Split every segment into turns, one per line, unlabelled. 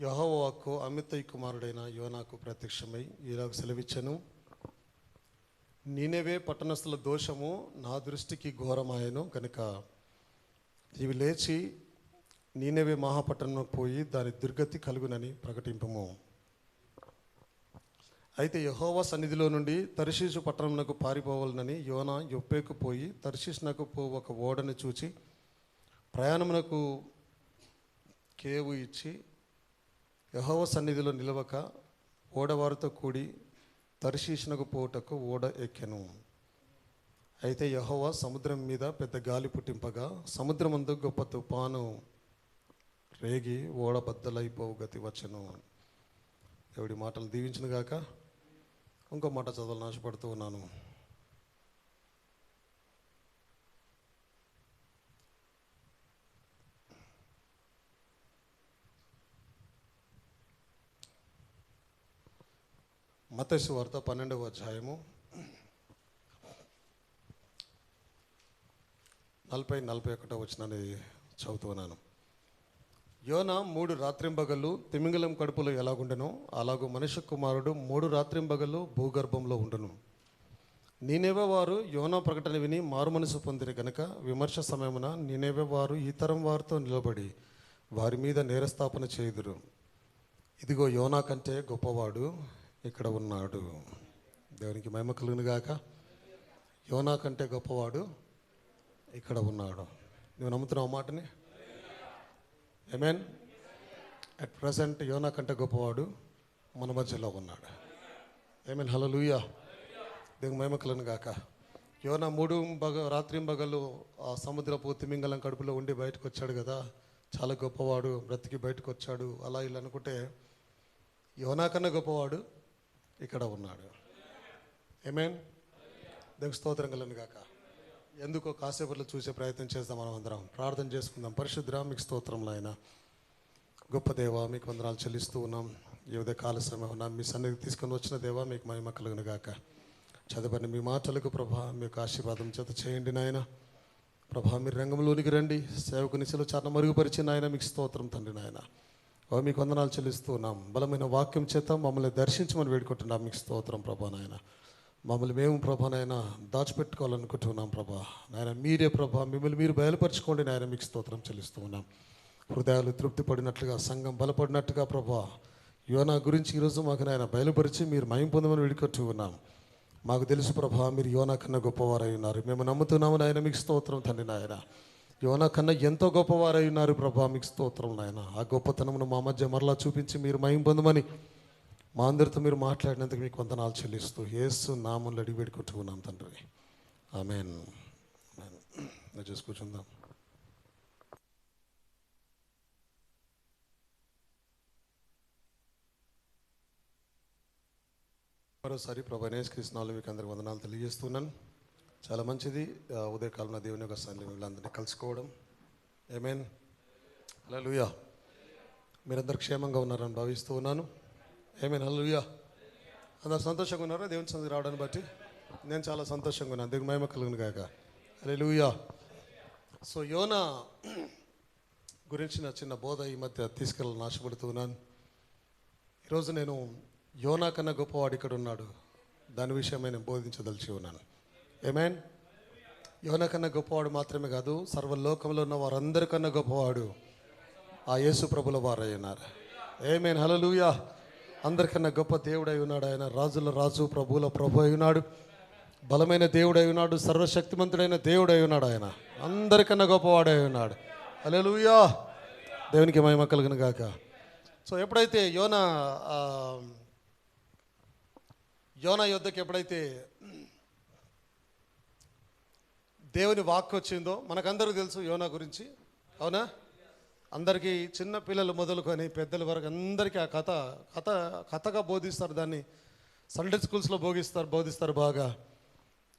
యెహోవాకు అమిత్తయి కుమారుడైన యోనాకు ప్రత్యక్షమై ఇలాగ సెలవిచ్చెను. నీనెవే పట్టణస్థుల దోషము నా దృష్టికి ఘోరమాయెను కనుక ఇవి లేచి నీనెవే మహాపట్టణంలో పోయి దాని దుర్గతి కలుగునని ప్రకటింపము. అయితే యెహోవా సన్నిధిలో నుండి తర్షీషు పట్టణమునకు పారిపోవాలనని యోనా యొప్పేకు పోయి తర్షీషునకు ఒక ఓడను చూచి ప్రయాణమునకు కేవు ఇచ్చి యెహోవా సన్నిధిలో నిలవక ఓడవారితో కూడి తర్షీషునకు పోవుటకు ఓడ ఎక్కెను. అయితే యెహోవా సముద్రం మీద పెద్ద గాలి పుట్టింపగా సముద్రమందు గొప్ప తుఫాను రేగి ఓడ బద్దలైపోవు గతి వచ్చెను. దేవుడి మాటలు దీవించును గాక. ఇంకో మాట చదవాలని ఆశపడుతూ ఉన్నాను. మత్తయి సువార్త 12వ అధ్యాయము 40-41 వచనాన్ని చదువుతున్నాను. యోనా 3 రాత్రింబగళ్ళు తిమింగలం కడుపులో ఎలాగుండెనో అలాగూ మనుష్య కుమారుడు 3 రాత్రింబగళ్ళు భూగర్భంలో ఉండును. నీనెవే వారు యోనా ప్రకటన విని మారుమనసు పొందిరి గనుక విమర్శ సమయమున నీనెవే వారు ఈ తరం వారితో నిలబడి వారి మీద నేరస్థాపన చేయుదురు. ఇదిగో యోనా కంటే గొప్పవాడు ఇక్కడ ఉన్నాడు. దేవునికి మహిమ కలుగును గాక. యోనా కంటే గొప్పవాడు ఇక్కడ ఉన్నాడు. నువ్వు నమ్ముతున్నావు మాటని? ఆమేన్. అట్ ప్రజెంట్ యోనా కంటే గొప్పవాడు మన మధ్యలో ఉన్నాడు. ఆమేన్. హల్లెలూయా. దేవుని మహిమ కలుగును గాక. యోనా 3 రాత్రింబగళ్ళు ఆ సముద్రపు తిమింగలం కడుపులో ఉండి బయటకు వచ్చాడు కదా, చాలా గొప్పవాడు, బ్రతికి బయటకు వచ్చాడు. అలా ఇలా అనుకుంటే యోనా కన్నా గొప్పవాడు ఇక్కడ ఉన్నాడు. ఆమేన్. దేవునికి స్తోత్రం కలుగును గాక. ఎందుకో కాసేపట్లో చూసే ప్రయత్నం చేద్దాం. మనం అందరం ప్రార్థన చేసుకుందాం. పరిశుద్ధ మీకు స్తోత్రం నాయన. గొప్ప దేవా మీకు వందనాలు చెల్లిస్తూ ఉన్నాం. ఈ ఉదయ కాల సమయం మీ సన్నిధికి తీసుకొని వచ్చిన దేవా మీకు మహిమ కలుగును గాక. చదవని మీ మాటలకు ప్రభా మీకు ఆశీర్వాదం చేత చేయండి నాయన. ప్రభా మీరు రంగంలోనికి రండి. సేవకుని సెలవు చాలా మరుగుపరిచిన నాయన మీకు స్తోత్రం తండ్రి నాయన. మీకు వందనాలు చెల్లిస్తూ ఉన్నాం. బలమైన వాక్యం చేత మమ్మల్ని దర్శించమని వేడుకుంటున్నాం. మీకు స్తోత్రం ప్రభా నాయన. మమ్మల్ని మేము ప్రభా నాయన దాచిపెట్టుకోవాలనుకుంటున్నాం ప్రభా నాయన. మీరే ప్రభా మిమ్మల్ని మీరు బయలుపరచుకోండి నాయన. మీకు స్తోత్రం చెల్లిస్తూ ఉన్నాం. హృదయాలు తృప్తి పడినట్లుగా సంఘం బలపడినట్టుగా ప్రభా యోనా గురించి ఈరోజు మాకు నాయన బయలుపరిచి మీరు మహిమ పొందమని వేడుకుంటూ ఉన్నాం. మాకు తెలుసు ప్రభా మీరు యోనా కన్నా గొప్పవారై ఉన్నారు. మేము నమ్ముతున్నాము నాయన. మీకు స్తోత్రం తండ్రి నాయన. యోనా కన్నా ఎంతో గొప్పవారై ఉన్నారు ప్రభా. మీకు స్తోత్రం నాయన. ఆ గొప్పతనమును మా మధ్య మరలా చూపించి మీరు మహిమ పొందమని మా అందరితో మీరు మాట్లాడినందుకు మీకు వందనాలు చెల్లిస్తూ యేసు నామములో అడిగి పెట్టుకుంటూ ఉన్నాం తండ్రి. ఆమేన్. కూర్చుందాం. మరోసారి ప్రభు యేసుక్రీస్తు నామములో మీకు అందరికి వందనాలు తెలియజేస్తున్నాను. చాలా మంచిది ఉదయకాలంలో దేవుని యొక్క సన్నిధిలో వీళ్ళందరినీ కలుసుకోవడం. ఆమేన్. హల్లెలూయా. మీరందరూ క్షేమంగా ఉన్నారని భావిస్తూ ఉన్నాను. ఆమేన్. హల్లెలూయా. అందరూ సంతోషంగా ఉన్నారా దేవుని సన్నిధికి రావడాన్ని బట్టి? నేను చాలా సంతోషంగా ఉన్నాను. దేవుని మహిమ కలుగును గాక. హల్లెలూయా. సో యోనా గురించి నా చిన్న బోధ ఈ మధ్య తీసుకెళ్ళాలని ఆశపడుతూ ఉన్నాను. ఈరోజు నేను యోనా కన్నా గొప్పవాడు ఇక్కడ ఉన్నాడు దాని విషయమై నేను బోధించదలిచి ఉన్నాను. ఆమేన్. యోనా కన్నా గొప్పవాడు మాత్రమే కాదు, సర్వలోకంలో ఉన్న వారందరికన్నా గొప్పవాడు ఆ యేసు ప్రభుల వారై ఉన్నారు. ఆమేన్. హల్లెలూయా. అందరికన్నా గొప్ప దేవుడై ఉన్నాడు ఆయన. రాజుల రాజు ప్రభువుల ప్రభు అయి ఉన్నాడు. బలమైన దేవుడై ఉన్నాడు. సర్వశక్తిమంతుడైన దేవుడై ఉన్నాడు ఆయన. అందరికన్నా గొప్పవాడై ఉన్నాడు. హల్లెలూయా. దేవునికి మహిమ కలుగును గాక. సో ఎప్పుడైతే యోనా యుద్ధకి ఎప్పుడైతే దేవుని వాక్కు వచ్చిందో మనకందరికీ తెలుసు యోనా గురించి, అవునా? అందరికీ చిన్న పిల్లలు మొదలుకొని పెద్దల వరకు అందరికీ ఆ కథగా బోధిస్తారు. దాన్ని సండే స్కూల్స్లో బోధిస్తారు బాగా.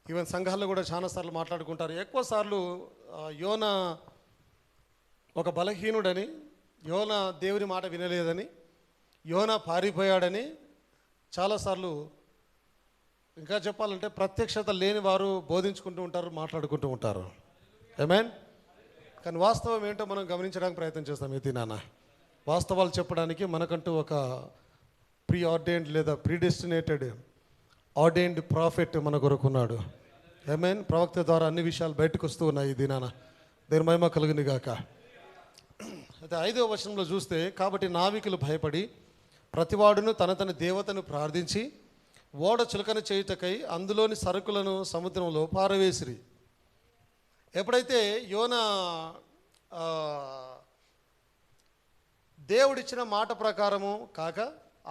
ఈవెన్ సంఘాల్లో కూడా చాలాసార్లు మాట్లాడుకుంటారు. ఎక్కువ సార్లు యోనా ఒక బలహీనుడని, యోనా దేవుని మాట వినలేదని, యోనా పారిపోయాడని చాలాసార్లు, ఇంకా చెప్పాలంటే ప్రత్యక్షత లేని వారు బోధించుకుంటూ ఉంటారు, మాట్లాడుకుంటూ ఉంటారు. ఆమేన్. కానీ వాస్తవం ఏంటో మనం గమనించడానికి ప్రయత్నం చేస్తాం. ఇది నాన్న వాస్తవాలు చెప్పడానికి మనకంటూ ఒక ప్రీ ఆర్డైన్డ్ లేదా ప్రీడెస్టినేటెడ్ ఆర్డైన్డ్ ప్రాఫిట్ మన కొరకున్నాడు. ఆమేన్. ప్రవక్త ద్వారా అన్ని విషయాలు బయటకు వస్తూ ఉన్నాయి ఈ దినాన. దేని మహిమ కలుగును గాక. అయితే 5వ వచనంలో చూస్తే, కాబట్టి నావికులు భయపడి ప్రతివాడును తన తన దేవతను ప్రార్థించి ఓడ చులకన చేయుటకై అందులోని సరుకులను సముద్రంలో పారవేసిరి. ఎప్పుడైతే యోనా దేవుడిచ్చిన మాట ప్రకారము కాక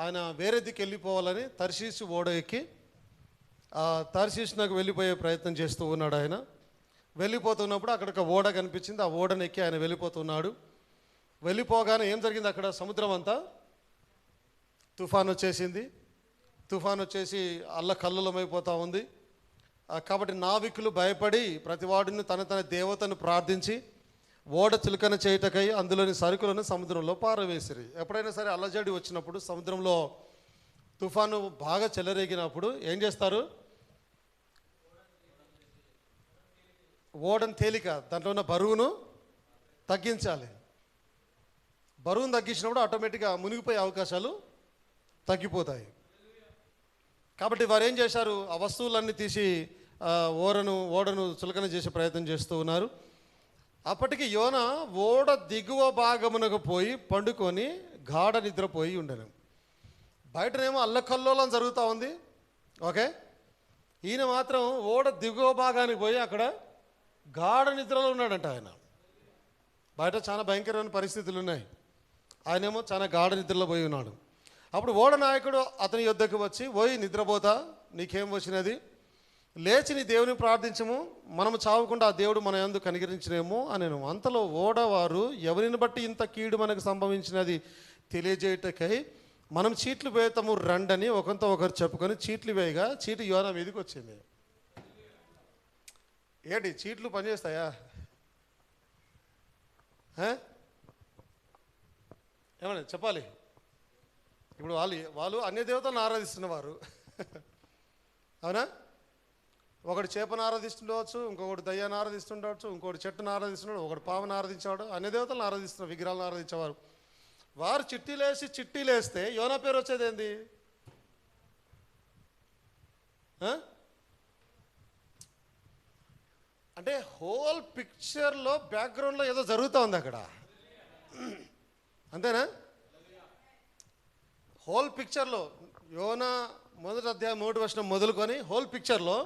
ఆయన వేరే దిక్కు వెళ్ళిపోవాలని తర్షీసు ఓడ ఎక్కి తర్షీసునకు వెళ్ళిపోయే ప్రయత్నం చేస్తూ ఉన్నాడు. ఆయన వెళ్ళిపోతున్నప్పుడు అక్కడ ఒక ఓడ కనిపించింది. ఆ ఓడను ఎక్కి ఆయన వెళ్ళిపోతున్నాడు. వెళ్ళిపోగానే ఏం జరిగింది, అక్కడ సముద్రం అంతా తుఫాన్ వచ్చేసింది. తుఫాన్ వచ్చేసి అల్లకల్లోలమైపోతూ ఉంది. కాబట్టి నావికులు భయపడి ప్రతివాడిని తన తన దేవతను ప్రార్థించి ఓడ చులకన చేయుటకై అందులోని సరుకులను సముద్రంలో పారవేసిరి. ఎప్పుడైనా సరే అల్లజడి వచ్చినప్పుడు, సముద్రంలో తుఫాను బాగా చెలరేగినప్పుడు ఏం చేస్తారు? ఓడను తేలిక, దాంట్లో ఉన్న బరువును తగ్గించాలి. బరువును తగ్గించినప్పుడు ఆటోమేటిక్గా మునిగిపోయే అవకాశాలు తగ్గిపోతాయి. కాబట్టి వారు ఏం చేశారు, ఆ వస్తువులన్నీ తీసి ఓడను చులకన చేసే ప్రయత్నం చేస్తూ ఉన్నారు. అప్పటికి యోన ఓడ దిగువ భాగమునకు పోయి పండుకొని గాఢ నిద్రపోయి ఉండను. బయటనేమో అల్లకల్లోలం జరుగుతూ ఉంది. ఓకే, ఈయన మాత్రం ఓడ దిగువ భాగానికి పోయి అక్కడ గాఢ నిద్రలో ఉన్నాడంట. ఆయన బయట చాలా భయంకరమైన పరిస్థితులు ఉన్నాయి, ఆయనేమో చాలా గాఢ నిద్రలో పోయి ఉన్నాడు. అప్పుడు ఓడ నాయకుడు అతని యొద్దకు వచ్చి, పోయి నిద్రపోతా, నీకేం వచ్చినది, లేచి నీ దేవుని ప్రార్థించము, మనము చావకుండా ఆ దేవుడు మన యందు కనికరించినేమో అనేను. అంతలో ఓడవారు ఎవరిని బట్టి ఇంత కీడు మనకు సంభవించినది తెలియజేయటకై మనం చీట్లు వేతాము రండని ఒకరితో ఒకరు చెప్పుకొని చీట్లు వేయగా చీటి యోన మీదకి వచ్చింది. ఏంటి చీట్లు పనిచేస్తాయా? ఏమన్నా చెప్పాలి. ఇప్పుడు వాళ్ళు అన్య దేవతలను ఆరాధిస్తున్నవారు. అవునా? ఒకడు చేపను ఆరాధిస్తుండవచ్చు, ఇంకొకటి దయ్యాన్ని ఆరాధిస్తుండవచ్చు, ఇంకొకటి చెట్టును ఆరాధిస్తున్నాడు, ఒకటి పామును ఆరాధించేవాడు. అన్య దేవతలను ఆరాధిస్తున్నారు, విగ్రహాలను ఆరాధించేవారు. వారు చిట్టీలు వేస్తే యోనా పేరు వచ్చేది ఏంది? అంటే హోల్ పిక్చర్లో బ్యాక్గ్రౌండ్లో ఏదో జరుగుతూ ఉంది అక్కడ, అంతేనా? హోల్ పిక్చర్లో యోనా 1వ అధ్యాయం 3వ వచనం మొదలుకొని హోల్ పిక్చర్లో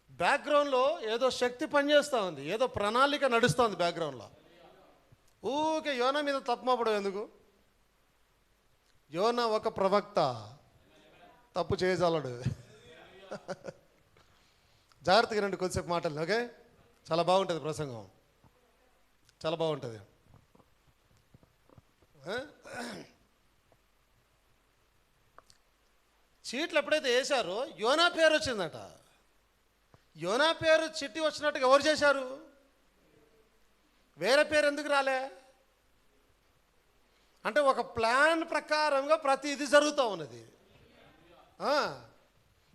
బ్యాక్గ్రౌండ్లో ఏదో శక్తి పనిచేస్తూ ఉంది, ఏదో ప్రణాళిక నడుస్తుంది బ్యాక్గ్రౌండ్లో. ఊకే యోనా మీద తప్పుమోపడం ఎందుకు? యోనా ఒక ప్రవక్త, తప్పు చేయజాలడు. జాగ్రత్తగా రండి కొద్దిసేపు మాటలు. ఓకే, చాలా బాగుంటుంది ప్రసంగం, చాలా బాగుంటుంది. చీట్లు ఎప్పుడైతే వేశారో యోనా పేరు వచ్చిందట. యోనా పేరు చిట్టి వచ్చినట్టుగా ఎవరు చేశారు? వేరే పేరు ఎందుకు రాలే? అంటే ఒక ప్లాన్ ప్రకారంగా ప్రతి ఇది జరుగుతూ ఉన్నది.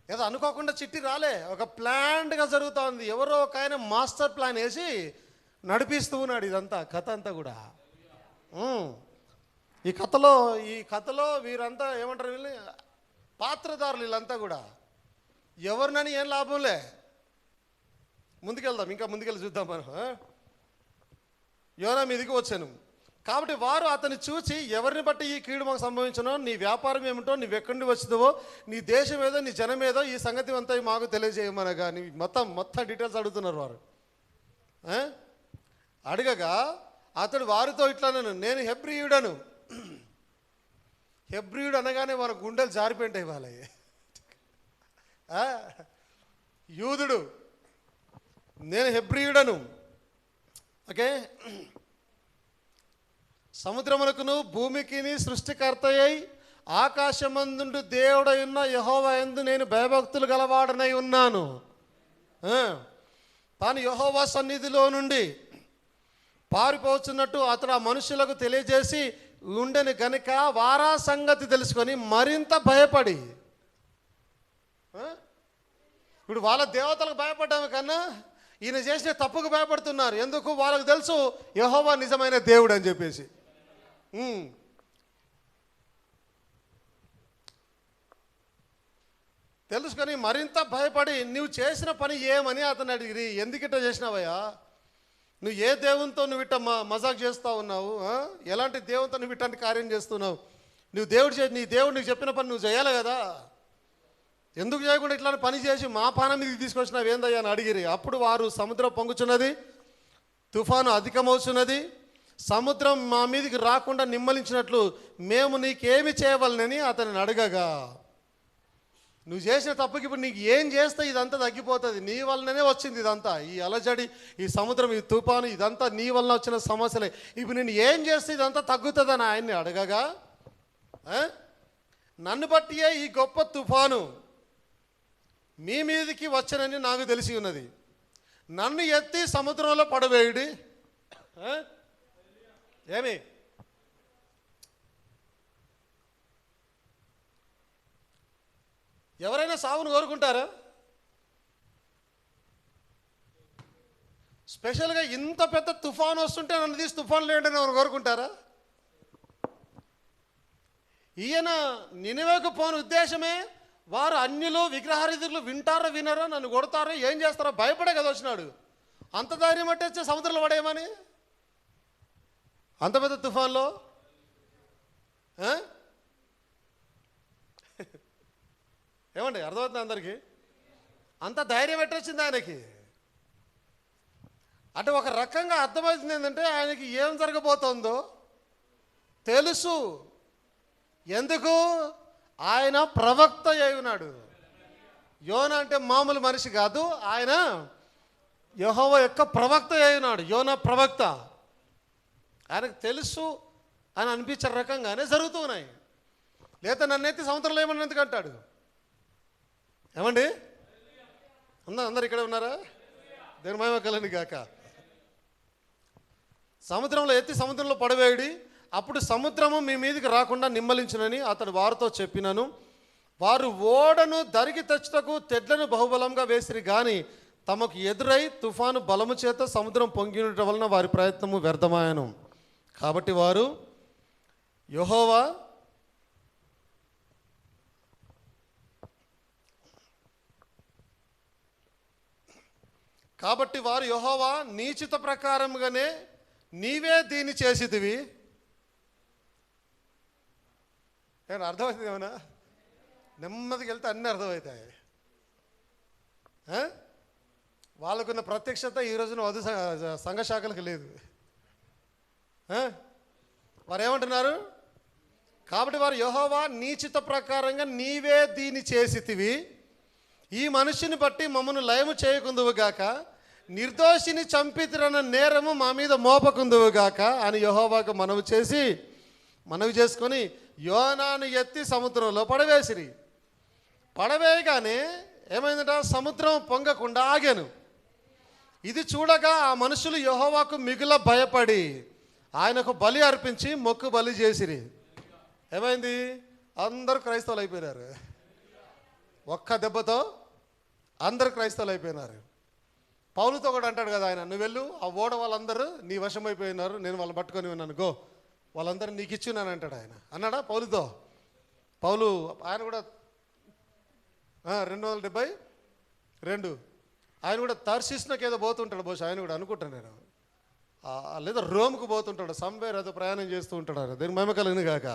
ఏదో అనుకోకుండా చిట్టి రాలే, ఒక ప్లాన్డ్గా జరుగుతూ ఉంది. ఎవరో ఒక ఆయన మాస్టర్ ప్లాన్ వేసి నడిపిస్తూ ఉన్నాడు ఇదంతా, కథ అంతా కూడా. ఈ కథలో వీరంతా ఏమంటారు, వీళ్ళు పాత్రదారులు. వీళ్ళంతా కూడా ఎవరినని ఏం లాభంలే. ముందుకెళ్దాం, ఇంకా ముందుకెళ్ళి చూద్దాం మనం. యోనా మీదికి వచ్చాను. కాబట్టి వారు అతన్ని చూసి, ఎవరిని బట్టి ఈ కీడు మాకు సంభవించనో, నీ వ్యాపారం ఏమిటో, నీవెక్కడి నుండి వచ్చినవో, నీ దేశం ఏదో, నీ జనం ఏదో, ఈ సంగతి అంతా మాకు తెలియజేయమనగా నీ మొత్తం డీటెయిల్స్ అడుగుతున్నారు వారు. అడగగా అతడు వారితో ఇట్లా, నేను హెబ్రీయుడను. హెబ్రీయుడు అనగానే మన గుండెలు జారిపోయింటాయి వాళ్ళవి. యూదుడు, నేను హెబ్రీయుడను. ఓకే, సముద్రమునకును భూమికిని సృష్టికర్తయ్యై ఆకాశమందుండు దేవుడైన యెహోవా యందు నేను భయభక్తులు గలవాడనై ఉన్నాను. తాను యెహోవా సన్నిధిలో నుండి పారిపోతున్నట్టు అతడు ఆ మనుషులకు తెలియజేసి ఉండని గనుక వారా సంగతి తెలుసుకొని మరింత భయపడి, ఇప్పుడు వాళ్ళ దేవతలకు భయపడ్డాము కన్నా ఈయన చేసిన తప్పుకు భయపడుతున్నారు. ఎందుకు? వాళ్ళకు తెలుసు యెహోవా నిజమైన దేవుడు అని చెప్పేసి. తెలుసుకొని మరింత భయపడి నువ్వు చేసిన పని ఏమని అతను అడిగిరి. ఎందుకిట్ట చేసినావయ్యా? నువ్వు ఏ దేవునితో నువ్వు ఇట్ట మజాక్ చేస్తూ ఉన్నావు? ఎలాంటి దేవునితో నువ్వు ఇట్లాంటి కార్యం చేస్తున్నావు? నీ దేవుడు నీకు చెప్పిన పని నువ్వు చేయాలి కదా, ఎందుకు చేయకుండా ఇట్లాంటి పని చేసి మా పానం మీదకి తీసుకొచ్చినావు ఏందయ్యా అని అడిగిరి. అప్పుడు వారు, సముద్రం పొంగుచున్నది, తుఫాను అధికమవుతున్నది, సముద్రం మా మీదకి రాకుండా నిమ్మలించినట్లు మేము నీకేమి చేయవలనని అతన్ని అడగగా, నువ్వు చేసిన తప్పుకి ఇప్పుడు నీకు ఏం చేస్తే ఇదంతా తగ్గిపోతుంది, నీ వల్లనే వచ్చింది ఇదంతా, ఈ అలజడి, ఈ సముద్రం, ఈ తుఫాను, ఇదంతా నీ వలన వచ్చిన సమస్యలే, ఇప్పుడు నేను ఏం చేస్తే ఇదంతా తగ్గుతుందని ఆయన్ని అడగగా, నన్ను బట్టియే ఈ గొప్ప తుఫాను మీ మీదకి వచ్చనని నాకు తెలిసి ఉన్నది, నన్ను ఎత్తి సముద్రంలో పడవేయుడి. ఏమి ఎవరైనా సావును కోరుకుంటారా? స్పెషల్గా ఇంత పెద్ద తుఫాను వస్తుంటే నన్ను తీసి తుఫాను లేండి ఎవరు కోరుకుంటారా? ఈయన నినివేకు పోని ఉద్దేశమే వారు అన్యులు, విగ్రహారాధికులు వింటారో వినరో, నన్ను కొడతారో ఏం చేస్తారో భయపడే కదా వచ్చినాడు. అంత ధైర్యం అంటే వచ్చే సముద్రంలో పడేయమని అంత పెద్ద తుఫాన్లో. ఏమండి, అర్థమవుతుంది అందరికీ? అంత ధైర్యం ఎట్టొచ్చింది ఆయనకి అంటే ఒక రకంగా అర్థమవుతుంది ఏంటంటే ఆయనకి ఏం జరగబోతుందో తెలుసు. ఎందుకు? ఆయన ప్రవక్త అయి ఉన్నాడు. యోనా అంటే మామూలు మనిషి కాదు, ఆయన యెహోవా యొక్క ప్రవక్త అయి ఉన్నాడు. యోనా ప్రవక్త. ఆయనకు తెలుసు అని అనిపించే రకంగానే జరుగుతూ ఉన్నాయి. లేదా నన్నైతే సముద్రంలో ఏమన్నా ఎందుకు అంటాడు? ఏమండి, అందరు ఇక్కడే ఉన్నారా? దేని మహిమ కలని గాక. సముద్రంలో ఎత్తి సముద్రంలో పడవేయడి, అప్పుడు సముద్రము మీ మీదకి రాకుండా నిమ్మలించునని అతడు వారితో చెప్పినను. వారు ఓడను దరికి తెచ్చుటకు తెడ్లను బహుబలంగా వేసిరి గాని తమకు ఎదురై తుఫాను బలము చేత సముద్రం పొంగినట వలన వారి ప్రయత్నము వ్యర్థమాయను. కాబట్టి వారు యెహోవా నీ చిత్త ప్రకారముగానే నీవే దీన్ని చేసితివి. ఏమన్నా అర్థమవుతుంది? ఏమన్నా నెమ్మదికి వెళ్తే అన్నీ అర్థమవుతాయి. వాళ్ళకున్న ప్రత్యక్షత ఈ రోజున వధు సంఘ శాఖలకు లేదు. వారు ఏమంటున్నారు? కాబట్టి వారు యెహోవా నీ చిత్త ప్రకారంగా నీవే దీన్ని చేసితివి, ఈ మనిషిని బట్టి మమ్మను లయము చేయకుందువుగాక, నిర్దోషిని చంపితిరన్న నేరము మా మీద మోపకుందువుగాక అని యెహోవాకు మనవి చేసుకొని యోనాను ఎత్తి సముద్రంలో పడవేసిరి. పడవేయగానే ఏమైందంట? సముద్రం పొంగకుండా ఆగాను. ఇది చూడగా ఆ మనుషులు యెహోవాకు మిగుల భయపడి ఆయనకు బలి అర్పించి మొక్కు బలి చేసిరి. ఏమైంది? అందరూ క్రైస్తవులు అయిపోయినారు. ఒక్క దెబ్బతో అందరూ క్రైస్తవులు అయిపోయినారు. పౌలుతో కూడా అంటాడు కదా ఆయన, నువ్వు వెళ్ళు, ఆ ఓడ వాళ్ళందరూ నీ వశం అయిపోయినారు, నేను వాళ్ళని పట్టుకొని ఉన్నాను, గో, వాళ్ళందరూ నీకు ఇచ్చిన్నాను అంటాడు ఆయన. అన్నాడా పౌలుతో? పౌలు ఆయన కూడా 272 ఆయన కూడా తర్షీసునకు ఏదో పోతుంటాడు బహుశా, ఆయన కూడా అనుకుంటాను నేను, లేదా రోమ్కు పోతుంటాడు, సంవేర్ ఏదో ప్రయాణం చేస్తూ ఉంటాడు ఆయన. దీని మహిమ కలిగిన గాక.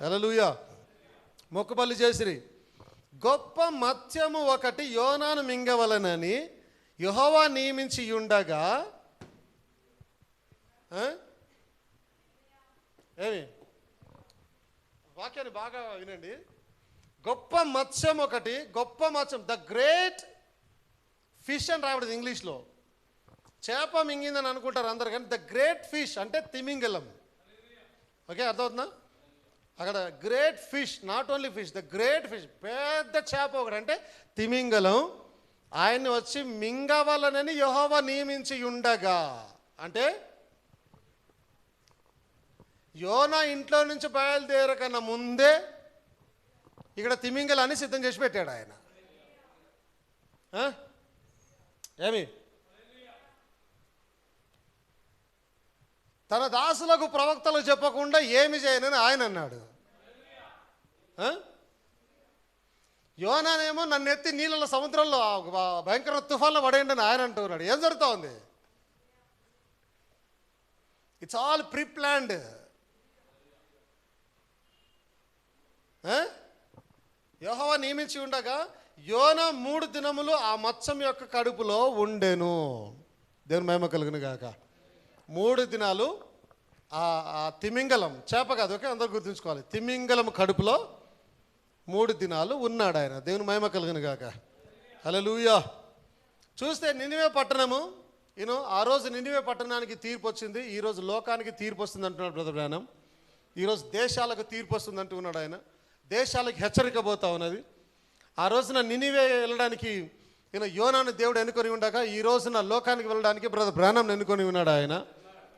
హల్లెలూయా. మొక్కుబలి చేసిరి. గొప్ప మత్స్యము ఒకటి యోనాను మింగవలనని యెహోవా నియమించి ఉండగా, ఏమి వాక్యాన్ని బాగా వినండి. గొప్ప మత్స్యం ఒకటి, గొప్ప మత్స్యం, ద గ్రేట్ ఫిష్ అని రావడదు ఇంగ్లీష్లో. చేప మింగిందని అనుకుంటారు అందరు, కానీ ద గ్రేట్ ఫిష్ అంటే తిమింగలం. ఓకే, అర్థమవుతుందా? అక్కడ great fish, not only fish, the great fish, పెద్ద చేప ఒకటి అంటే తిమింగలం, ఆయన్ని వచ్చి మింగవలనని యెహోవా నియమించి ఉండగా, అంటే యోనా ఇంట్లో నుంచి బయలుదేరకన్నా ముందే ఇక్కడ తిమింగలాన్ని సిద్ధం చేసి పెట్టాడు ఆయన. ఏమి తన దాసులకు ప్రవక్తలకు చెప్పకుండా ఏమి చేయనని ఆయన అన్నాడు. యోనానేమో నన్ను ఎత్తి నీళ్ళ సముద్రంలో భయంకర తుఫాన్లో పడేయండి అని ఆయన అంటున్నాడు. ఏం జరుగుతూ ఉంది? It's all pre planned. Jehovah నియమించి ఉండగా యోన 3 దినములు ఆ మత్స్యం యొక్క కడుపులో ఉండెను. దేవుని మహిమ కలుగును గాక. 3 దినాలు ఆ తిమింగలం, చేప కాదు, ఓకే, అందరూ గుర్తుంచుకోవాలి. తిమింగలం కడుపులో 3 దినాలు ఉన్నాడు ఆయన. దేవుని మహిమ కలుగును గాక. హల్లెలూయా. చూస్తే నినివే పట్టణము, ఆ రోజు నినివే పట్టణానికి తీర్పు వచ్చింది, ఈరోజు లోకానికి తీర్పు వస్తుంది అంటున్నాడు బ్రదర్ బ్రానమ్. ఈరోజు దేశాలకు తీర్పు వస్తుంది అంటూ ఉన్నాడు ఆయన. దేశాలకు హెచ్చరిక పోతా ఉన్నది. ఆ రోజున నినివే వెళ్ళడానికి యోనాను దేవుడు ఎన్నుకొని ఉండగా ఈ రోజున లోకానికి వెళ్ళడానికి బ్రదర్ బ్రానమ్ని ఎన్నుకొని ఉన్నాడు ఆయన.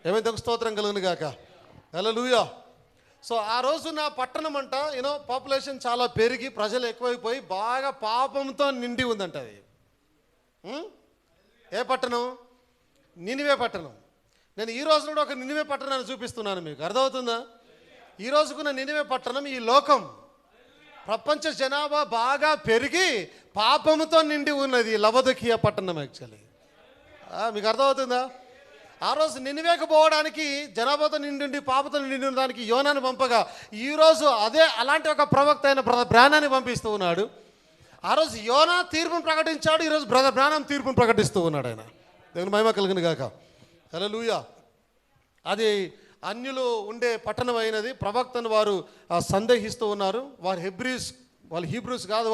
ఏమైతే స్తోత్రం కలుగును గాక. హల్లెలూయా. సో ఆ రోజున పట్టణం అంట పాపులేషన్ చాలా పెరిగి ప్రజలు ఎక్కువైపోయి బాగా పాపంతో నిండి ఉందంట. అది ఏ పట్టణం? నినివే పట్టణం. నేను ఈ రోజు కూడా ఒక నినివే పట్టణాన్ని చూపిస్తున్నాను మీకు. అర్థమవుతుందా? ఈ రోజుకున్న నినివే పట్టణం ఈ లోకం, ప్రపంచ జనాభా బాగా పెరిగి పాపముతో నిండి ఉన్నది లవదకీయ పట్టణం. యాక్చువల్లీ మీకు అర్థమవుతుందా? ఆ రోజు నినివేకి పోవడానికి జనాభాతో నిండి పాపతో నిండి ఉండడానికి యోనాను పంపగా ఈరోజు అలాంటి ఒక ప్రవక్త అయిన బ్రదర్ బ్రానాన్ని పంపిస్తూ ఉన్నాడు. ఆ రోజు యోనా తీర్పును ప్రకటించాడు, ఈరోజు బ్రదర్ బ్రానం తీర్పును ప్రకటిస్తూ ఉన్నాడు ఆయన. దేవుని మహిమ కలుగును గాక. హల్లెలూయా. అది అన్యులు ఉండే పట్టణం అయినది. ప్రవక్తను వారు సందేహిస్తూ ఉన్నారు. వాళ్ళు హీబ్రూస్ కాదు,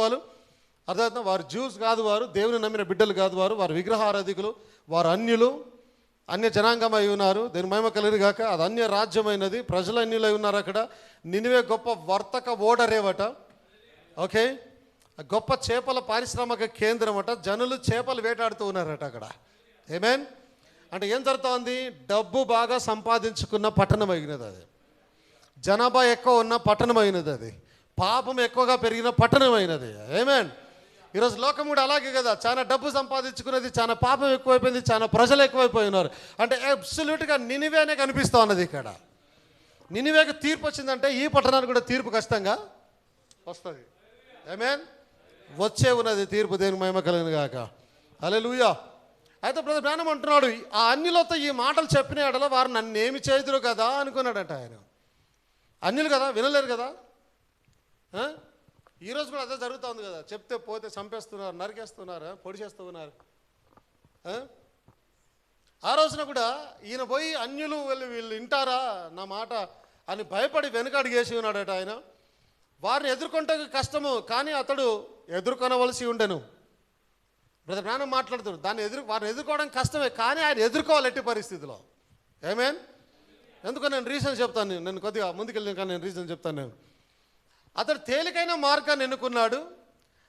అర్థం, వారు జ్యూస్ కాదు, వారు దేవుని నమ్మిన బిడ్డలు కాదు, వారు విగ్రహారాధికులు, వారు అన్యులు, అన్య జనాంగమై ఉన్నారు. దేవుని మహిమ కలుగును గాక. అది అన్య రాజ్యమైనది, ప్రజలు అన్యులై ఉన్నారు అక్కడ. నినివే గొప్ప వర్తక ఓడరేవట, ఓకే, గొప్ప చేపల పారిశ్రామిక కేంద్రం అట. జనులు చేపలు వేటాడుతూ ఉన్నారట అక్కడ. ఆమేన్. అంటే ఏం జరుగుతోంది? డబ్బు బాగా సంపాదించుకున్న పట్టణం అయినది అది. జనాభా ఎక్కువ ఉన్న పట్టణం అయినది అది. పాపం ఎక్కువగా పెరిగిన పట్టణం అయినది. ఆమేన్. ఈరోజు లోకం కూడా అలాగే కదా, చాలా డబ్బు సంపాదించుకున్నది, చాలా పాపం ఎక్కువైపోయింది, చాలా ప్రజలు ఎక్కువైపోయి ఉన్నారు. అంటే అబ్సల్యూట్గా నినివేనే కనిపిస్తూ ఉన్నది ఇక్కడ. నినివేకి తీర్పు వచ్చిందంటే ఈ పట్టణానికి కూడా తీర్పు ఖచ్చితంగా వస్తుంది. ఆమేన్. వచ్చే ఉన్నది తీర్పు. దేవుని మహిమ కలుగును గాక. హల్లెలూయా. అయితే బ్రదర్ బ్రానం అంటున్నాడు, ఆ అన్యులతో ఈ మాటలు చెప్పిన ఎడల వారు నన్ను ఏమి చేదురు కదా అనుకున్నాడట ఆయన. అన్యులు కదా, వినలేరు కదా. ఈరోజు కూడా అదే జరుగుతూ ఉంది కదా. చెప్తే పోతే చంపేస్తున్నారు, నరికేస్తున్నారు, పొడి చేస్తూ ఉన్నారు. ఆ రోజున కూడా ఈయన పోయి అన్యులు వీళ్ళు వింటారా నా మాట అని భయపడి వెనుకడుగేసి ఉన్నాడట ఆయన. వారిని ఎదుర్కొంటే కష్టము, కానీ అతడు ఎదుర్కొనవలసి ఉండెను. బ్రదర్ బ్రానం మాట్లాడుతున్నాడు, వారిని ఎదుర్కోవడం కష్టమే, కానీ ఆయన ఎదుర్కోవాలి ఎట్టి పరిస్థితిలో. ఆమేన్. ఎందుకో నేను రీజన్ చెప్తాను, నేను కొద్దిగా ముందుకెళ్ళిన కానీ నేను రీజన్ చెప్తాను. నేను అతడు తేలికైన మార్గాన్ని ఎన్నుకున్నాడు.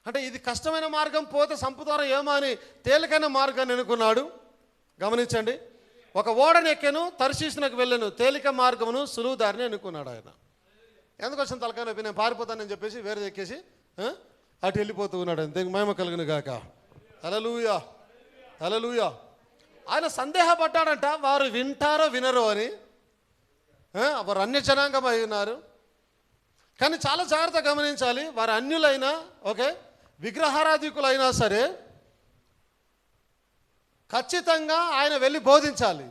అంటే ఇది కష్టమైన మార్గం, పోతే సంపుతారం ఏమో అని తేలికైన మార్గాన్ని ఎన్నుకున్నాడు. గమనించండి, ఒక ఓడని ఎక్కాను, తర్షీషునకు వెళ్ళాను, తేలిక మార్గమును సులువు దారిని ఎన్నుకున్నాడు ఆయన. ఎందుకు వచ్చిన తలకాయ నొప్పి, నేను పారిపోతానని చెప్పేసి వేరే ఎక్కేసి అటు వెళ్ళిపోతూ ఉన్నాడు. దేవునికి మహిమ కలుగును గాక. హల్లెలూయా. హల్లెలూయా. ఆయన సందేహపడ్డాడంట, వారు వింటారో వినరో అని. వారు అన్య జనాంగం అయి ఉన్నారు. కానీ చాలా జాగ్రత్త గమనించాలి, వారు అన్యులైనా ఓకే, విగ్రహారాధికులైనా సరే ఖచ్చితంగా ఆయన వెళ్ళి బోధించాలి.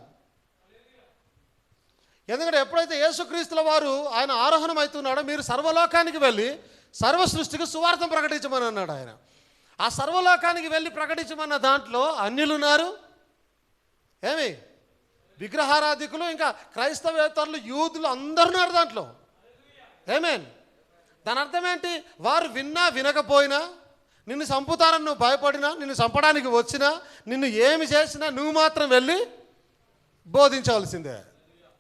ఎందుకంటే ఎప్పుడైతే యేసుక్రీస్తుల వారు ఆయన ఆరోహణం అవుతున్నాడో, మీరు సర్వలోకానికి వెళ్ళి సర్వ సృష్టికి సువార్త ప్రకటించమని అన్నాడు ఆయన. ఆ సర్వలోకానికి వెళ్ళి ప్రకటించమన్న దాంట్లో అన్యులు ఉన్నారు, ఏమి విగ్రహారాధికులు, ఇంకా క్రైస్తవేతరులు, యూదులు అందరూ ఉన్నారు దాంట్లో. ఆమేన్. దాని అర్థం ఏంటి? వారు విన్నా వినకపోయినా, నిన్ను చంపుతారని నువ్వు భయపడినా, నిన్ను చంపడానికి వచ్చినా, నిన్ను ఏమి చేసినా నువ్వు మాత్రం వెళ్ళి బోధించవలసిందే,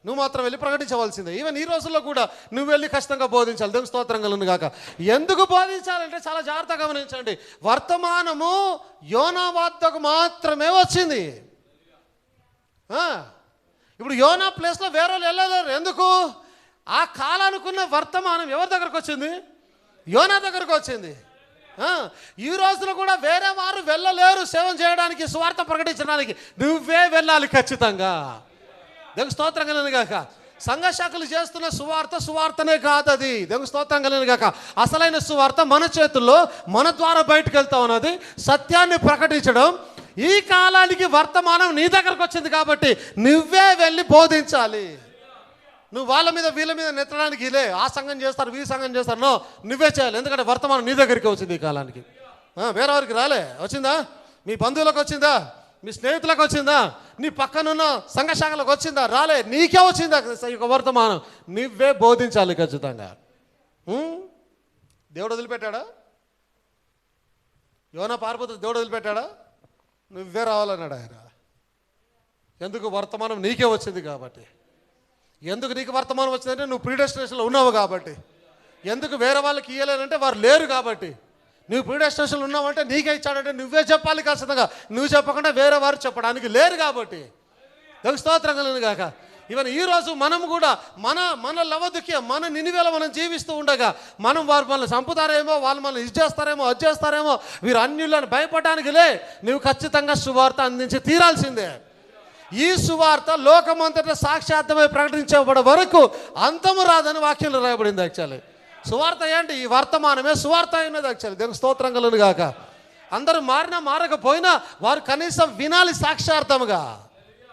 నువ్వు మాత్రం వెళ్ళి ప్రకటించవలసిందే. ఈవెన్ ఈ రోజుల్లో కూడా నువ్వు వెళ్ళి ఖచ్చితంగా బోధించాలి. దేవుని స్తోత్రం కలుగును గాక. ఎందుకు బోధించాలంటే చాలా జాగ్రత్తగా గమనించండి, వర్తమానము యోనా వద్దకు మాత్రమే వచ్చింది. ఇప్పుడు యోనా ప్లేస్లో వేరే వాళ్ళు వెళ్ళలేరు. ఎందుకు? ఆ కాలానుకున్న వర్తమానం ఎవరి దగ్గరకు వచ్చింది? యోనా దగ్గరకు వచ్చింది. ఈ రోజున కూడా వేరే వారు వెళ్ళలేరు సేవ చేయడానికి, సువార్త ప్రకటించడానికి. నువ్వే వెళ్ళాలి ఖచ్చితంగా. దేవుని స్తోత్రం కలుగును గాక. సంఘ శాఖలు చేస్తున్న సువార్తనే కాదు అది. దేవుని స్తోత్రం కలుగును గాక. అసలైన సువార్త మన చేతుల్లో, మన ద్వారా బయటకు వెళ్తా ఉన్నది. సత్యాన్ని ప్రకటించడం. ఈ కాలానికి వర్తమానం నీ దగ్గరకు వచ్చింది కాబట్టి నువ్వే వెళ్ళి బోధించాలి. నువ్వు వాళ్ళ మీద వీళ్ళ మీద నెత్తడానికి ఇలే, ఆ సంఘం చేస్తారు, వీ సంఘం చేస్తారు, నో, నువ్వే చేయాలి. ఎందుకంటే వర్తమానం నీ దగ్గరికి వచ్చింది ఈ కాలానికి. వేరేవారికి రాలే. వచ్చిందా? మీ బంధువులకు వచ్చిందా? మీ స్నేహితులకు వచ్చిందా? నీ పక్కనున్న సంఘ శాఖలకు వచ్చిందా? రాలే. నీకే వచ్చిందా ఈ వర్తమానం? నువ్వే బోధించాలి ఖచ్చితంగా. దేవుడు వదిలిపెట్టాడా? యోనా పారిపోతే దేవుడు వదిలిపెట్టాడా? నువ్వే రావాలన్నాడు ఆయన. ఎందుకు? వర్తమానం నీకే వచ్చింది కాబట్టి. ఎందుకు నీకు వర్తమానం వచ్చిందంటే నువ్వు ప్రీడెస్టినేషన్లో ఉన్నావు కాబట్టి. ఎందుకు వేరే వాళ్ళకి ఇయ్యలేనంటే వారు లేరు కాబట్టి. నువ్వు ప్రీడెస్టినేషన్లో ఉన్నావంటే నీకే ఇచ్చాడంటే నువ్వే చెప్పాలి ఖచ్చితంగా. నువ్వు చెప్పకుండా వేరే వారు చెప్పడానికి లేరు కాబట్టి. దేవుని స్తోత్రం కలుగును గాక. ఈవెన్ ఈరోజు మనం కూడా మన లవోదికీయ, మన నినివేలో మనం జీవిస్తూ ఉండగా మనం వారు మనల్ని చంపుతారేమో, వాళ్ళు మనల్ని ఇది చేస్తారేమో, అది చేస్తారేమో, వీరు అన్యులను భయపడడానికి లే. నువ్వు ఖచ్చితంగా సువార్త అందించి తీరాల్సిందే. ఈ సువార్త లోకమంతటా సాక్షాత్మై ప్రకటించబడే వరకు అంతము రాదని వాక్యంలో రాయబడింది. యాక్చువల్లీ సువార్త ఏంటి? ఈ వర్తమానమే సువార్త అయినది. యాక్చువల్లీ దేవునికి స్తోత్రం కలుగును గాక. అందరూ మారినా మారకపోయినా వారు కనీసం వినాలి, సాక్షార్థముగా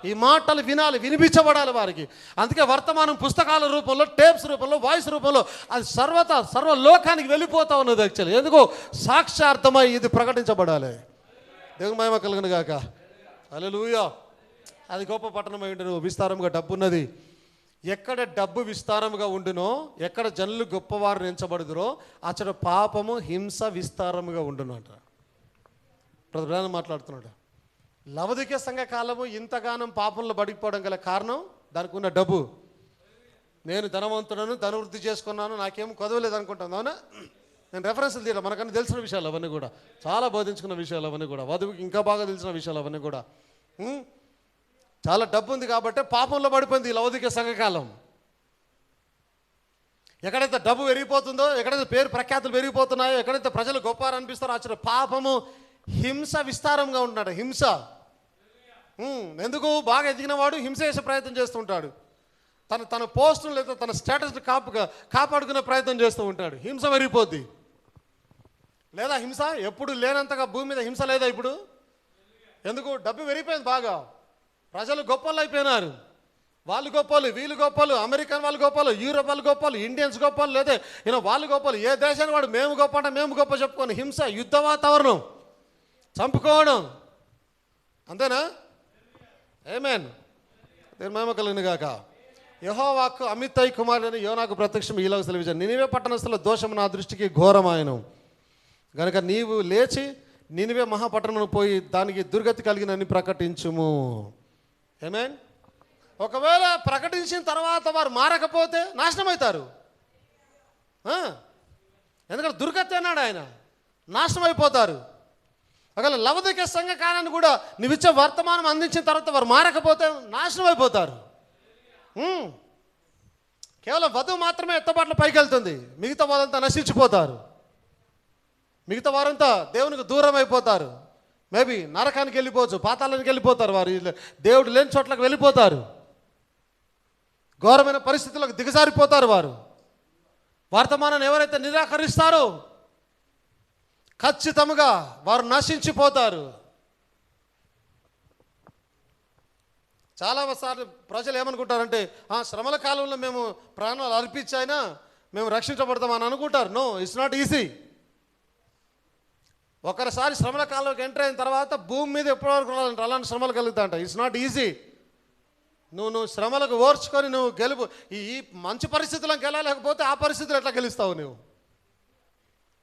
ఈ మాటలు వినాలి, వినిపించబడాలి వారికి. అందుకే వర్తమానం పుస్తకాల రూపంలో, టేప్స్ రూపంలో, వాయిస్ రూపంలో అది సర్వ లోకానికి వెళ్ళిపోతా ఉన్నది. యాక్చువల్లీ ఎందుకు? సాక్షార్థమై ఇది ప్రకటించబడాలి. దేవుని మహిమ కలుగును గాక. హల్లెలూయా. అది గొప్ప పట్టణం అయి ఉండును, విస్తారంగా డబ్బు ఉన్నది. ఎక్కడ డబ్బు విస్తారముగా ఉండునో, ఎక్కడ జనులు గొప్పవారు ఎంచబడుదురో అక్కడ పాపము, హింస విస్తారముగా ఉండును అంట. ప్రధాన మాట్లాడుతున్నాడు. లవోదికీయ సంఘ కాలము ఇంతగానం పాపంలో బడిపోవడం గల కారణం దానికి ఉన్న డబ్బు. నేను ధనవంతుడను, ధనవృద్ధి చేసుకున్నాను, నాకేం కొదవలేదు అనుకుంటాను. అవునా? నేను రెఫరెన్స్లు తీయడం, మనకన్నా తెలిసిన విషయాలు అవన్నీ కూడా, చాలా బోధించుకున్న విషయాలు అవన్నీ కూడా, వధువుకి ఇంకా బాగా తెలిసిన విషయాలు అవన్నీ కూడా. చాలా డబ్బు ఉంది కాబట్టి పాపంలో పడిపోయింది ఈ లవోదికీయ సంఘకాలం. ఎక్కడైతే డబ్బు పెరిగిపోతుందో, ఎక్కడైతే పేరు ప్రఖ్యాతులు పెరిగిపోతున్నాయో, ఎక్కడైతే ప్రజలు గొప్పవారు అనిపిస్తారో అక్కడ పాపము, హింస విస్తారంగా ఉంటున్నాడు. హింస. ఎందుకు? బాగా ఎదిగిన వాడు హింస చేసే ప్రయత్నం చేస్తూ ఉంటాడు. తన పోస్టును లేదా తన స్టేటస్ని కాపాడుకునే ప్రయత్నం చేస్తూ ఉంటాడు. హింస పెరిగిపోద్ది. లేదా హింస ఎప్పుడు లేనంతగా భూమి మీద హింస లేదా ఇప్పుడు? ఎందుకు? డబ్బు పెరిగిపోయింది బాగా. ప్రజలు గొప్పలు అయిపోయినారు. వాళ్ళు గొప్పలు, వీళ్ళు గొప్పలు, అమెరికన్ వాళ్ళు గొప్పలు, యూరోప్ వాళ్ళు గొప్పలు, ఇండియన్స్ గొప్పలు, లేదా వాళ్ళు గొప్పలు. ఏ దేశాన్ని వాడు మేము గొప్ప అంటే మేము గొప్ప చెప్పుకొని హింస, యుద్ధ వాతావరణం, చంపుకోవడం. అంతేనా? ఆమేన్. దేవుని మహిమ కలుగును గాక. యెహోవాకు అమిత్తయి కుమారుడైన యోనాకు ప్రత్యక్షం ఈలాగు సెలవిచ్చాను. నినివే పట్టణస్థుల దోషము నా దృష్టికి ఘోరమాయను గనుక నీవు లేచి నినివే మహాపట్టణమును పోయి దానికి దుర్గతి కలిగినని ప్రకటించుము. ఆమేన్. ఒకవేళ ప్రకటించిన తర్వాత వారు మారకపోతే నాశనం అవుతారు. ఎందుకంటే దుర్గతి అన్నాడు ఆయన, నాశనం అయిపోతారు. ఒకవేళ లవోదికీయ సంఘ కాలాన్ని కూడా నువ్వు ఇచ్చే వర్తమానం అందించిన తర్వాత వారు మారకపోతే నాశనం అయిపోతారు. కేవలం వధువు మాత్రమే ఎత్తబాట్ల పైకి వెళ్తుంది, మిగతా వారంతా నశించిపోతారు. మిగతా వారంతా దేవునికి దూరం అయిపోతారు. మేబీ నరకానికి వెళ్ళిపోవచ్చు, పాతాళానికి వెళ్ళిపోతారు. వారు దేవుడు లేని చోట్లకు వెళ్ళిపోతారు. ఘోరమైన పరిస్థితులకు దిగజారిపోతారు. వారు వర్తమానాన్ని ఎవరైతే నిరాకరిస్తారో ఖచ్చితంగా వారు నశించిపోతారు. చాలాసార్లు ప్రజలు ఏమనుకుంటారంటే శ్రమల కాలంలో మేము ప్రాణాలు అర్పించైనా మేము రక్షించబడతామని అనుకుంటారు. No, it's not easy. ఒకసారి శ్రమల కాలంలోకి ఎంటర్ అయిన తర్వాత భూమి మీద ఎప్పటివరకు రాలంటే అలాంటి శ్రమలు కలుగుతాయంట. It's not easy. నువ్వు శ్రమలకు ఓర్చుకొని నువ్వు గెలుపు ఈ మంచి పరిస్థితులకు గెలలేకపోతే ఆ పరిస్థితులు ఎట్లా గెలుస్తావు నువ్వు?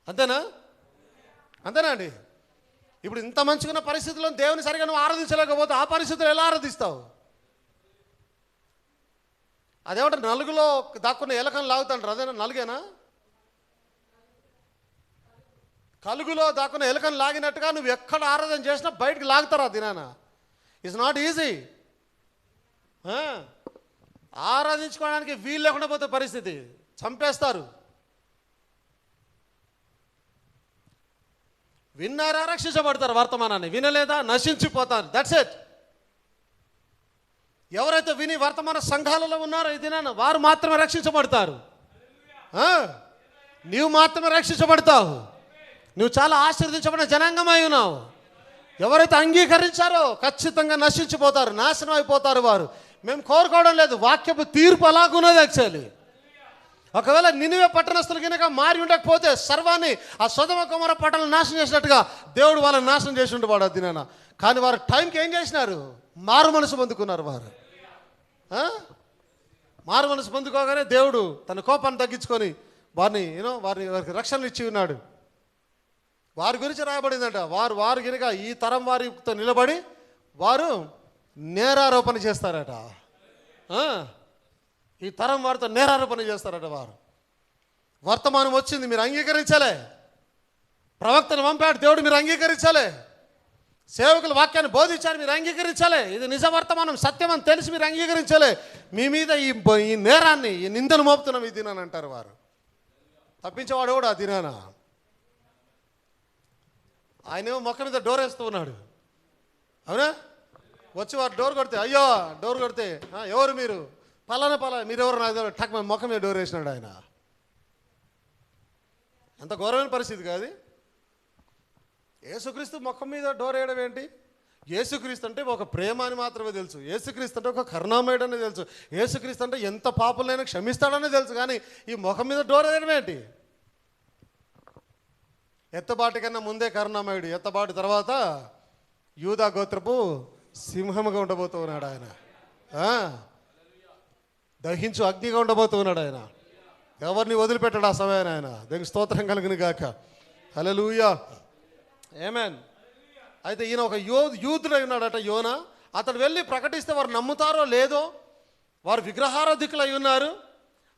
అంతేనా? అంతేనా అండి? ఇప్పుడు ఇంత మంచిగా పరిస్థితుల్లో దేవుని సరిగా నువ్వు ఆరాధించలేకపోతే ఆ పరిస్థితులు ఎలా ఆరాధిస్తావు? అదేమంటే నలుగులో దాక్కున్న ఎలకను లాగుతాంటారు, అదేనా? నలుగేనా? కలుగులో దాక్కున్న ఎలకను లాగినట్టుగా నువ్వు ఎక్కడ ఆరాధన చేసినా బయటకు లాగుతారా దినాన? It's not easy. ఆరాధించుకోవడానికి వీలు లేకుండా పోతే పరిస్థితి చంపేస్తారు. విన్నారా రక్షించబడతారు, వర్తమానాన్ని వినలేదా నశించిపోతారు. That's it. ఎవరైతే విని వర్తమాన సంఘాలలో ఉన్నారో ఈ దినాన వారు మాత్రమే రక్షించబడతారు. నీవు మాత్రమే రక్షించబడతావు. నువ్వు చాలా ఆశీర్వదించబడిన జనాంగమై ఉన్నావు. ఎవరైతే అంగీకరించారో ఖచ్చితంగా నశించిపోతారు, నాశనం అయిపోతారు వారు. మేము కోరుకోవడం లేదు, వాక్యపు తీర్పు అలాగున్నది. యాక్చువల్లీ ఒకవేళ నినివే పట్టణస్థులు కనుక మారి ఉండకపోతే సర్వాన్ని ఆ సొదొమ గొమొర్రా పట్టణాలను నాశనం చేసినట్టుగా దేవుడు వాళ్ళని నాశనం చేసి ఉండేవాడు ఆ దినాన. కానీ వారు టైంకి ఏం చేసినారు? మారు మనసు పొందుకున్నారు. వారు మారు మనసు పొందుకోగానే దేవుడు తన కోపాన్ని తగ్గించుకొని వారిని వారికి రక్షణ ఇచ్చి ఉన్నాడు. వారి గురించి రాయబడిందంట. వారు కనుక ఈ తరం వారితో నిలబడి వారు నేరారోపణ చేస్తారట. ఈ తరం వారితో నేరారోపణ చేస్తారట. వారు వర్తమానం వచ్చింది, మీరు అంగీకరించాలే. ప్రవక్తను పంపాడు దేవుడు, మీరు అంగీకరించాలే. సేవకులు వాక్యాన్ని బోధించారు, మీరు అంగీకరించాలే. ఇది నిజ వర్తమానం, సత్యం అని తెలిసి మీరు అంగీకరించాలే. మీ మీద ఈ నేరాన్ని, ఈ నిందను మోపుతున్నాం ఈ దినాన్ని అంటారు. వారు తప్పించేవాడు కూడా ఆ దినాన. ఆయనేమో మొక్క మీద డోర్ వేస్తూ ఉన్నాడు. అవునా? వచ్చి వారు డోర్ కొడితే, అయ్యో డోర్ కొడితే ఎవరు మీరు? పలానా మీరు ఎవరు నాకు టక్ మొక్క మీద డోర్ వేసినాడు ఆయన. అంత ఘోరమైన పరిస్థితి కాదు. యేసుక్రీస్తు మొక్క మీద డోర్ వేయడం ఏంటి? యేసుక్రీస్తు అంటే ఒక ప్రేమ అని మాత్రమే తెలుసు. యేసుక్రీస్తు అంటే ఒక కరుణామయుడు అని తెలుసు. యేసుక్రీస్తు అంటే ఎంత పాపులైనా క్షమిస్తాడని తెలుసు. కానీ ఈ ముఖం మీద డోర్ వేయడం ఏంటి? ఎత్తబాటి కన్నా ముందే కరుణామయుడు, ఎత్తబాటు తర్వాత యూదా గోత్రపు సింహముగా ఉండబోతూ ఉన్నాడు ఆయన. దహించు అగ్నిగా ఉండబోతూ ఉన్నాడు ఆయన. ఎవరిని వదిలిపెట్టాడు ఆ సమయాన్ని ఆయన. దేవునికి స్తోత్రం కలుగును గాక. హల్లెలూయా, ఆమేన్. అయితే ఈయన ఒక యూదుడై ఉన్నాడట, యోనా. అతడు వెళ్ళి ప్రకటిస్తే వారు నమ్ముతారో లేదో, వారు విగ్రహారాధికులు అయి ఉన్నారు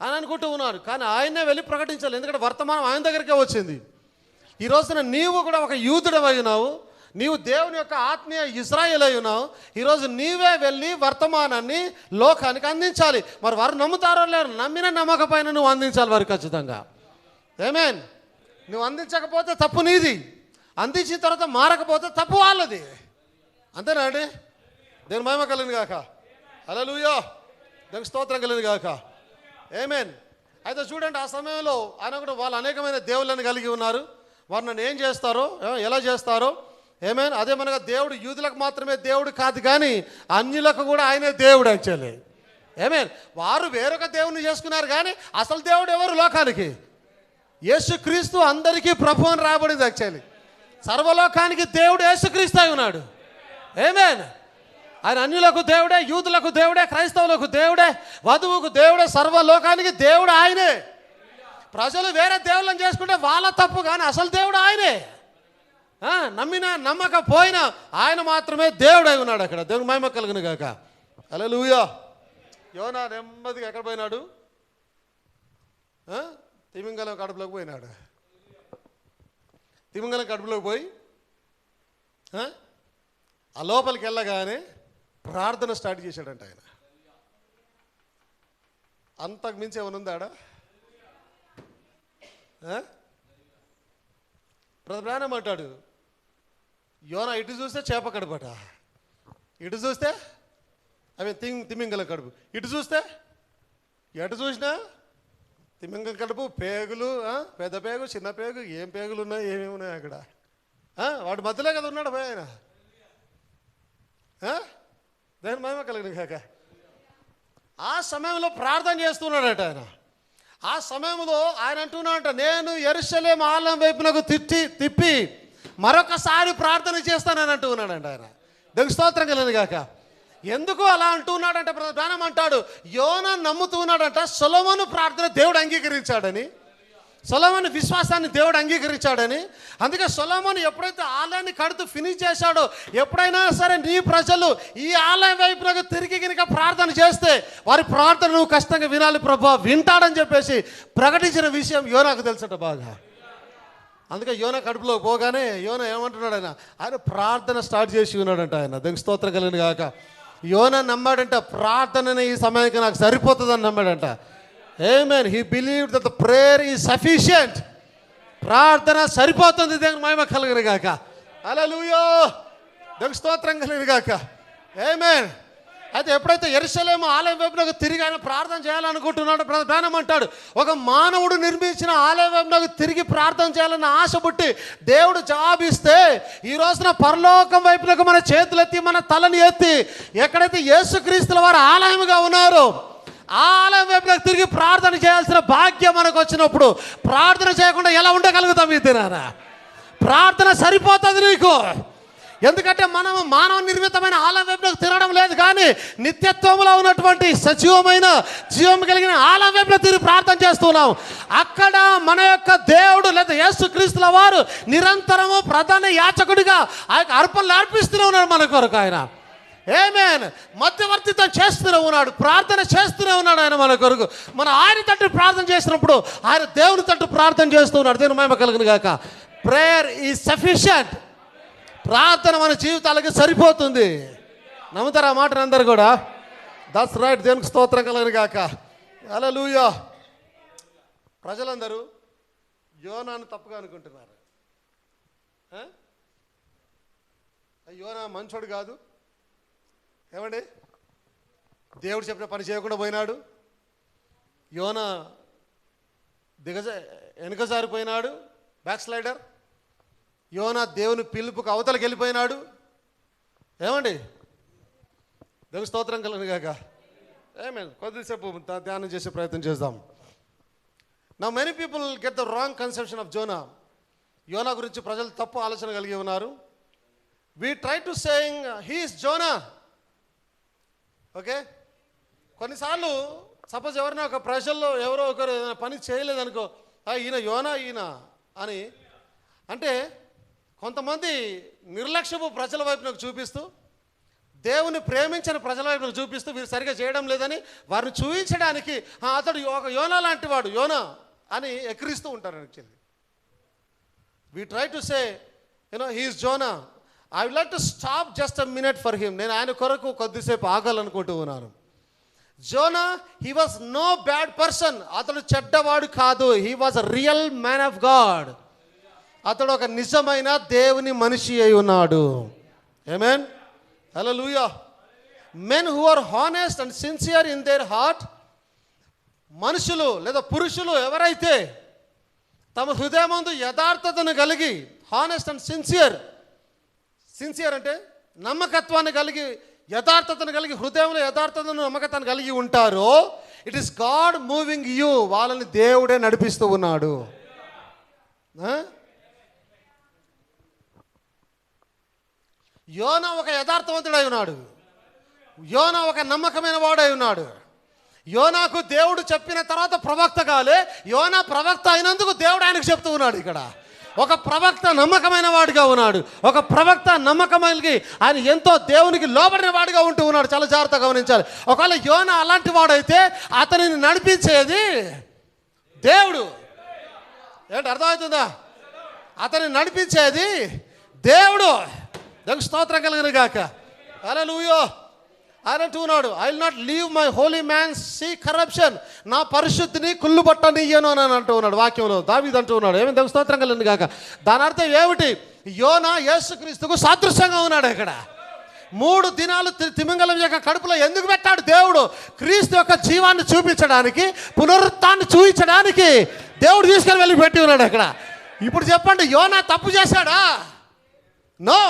అని అనుకుంటూ ఉన్నారు. కానీ ఆయనే వెళ్ళి ప్రకటించాలి, ఎందుకంటే వర్తమానం ఆయన దగ్గరికే వచ్చింది. ఈ రోజున నీవు కూడా ఒక యూదుడవై ఉన్నావు. నీవు దేవుని యొక్క ఆత్మీయ ఇశ్రాయేలు అయి ఉన్నావు. ఈరోజు నీవే వెళ్ళి వర్తమానాన్ని లోకానికి అందించాలి. మరి వారు నమ్ముతారో లేరు, నమ్మిన నమ్మకపోయినా నువ్వు అందించాలి వారు ఖచ్చితంగా. ఆమేన్. నువ్వు అందించకపోతే తప్పు నీది, అందించిన తర్వాత మారకపోతే తప్పు వాళ్ళది. అంతేనా అండి? దేవుని మహిమ కలుగును గాక. హల్లెలూయా, దేవునికి స్తోత్రం కలుగును గాక. ఆమేన్. అయితే చూడండి, ఆ సమయంలో ఆయన కూడా వాళ్ళు అనేకమైన దేవుళ్ళని కలిగి ఉన్నారు. వారు నన్ను ఏం చేస్తారో, ఎలా చేస్తారో. ఆమేన్. అదే మనగా దేవుడు యూదులకు మాత్రమే దేవుడు కాదు, కానీ అన్యులకు కూడా ఆయనే దేవుడు యాక్చువల్లీ. ఆమేన్. వారు వేరొక దేవుని చేసుకున్నారు, కానీ అసలు దేవుడు ఎవరు లోకానికి? యేసుక్రీస్తు అందరికీ ప్రభు అని రాబడింది యాక్చువల్లీ. సర్వలోకానికి దేవుడు యేసుక్రీస్తు అయి ఉన్నాడు. ఆమేన్. ఆయన అన్యులకు దేవుడే, యూదులకు దేవుడే, క్రైస్తవులకు దేవుడే, వధువుకు దేవుడే, సర్వలోకానికి దేవుడు ఆయనే. ప్రజలు వేరే దేవుళ్ళని చేసుకుంటే వాళ్ళ తప్పు, కానీ అసలు దేవుడు ఆయనే. నమ్మినా నమ్మకపోయినా ఆయన మాత్రమే దేవుడై ఉన్నాడు అక్కడ. దేవుని మహిమ కలుగును గాక. హల్లెలూయా. యోనా నెమ్మదిగా ఎక్కడ పోయినాడు? తిమింగలం కడుపులోకి పోయినాడు. తిమింగలం కడుపులోకి పోయి ఆ లోపలికి వెళ్ళగానే ప్రార్థన స్టార్ట్ చేశాడంట ఆయన. అంతకు మించి ఏమైనా ఉందాడా? ప్రధానం అంటాడు, యోనా ఇటు చూస్తే చేప కడుపట, ఇటు చూస్తే తిమింగలం కడుపు, ఇటు చూస్తే ఎటు చూసినా తిమింగలం కడుపు, పేగులు, పెద్ద పేగు, చిన్న పేగు, ఏం పేగులు ఉన్నాయి, ఏమేమి ఉన్నాయి అక్కడ. వాటి మధ్యలో కదా ఉన్నాడు పోయి ఆయన. దాని మహిమ కలిగిన కాక. ఆ సమయంలో ప్రార్థన చేస్తున్నాడట ఆయన. ఆ సమయంలో ఆయన అంటున్నాడంట, నేను యెరూషలేము ఆలయం వైపునకు తిప్పి మరొకసారి ప్రార్థన చేస్తానని అంటూ ఉన్నాడంట ఆయన. దేవునికి స్తోత్రం కలుగును గాక. ఎందుకు అలా అంటున్నాడంటే ప్రధానం అంటాడు, యోనా నమ్ముతూ ఉన్నాడంట సొలొమోను ప్రార్థన దేవుడు అంగీకరించాడని, సొలొమోను విశ్వాసాన్ని దేవుడు అంగీకరించాడని. అందుకే సొలొమోను ఎప్పుడైతే ఆలయాన్ని కడుతూ ఫినిష్ చేశాడో, ఎప్పుడైనా సరే నీ ప్రజలు ఈ ఆలయం వైపునకు తిరిగి కనుక ప్రార్థన చేస్తే వారి ప్రార్థన నువ్వు కష్టంగా వినాలి ప్రభా, వింటాడని చెప్పేసి ప్రకటించిన విషయం యోనాకు తెలుసట బాగా. అందుకే యోనా కడుపులో పోగానే యోనా ఏమంటున్నాడు ఆయన ప్రార్థన స్టార్ట్ చేసి ఉన్నాడంట ఆయన. దేవునికి స్తోత్రం కలుగును గాక. యోనా నమ్మాడంట, ప్రార్థనని ఈ సమయానికి నాకు సరిపోతుందని నమ్మాడంట. Amen. He believed that the prayer is sufficient. ప్రార్థన సరిపోతుంది. దేవుని మహిమ కలుగును గాక. హల్లెలూయా, దేవునికి స్తోత్రం కలుగును గాక. ఆమేన్. అయితే ఎప్పుడైతే యెరూషలేము ఆలయం వైపునకు తిరిగి ఆయన ప్రార్థన చేయాలనుకుంటున్నాడు, బ్రానమ్ అంటాడు, ఒక మానవుడు నిర్మించిన ఆలయం వైపునకు తిరిగి ప్రార్థన చేయాలన్న ఆశ పుట్టి దేవుడు జవాబు ఇస్తే, ఈ రోజున పరలోకం వైపునకు మన చేతులు ఎత్తి మన తలని ఎత్తి ఎక్కడైతే యేసుక్రీస్తుల వారు ఆలయముగా ఉన్నారో ఆ ఆలయం వైపునకు తిరిగి ప్రార్థన చేయాల్సిన భాగ్యం మనకు వచ్చినప్పుడు ప్రార్థన చేయకుండా ఎలా ఉండగలుగుతాం? ఈ దినాన ప్రార్థన సరిపోతుంది నీకు. ఎందుకంటే మనం మానవ నిర్మితమైన ఆలయం వైపునకు తిరగడం లేదు, కానీ నిత్యత్వంలో ఉన్నటువంటి సజీవమైన జీవం కలిగిన ఆలయం వైపులో తిరిగి ప్రార్థన చేస్తున్నాం. అక్కడ మన యొక్క దేవుడు లేదా యేసుక్రీస్తుల వారు నిరంతరము ప్రధాన యాచకుడిగా ఆ యొక్క అర్పణలు అర్పిస్తూనే ఉన్నాడు మన కొరకు. ఆయన ఆమేన్. మధ్యవర్తిత్వం చేస్తూనే ఉన్నాడు, ప్రార్థన చేస్తూనే ఉన్నాడు ఆయన మన కొరకు. మనం ఆయన తట్టు ప్రార్థన చేసినప్పుడు ఆయన దేవుని తట్టు ప్రార్థన చేస్తున్నాడు. దేవుని మహిమ కలుగును గాక. Prayer is sufficient. ప్రార్థన మన జీవితాలకి సరిపోతుంది. నమ్ముతారా ఆ మాటను అందరు కూడా? That's right. దేవునికి స్తోత్రం కలుగును గాక. హల్లెలూయా. ప్రజలందరూ యోనాను తప్పుగా అనుకుంటున్నారు. యోనా మంచోడు కాదు, ఏమండి, దేవుడు చెప్పిన పని చేయకుండా పోయినాడు, యోనా వెనుకజారిపోయినాడు, బ్యాక్ స్లైడర్. యోనా దేవుని పిలుపుకు అవతలకి వెళ్ళిపోయినాడు. ఏమండి, దేవుని స్తోత్రం కలుగును గాక. ఆమేన్. కొద్దిసేపు ధ్యానం చేసే ప్రయత్నం చేద్దాం. Now many people get the wrong conception of Jonah. యోనా గురించి ప్రజలు తప్పు ఆలోచన కలిగి ఉన్నారు. We try to saying he is Jonah. Okay, కొన్నిసార్లు సపోజ్ ఎవరైనా ఒక ప్రజల్లో ఎవరో ఒకరు పని చేయలేదనుకో, ఈయన యోనా ఈయన అని అంటే కొంతమంది నిర్లక్ష్యపు ప్రజల వైపునకు చూపిస్తూ, దేవుని ప్రేమించిన ప్రజల వైపునకు చూపిస్తూ వీరు సరిగా చేయడం లేదని వారిని చూపించడానికి అతడు ఒక యోనా లాంటి వాడు, యోనా అని ఎక్కిరిస్తూ ఉంటారు. Actually we try to say he is Jonah. I would like to stop just a minute for him. నేను ఆయన కొరకు కొద్దిసేపు ఆగాలనుకుంటూ ఉన్నాను. Jonah, he was no bad person. అతడు చెడ్డవాడు కాదు. He was a real man of God. అతడు ఒక నిజమైన దేవుని మనిషి అయి ఉన్నాడు. Amen. Hallelujah. Men who are honest and sincere in their heart, మనుషులు లేదా పురుషులు ఎవరైతే తమ హృదయమందు యథార్థతను కలిగి, హానెస్ట్ అండ్ సిన్సియర్, సిన్సియర్ అంటే నమ్మకత్వాన్ని కలిగి, యథార్థతను కలిగి, హృదయంలో యథార్థతను నమ్మకత్వాన్ని కలిగి ఉంటారో, it is God moving you. వాళ్ళని దేవుడే నడిపిస్తూ ఉన్నాడు. యోనా ఒక యథార్థవంతుడై ఉన్నాడు. యోనా ఒక నమ్మకమైన వాడై ఉన్నాడు. యోనాకు దేవుడు చెప్పిన తర్వాత ప్రవక్త కాలే, యోనా ప్రవక్త అయినందుకు దేవుడు ఆయనకు చెప్తూ ఉన్నాడు. ఇక్కడ ఒక ప్రవక్త నమ్మకమైన వాడిగా ఉన్నాడు. ఒక ప్రవక్త నమ్మకమైన ఆయన ఎంతో దేవునికి లోబడిన వాడిగా ఉంటూ ఉన్నాడు. చాలా జాగ్రత్తగా గమనించాలి. ఒకవేళ యోనా అలాంటి వాడైతే అతనిని నడిపించేది దేవుడు. ఏంటి అర్థమవుతుందా? అతనిని నడిపించేది దేవుడు. దేవునికి స్తోత్రం కలుగును గాక. హల్లెలూయా. ఆయన అంటున్నాడు, I will not leave my holy man see corruption. నా పరిశుద్ధిని కుళ్ళు పట్టనియ్యను అని అంటూ ఉన్నాడు వాక్యంలో. దావీదు అంటూ ఉన్నాడు. ఏమైనా దేవునికి స్తోత్రం కలుగును గాక. దాని అర్థం ఏమిటి? యోనా యేసుక్రీస్తుకు సాదృశ్యంగా ఉన్నాడు. ఇక్కడ 3 దినాలు తిమింగలం యొక్క కడుపులో ఎందుకు పెట్టాడు దేవుడు? క్రీస్తు యొక్క జీవాన్ని చూపించడానికి, పునరుత్థాన్ని చూపించడానికి దేవుడు తీసుకొని వెళ్ళి పెట్టి ఉన్నాడు అక్కడ. ఇప్పుడు చెప్పండి, యోనా తప్పు చేశాడా? నో.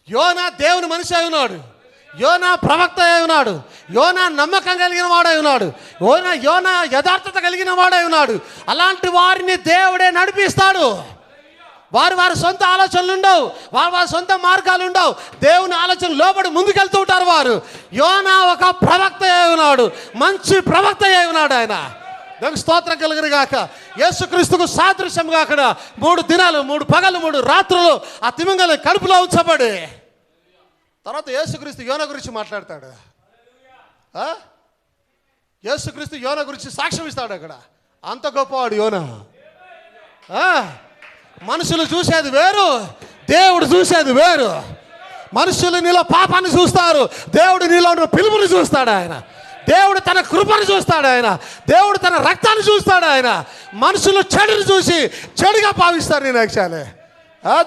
యోనా దేవుని మనిషి అయి ఉన్నాడు. యోనా ప్రవక్త అయి ఉన్నాడు. యోనా నమ్మకం కలిగిన వాడై ఉన్నాడు. యోనా యథార్థత కలిగిన వాడై ఉన్నాడు. అలాంటి వారిని దేవుడే నడిపిస్తాడు. వారి సొంత ఆలోచనలు ఉండవు, వారి సొంత మార్గాలు ఉండవు. దేవుని ఆలోచన లోబడి ముందుకెళ్తూ ఉంటారు వారు. యోనా ఒక ప్రవక్త అయి ఉన్నాడు, మంచి ప్రవక్త అయి ఉన్నాడు. ఆయన దేవునికి స్తోత్రం కలుగును గాక. యేసుక్రీస్తుకు సాదృశ్యంగా అక్కడ 3 దినాలు 3 పగలు 3 రాత్రులు ఆ తిమింగలం కడుపులో ఉంచబడి తర్వాత యేసుక్రీస్తు యోనా గురించి మాట్లాడతాడు. యేసుక్రీస్తు యోనా గురించి సాక్ష్యం ఇస్తాడు. అక్కడ అంత గొప్పవాడు యోనా. మనుషులు చూసేది వేరు, దేవుడు చూసేది వేరు. మనుషులు నీలో పాపాన్ని చూస్తారు, దేవుడు నీలో ఉన్న పిలుపుని చూస్తాడు. ఆయన దేవుడు తన కృపను చూస్తాడు. ఆయన దేవుడు తన రక్తాన్ని చూస్తాడు. ఆయన మనుషులు చెడుని చూసి చెడుగా భావిస్తారు. నేను యాక్చువల్లీ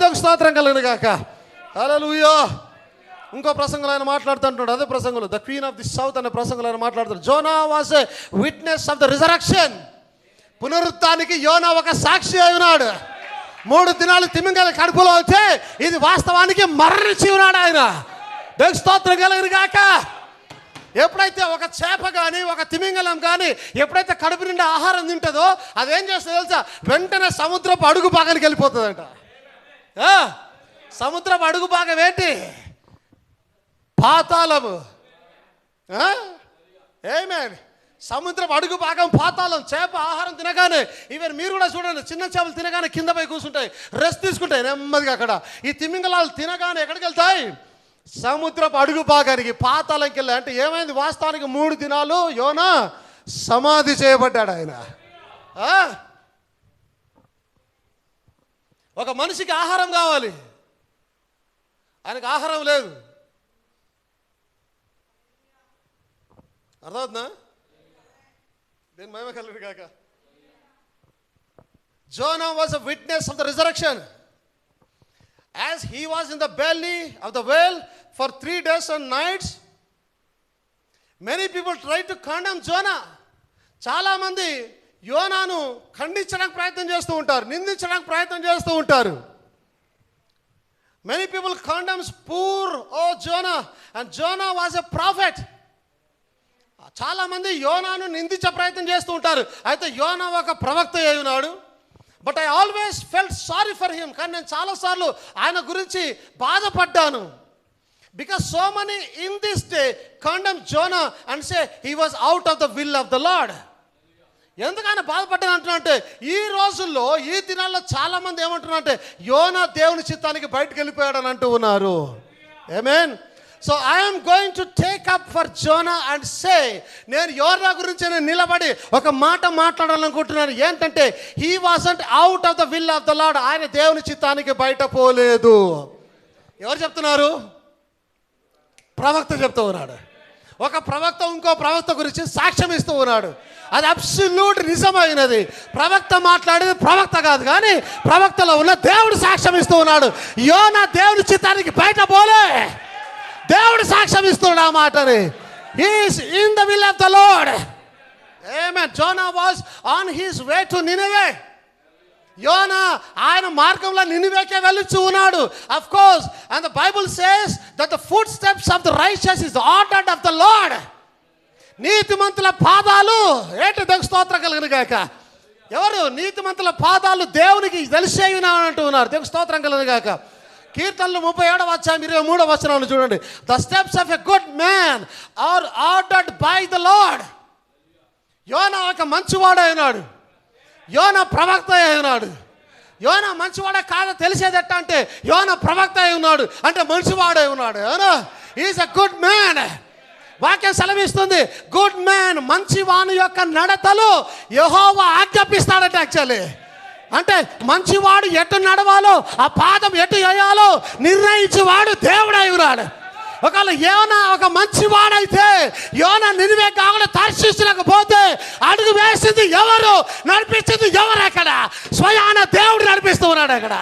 దేవునికి స్తోత్రం కలుగును గాక. హల్లెలూయా. ఇంకో ప్రసంగంలో ఆయన మాట్లాడుతుంటాడు, అదే ప్రసంగంలో the queen of the south అనే ప్రసంగంలో ఆయన మాట్లాడుతాడు. Jonah was a witness of the resurrection. పునరుత్థానానికి యోనా ఒక సాక్షి అయినాడు. 3 దినాలు తిమింగల కడుపులో వచ్చే ఇది వాస్తవానికి మరణించి ఉన్నాడు ఆయన. దేవుని స్తోత్రం కలుగును గాక. ఎప్పుడైతే ఒక చేప కానీ ఒక తిమింగలం కానీ ఎప్పుడైతే కడుపు నిండా ఆహారం తింటుందో అదేం చేస్తుందో తెలుసా, వెంటనే సముద్రపు అడుగు భాగానికి వెళ్ళిపోతుందంట. సముద్రపు అడుగు భాగం ఏంటి? పాతాళము. ఆమేన్. సముద్రపు అడుగు భాగం పాతాళం. చేప ఆహారం తినగానే, ఈవెన్ మీరు కూడా చూడండి, చిన్న చేపలు తినగానే కింద పోయి కూర్చుంటాయి, రెస్ట్ తీసుకుంటాయి నెమ్మదిగా. అక్కడ ఈ తిమింగలాలు తినగానే ఎక్కడికి వెళ్తాయి? సముద్రపు అడుగు భాగానికి, పాతాళంకి వెళ్ళాయి. అంటే ఏమైంది? వాస్తవానికి 3 దినాలు యోనా సమాధి చేయబడ్డాడు ఆయన. ఒక మనిషికి ఆహారం కావాలి, ఆయనకు ఆహారం లేదు. అర్థమవుతుందా? దేని మహిమ కలుగును గాక. Jonah was a witness of the resurrection. As he was in the belly of the whale for 3 days and nights, many people tried to condemn Jonah. చాలా మంది యోనాను ఖండించడానికి ప్రయత్నం చేస్తూ ఉంటారు, నిందించడానికి ప్రయత్నం చేస్తూ ఉంటారు. Many people condemns poor Jonah, and Jonah was a prophet. చాలా మంది యోనాను నిందించే ప్రయత్నం చేస్తూ ఉంటారు. అయితే యోనా ఒక ప్రవక్త అయి ఉన్నాడు. But I always felt sorry for him. కానీ నేను చాలాసార్లు ఆయన గురించి బాధపడ్డాను. Because so many in this day condemn Zona and say he was out of the will of the lord. ఎందుకు ఆయన బాధపడ్డాను అంటున్నానంటే, ఈ రోజుల్లో ఈ దినాల్లో చాలా మంది ఏమంటున్నారంటే యోనా దేవుని చిత్తానికి బయటకు వెళ్ళిపోయాడు అని అంటూ ఉన్నారు. Amen. So I'm going to take up for Jonah and say, నేను యోనా గురించి నేను నిలబడి ఒక మాట మాట్లాడాలనుకుంటున్నాను. ఏంటంటే he wasn't out of the will of the Lord. ఆయన దేవుని చిత్తానికి బయట పోలేదు. ఎవరు చెప్తున్నారు? ప్రవక్త చెప్తూ ఉన్నాడు. ఒక ప్రవక్త ఇంకో ప్రవక్త గురించి సాక్ష్యం ఇస్తూ ఉన్నాడు. అది అబ్సల్యూట్ నిజమైనది. ప్రవక్త మాట్లాడేది ప్రవక్త కాదు, కానీ ప్రవక్తలో ఉన్న దేవుడు సాక్ష్యం ఇస్తూ ఉన్నాడు. యోనా దేవుని చిత్తానికి బయట పోలే, దేవుడు సాక్ష్యం ఇస్తున్నాడు ఆ మాటని. He is in the will of the Lord. Amen. Jonah was on his way to Nineveh. యోనా ఆయన మార్గంలో నినివేకే వెళ్ళొచ్చు ఉన్నాడు. Of course, and the Bible says that the footsteps of the righteous is ordered of the Lord. నీతిమంతుల పాదాలు ఏంటి? దేవునికి స్తోత్రం కలుగును గాక. ఎవరు? నీతిమంతుల పాదాలు దేవునికి తెలిసేవి అంటూ ఉన్నారు. దేవునికి స్తోత్రం కలుగును గాక. కీర్తనలు 37వ అధ్యాయం 23వ వచనాన్ని చూడండి. The steps of a good man are ordered by the Lord. యోనా ఒక మంచివాడు అయినాడు. యోనా ప్రవక్త అయినాడు. యోనా మంచివాడే కాదో తెలిసేది ఎట్ట అంటే యోనా ప్రవక్త అయి ఉన్నాడు అంటే మంచివాడే ఉన్నాడు. యోనా ఈజ్ అ గుడ్ మ్యాన్. వాక్యం సెలవిస్తుంది, గుడ్ మ్యాన్, మంచివాని యొక్క నడతలు యెహోవా ఆజ్ఞాపిస్తాడట. యాక్చువల్లీ అంటే మంచివాడు ఎటు నడవాలో, ఆ పాదం ఎటు వేయాలో నిర్ణయించేవాడు దేవుడై ఉన్నాడు. ఒకవేళ యోనా ఒక మంచివాడైతే యోనా నినివే కాకుండా తర్షీషులకు పోతే అడుగు వేసింది ఎవరు? నడిపించింది ఎవరు? అక్కడ స్వయాన దేవుడు నడిపిస్తూ ఉన్నాడు. అక్కడ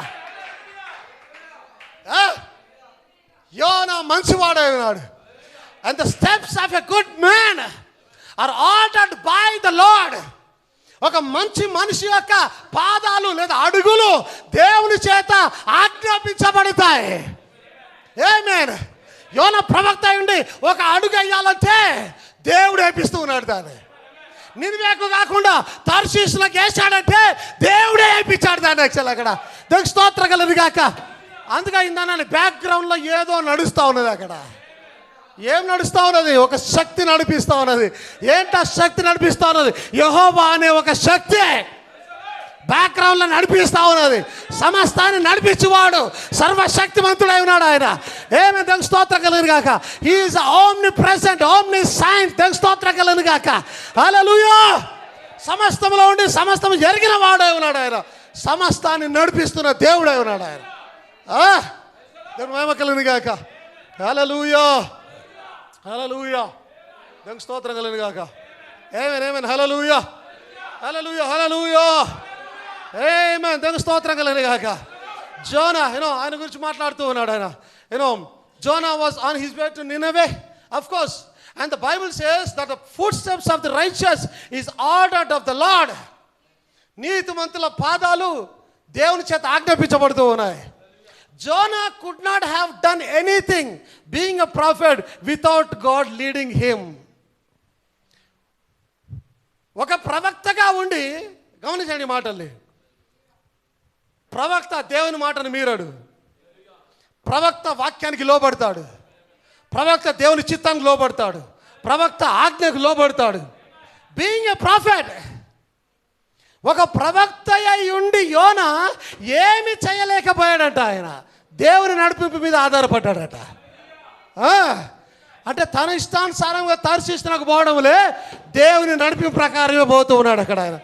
యోనా మంచివాడై ఉన్నాడు. And the steps of a good man are ordered by the Lord. ఒక మంచి మనిషి యొక్క పాదాలు లేదా అడుగులు దేవుని చేత ఆజ్ఞాపించబడతాయి. ఆమేన్. యోనా ప్రవక్త ఉండి ఒక అడుగు వేయాలంటే దేవుడు వేపిస్తూ ఉన్నాడు దాన్ని. నినివేకు కాకుండా తర్షీషులకు వేసాడంటే దేవుడే వేయించాడు దాన్ని. యాక్చువల్ అక్కడ దేవునికి స్తోత్రం కలుగును గాక. అందుకే ఇందాని బ్యాక్గ్రౌండ్లో ఏదో నడుస్తూ ఉన్నది. అక్కడ ఏం నడుస్తూ ఉన్నది? ఒక శక్తి నడిపిస్తూ ఉన్నది. ఏంటా శక్తి నడిపిస్తూ ఉన్నది? యెహోవా అనే ఒక శక్తి బ్యాక్గ్రౌండ్లో నడిపిస్తూ ఉన్నది. సమస్తాన్ని నడిపించేవాడు సర్వశక్తిమంతుడై ఉన్నాడు ఆయన. ఏమే దేవునికి స్తోత్రం కలుగును గాక. He is omni present, omni science. దేవునికి స్తోత్రం కలుగును గాక. హల్లెలూయా. సమస్తంలో ఉండి సమస్తం ఎరిగిన వాడై ఉన్నాడు ఆయన. సమస్తాన్ని నడిపిస్తున్న దేవుడై ఉన్నాడు ఆయన. దేవుని మహిమ కలుగును గాక. హల్లెలూయా, హల్లెలూయా. దేవునికి స్తోత్రం కలుగును గాక. ఆమేన్, ఆమేన్. హల్లెలూయా, హల్లెలూయా, హల్లెలూయా. ఆమేన్. దేవునికి స్తోత్రం కలుగును గాక. జోనా ఆయన గురించి మాట్లాడుతూ ఉన్నాడు. ఆయన Jonah was on his way to Nineveh, of course. And the Bible says that the footsteps of the righteous is ordered of the Lord. నీతిమంతుల పాదాలు దేవుని చేత ఆజ్ఞాపించబడుతూ ఉన్నాయి. Jonah could not have done anything being a prophet without God leading him. ఒక ప్రవక్తగా ఉండి, గమనించండి మాటల్ని, ప్రవక్త దేవుని మాటను మీరాడు, ప్రవక్త వాక్యానికి లోబడతాడు, ప్రవక్త దేవుని చిత్తానికి లోబడతాడు, ప్రవక్త ఆజ్ఞకు లోబడతాడు. బీయింగ్ ఎ ప్రాఫెట్, ఒక ప్రవక్త అయి ఉండి యోనా ఏమి చేయలేకపోయాడట. ఆయన దేవుని నడిపింపు మీద ఆధారపడ్డాడట. అంటే తన ఇష్టానుసారంగా తర్షీషునకు పోవడంలే, దేవుని నడిపింపు ప్రకారమే పోతూ ఉన్నాడు అక్కడ ఆయన.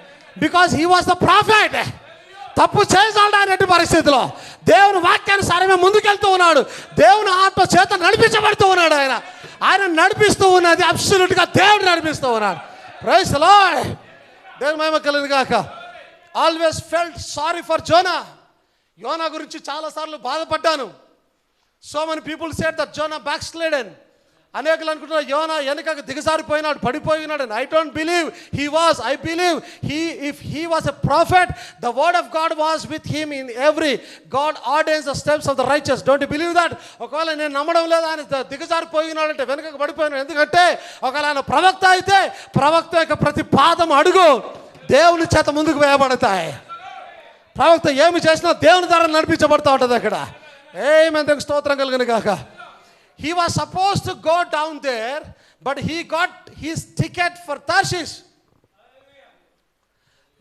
Because he was the prophet. తప్పు చేయగలడా అనేటి పరిస్థితిలో దేవుని వాక్యానుసారమే ముందుకెళ్తూ ఉన్నాడు. దేవుని ఆత్మ చేత నడిపించబడుతూ ఉన్నాడు. ఆయన నడిపిస్తూ ఉన్నది అబ్సల్యూట్గా దేవుడు నడిపిస్తూ ఉన్నాడు. Praise the Lord. దేవుని మహిమ కలుగును గాక. Always felt sorry for Jonah. యోనా గురించి చాలాసార్లు బాధపడ్డాను. So many people said that Jonah backslidden. అనేకులు అనుకుంటున్నారు యోనా వెనక దిగజారిపోయినాడు, పడిపోయినాడు. I don't believe he was. I believe if he was a prophet, the word of God was with him in every. God ordains the steps of the righteous. Don't believe that. ఒకవేళ నేను నమ్మడం లేదు ఆయన దిగజారిపోయినాడంటే, వెనకకు పడిపోయినాడు. ఎందుకంటే ఒకవేళ ఆయన ప్రవక్త అయితే ప్రవక్త యొక్క ప్రతి పాదం అడుగు దేవుని చేత ముందుకు వేయబడతాయి. ప్రవక్త ఏమి చేసినా దేవుని ద్వారా నడిపించబడుతూ ఉంటుంది అక్కడ. ఏమంత స్తోత్రం కలుగును గాక. He was supposed to go down there, but he got his ticket for Tarshish.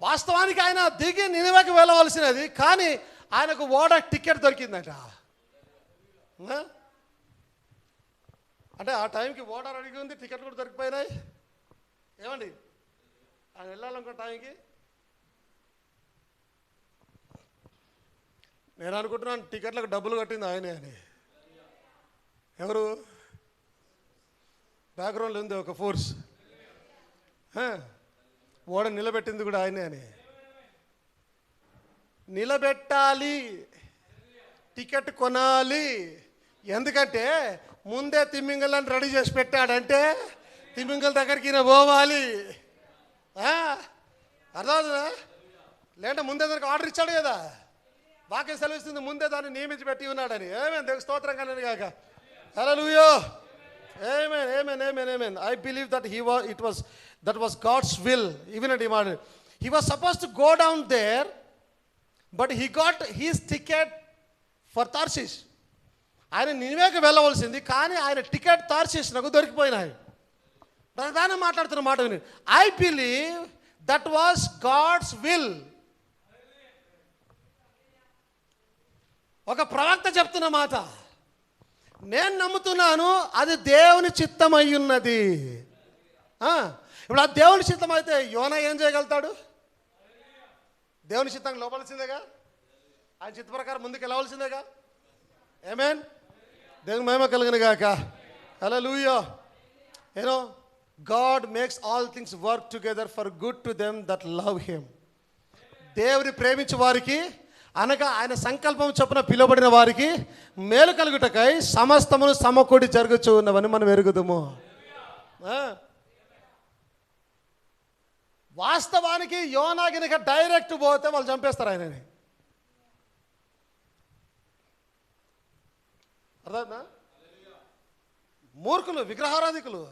వాస్తవానికి ఆయన దిగి నినివేకి వెళ్ళవలసినది, కానీ ఆయనకు ఓడ టికెట్ దొరికిందట. అంటే ఆ టైంకి ఓడ రెడీగా ఉంది, టికెట్ కూడా దొరికిపోయినాయి. ఏమండి ఆయన వెళ్ళాలనుకున్న టైంకి నేను అనుకుంటున్నాను టికెట్లకు డబ్బులు కట్టింది ఆయనే అని. ఎవరు? బ్యాక్గ్రౌండ్లో ఉంది ఒక ఫోర్స్. ఓడ నిలబెట్టింది కూడా ఆయనే అని. నిలబెట్టాలి, టికెట్ కొనాలి. ఎందుకంటే ముందే తిమ్మింగళ్ళని రెడీ చేసి పెట్టాడంటే తిమ్మింగల దగ్గరికి ఈయన పోవాలి. అర్థమవుతుందా? లేదంటే ముందే దానికి ఆర్డర్ ఇచ్చాడు కదా. వాక్యం సెలవిస్తుంది ముందే దాన్ని నియమించి పెట్టి ఉన్నాడని. ఏమేమి దేవుని స్తోత్రం కలండి కాక. హల్లెలూయా. Amen, amen, amen, amen. I believe that that was God's will. Even at Iman, he was supposed to go down there, but he got his ticket for Tarshish. ఆయన నినివేకి వెళ్ళవలసింది, కానీ ఆయన టికెట్ తార్షీష్ నాకు దొరికిపోయినాయి. ప్రధానం మాట్లాడుతున్న మాట విని, I believe that was God's will. ఒక ప్రవక్త చెప్తున్న మాట నేను నమ్ముతున్నాను, అది దేవుని చిత్తం అయి ఉన్నది. ఇప్పుడు ఆ దేవుని చిత్తం అయితే యోనా ఏం చేయగలుగుతాడు? దేవుని చిత్తానికి లోపలిసిందేగా, ఆయన చిత్త ప్రకారం ముందుకు వెళ్ళవలసిందేగా. ఆమేన్. దేవుని మహిమ కలుగును గాక. Hallelujah. You know God makes all things work together for good to them that love him. దేవుని ప్రేమించే వారికి అనగా ఆయన సంకల్పం చొప్పున పిలువబడిన వారికి మేలు కలుగుటకై సమస్తమును సమకూడి జరుగుచూ ఉన్నవని మనం ఎరుగుదాము. వాస్తవానికి యోనా గినక డైరెక్ట్ పోతే వాళ్ళు చంపేస్తారు ఆయనని. అర్థమా? మూర్ఖులు, విగ్రహారాధికులు.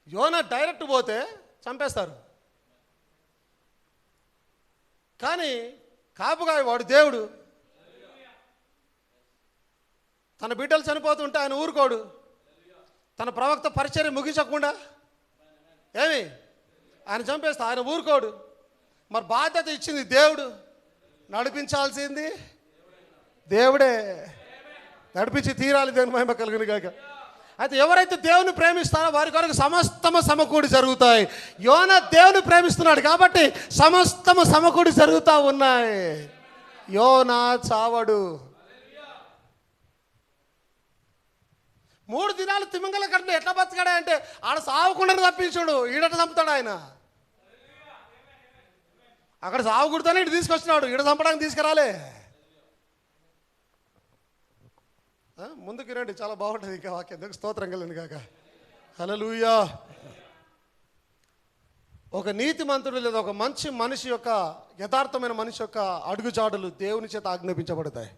యోనా డైరెక్ట్ పోతే చంపేస్తారు. కానీ కాపుగాయ వాడు దేవుడు. తన బిడ్డలు చనిపోతుంటే ఆయన ఊరుకోడు. తన ప్రవక్త పరిచర్య ముగించకుండా ఏమి ఆయన చంపేస్తా, ఆయన ఊరుకోడు. మరి బాధ్యత ఇచ్చింది దేవుడు, నడిపించాల్సింది దేవుడే. నడిపించి తీరాలి. దేవుని మహిమ కలుగును గాక. అయితే ఎవరైతే దేవుని ప్రేమిస్తారో వారి కొరకు సమస్తము సమకూడి జరుగుతాయి. యోనా దేవుని ప్రేమిస్తున్నాడు కాబట్టి సమస్తము సమకూడి జరుగుతూ ఉన్నాయి. యోనా చావడు. 3 దినాలు తిమింగల కంటే ఎట్లా బతకాడే అంటే ఆడ సావకుండా తప్పించుడు, ఈడట చంపుతాడు ఆయన. అక్కడ సావకూడదని ఇటు తీసుకొచ్చినాడు, ఈడ చంపడానికి తీసుకురాలే. ముందుకు రండి, చాలా బాగుంటుంది ఇంకా వాక్యం. ఎందుకు స్తోత్రం కలిగింది కాక. హల్లెలూయా. ఒక నీతిమంతుడు లేదా ఒక మంచి మనిషి యొక్క, యథార్థమైన మనిషి యొక్క అడుగుజాడులు దేవుని చేత ఆజ్ఞాపించబడతాయి.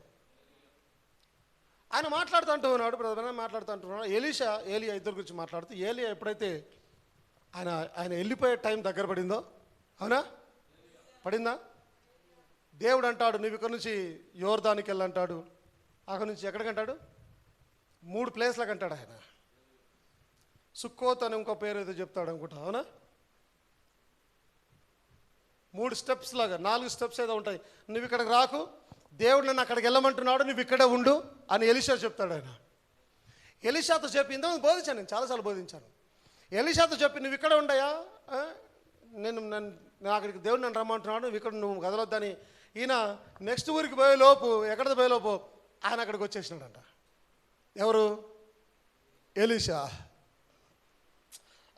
ఆయన మాట్లాడుతూ ఉన్నాడు, మాట్లాడుతూ ఏలియా ఇద్దరు గురించి మాట్లాడుతూ, ఏలియా ఎప్పుడైతే ఆయన వెళ్ళిపోయే టైం దగ్గర పడిందో, అవునా పడిందా, దేవుడు అంటాడు నువ్వు ఇక్కడ నుంచి యోర్దానికి వెళ్ళంటాడు. అక్కడ నుంచి ఎక్కడికంటాడు? 3 ప్లేస్లకు అంటాడు ఆయన. సుక్కోత్ అని ఇంకో పేరు ఏదో చెప్తాడు అనుకుంటా, అవునా? 3 స్టెప్స్ లాగా 4 స్టెప్స్ ఏదో ఉంటాయి. నువ్వు ఇక్కడికి రాకు, దేవుడు నన్ను అక్కడికి వెళ్ళమంటున్నాడు, నువ్వు ఇక్కడే ఉండు అని ఎలీషా చెప్తాడు. ఆయన ఎలీషాతో చెప్పి, ఇంతకుముందు బోధించాను, నేను చాలాసార్లు బోధించాను. ఎలీషాతో చెప్పి నువ్వు ఇక్కడ ఉండయా, నేను అక్కడికి దేవుడు నన్ను రమ్మంటున్నాడు, నువ్వు ఇక్కడ నువ్వు కదలొద్దని. ఈయన నెక్స్ట్ ఊరికి పోయేలోపు, ఎక్కడికి పోయేలోపు ఆయన అక్కడికి వచ్చేసినాడంట. ఎవరు? ఎలీషా.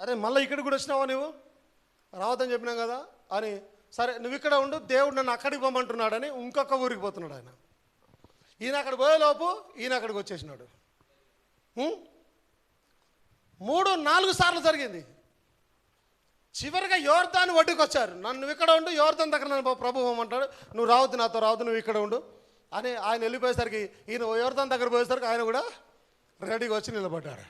అరే మళ్ళీ ఇక్కడికి కూడా వచ్చినావా, నువ్వు రావద్దని చెప్పినాం కదా అని. సరే నువ్వు ఇక్కడ ఉండు, దేవుడు నన్ను అక్కడికి పోమంటున్నాడని ఇంకొక ఊరికి పోతున్నాడు ఆయన. ఈయన అక్కడ పోయేలోపు ఈయన అక్కడికి వచ్చేసినాడు. 3-4 సార్లు జరిగింది. చివరిగా యోర్దాను ఒడ్డుకు వచ్చారు. నువ్వు ఇక్కడ ఉండు, యోర్దాన్ దగ్గర నన్ను ప్రభు పోమంటాడు, నువ్వు రావద్దు, నాతో రావద్దు, నువ్వు ఇక్కడ ఉండు అని ఆయన వెళ్ళిపోయేసరికి, ఈయన యోర్దాన్ దగ్గర పోయేసరికి ఆయన కూడా రెడీగా వచ్చి నిలబడ్డాడు.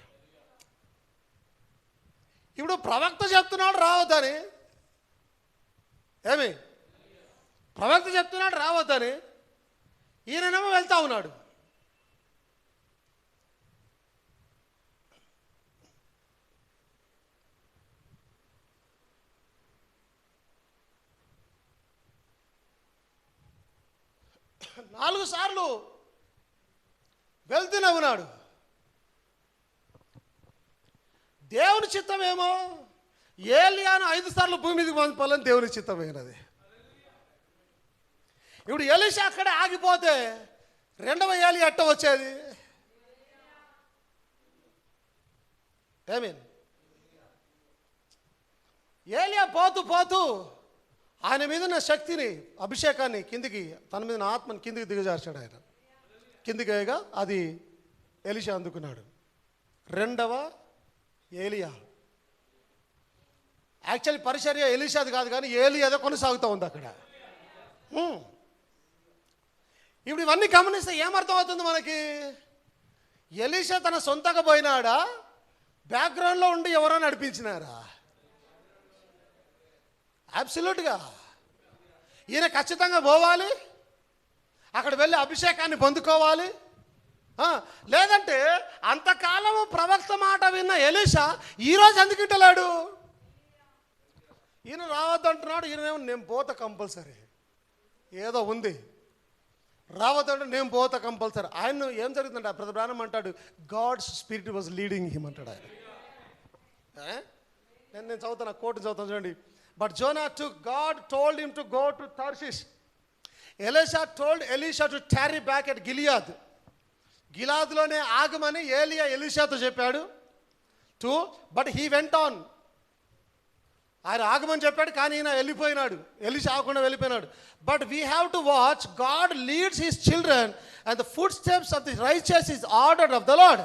ఇప్పుడు ప్రవక్త చెప్తున్నాడు రావద్దని, ఏమి ప్రవక్త చెప్తున్నాడు రావద్దని, ఈయననేమో వెళ్తా ఉన్నాడు. నాలుగు సార్లు వెళ్తూనే ఉన్నాడు. దేవుని చిత్తం ఏమో ఏలియాను 5 సార్లు భూమి మీదకి పంపాలని దేవుని చిత్తమైనది. ఇప్పుడు ఎలీషా అక్కడే ఆగిపోతే రెండవ ఏలియా ఎట్ట వచ్చేది? ఏమీన్ ఏలియా పోతూ పోతూ ఆయన మీద ఉన్న శక్తిని, అభిషేకాన్ని కిందికి, తన మీద ఆత్మని కిందికి దిగజార్చాడు. ఆయన కిందికి వేయగా అది ఎలీషా అందుకున్నాడు. రెండవ ఏలియా. యాక్చువల్లీ పరిచర్య ఎలీషాది కాదు, కానీ ఏలియాదో కొనసాగుతూ ఉంది అక్కడ. ఇప్పుడు ఇవన్నీ గమనిస్తే ఏమర్థం అవుతుంది మనకి? ఎలీషా తన సొంతంగా పోయినాడా, బ్యాక్గ్రౌండ్లో ఉండి ఎవరో నడిపించినారా? అబ్సల్యూట్గా ఈయన ఖచ్చితంగా పోవాలి, అక్కడ వెళ్ళి అభిషేకాన్ని పొందుకోవాలి. లేదంటే అంతకాలము ప్రవక్త మాట విన్న ఎలీషా ఈరోజు ఎందుకు ఇంటలేడు? ఈయన రావద్దంటున్నాడు, ఈయనేమో నేను పోతా కంపల్సరీ, ఏదో ఉంది రావద్దంటే నేను పోతా కంపల్సరీ. ఆయన ఏం జరుగుతుందంటే ప్రతి ప్రాణం అంటాడు God's spirit was leading him అంటాడు ఆయన. నేను చదువుతాను, కోర్టు చదువుతాను చూడండి. But Jonah took, God told him to go to Tarshish. Elisha told Elisha to tarry back at Gilead. గిలాదులోనే ఆగమని ఏలియా ఎలీషాతో చెప్పాడు. But he went on. ఆయన ఆగమని చెప్పాడు, కానీ ఈయన వెళ్ళిపోయినాడు. ఎలీషా ఆగకుండా వెళ్ళిపోయినాడు. But we have to watch, God leads his children and the footsteps of the righteous is order of the lord.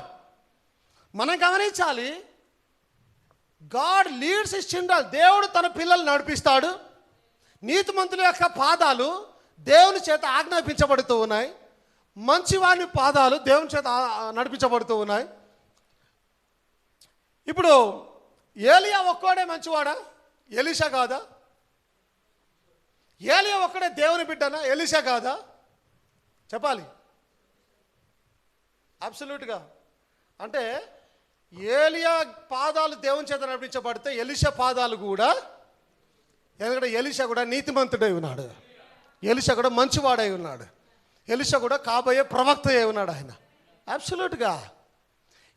మనం గమనించాలి, గాడ్ లీడ్స్ హిస్ చిల్డ్రన్. దేవుడు తన పిల్లలు నడిపిస్తాడు. నీతిమంతుల యొక్క పాదాలు దేవుని చేత ఆజ్ఞాపించబడుతూ ఉన్నాయి. మంచివాని పాదాలు దేవుని చేత నడిపించబడుతూ ఉన్నాయి. ఇప్పుడు ఏలియా ఒక్కడే మంచివాడా? ఎలీషా కాదా? ఏలియా ఒక్కడే దేవుని బిడ్డనా? ఎలీషా కాదా? చెప్పాలి. అబ్సల్యూట్గా. అంటే ఏలియా పాదాలు దేవుని చేత నడిపించబడితే ఎలీషా పాదాలు కూడా, ఎందుకంటే ఎలీషా కూడా నీతిమంతుడై ఉన్నాడు, ఎలీషా కూడా మంచివాడై ఉన్నాడు, ఎలీషా కూడా కాబోయే ప్రవక్త అయి ఉన్నాడు ఆయన. అబ్సల్యూట్గా.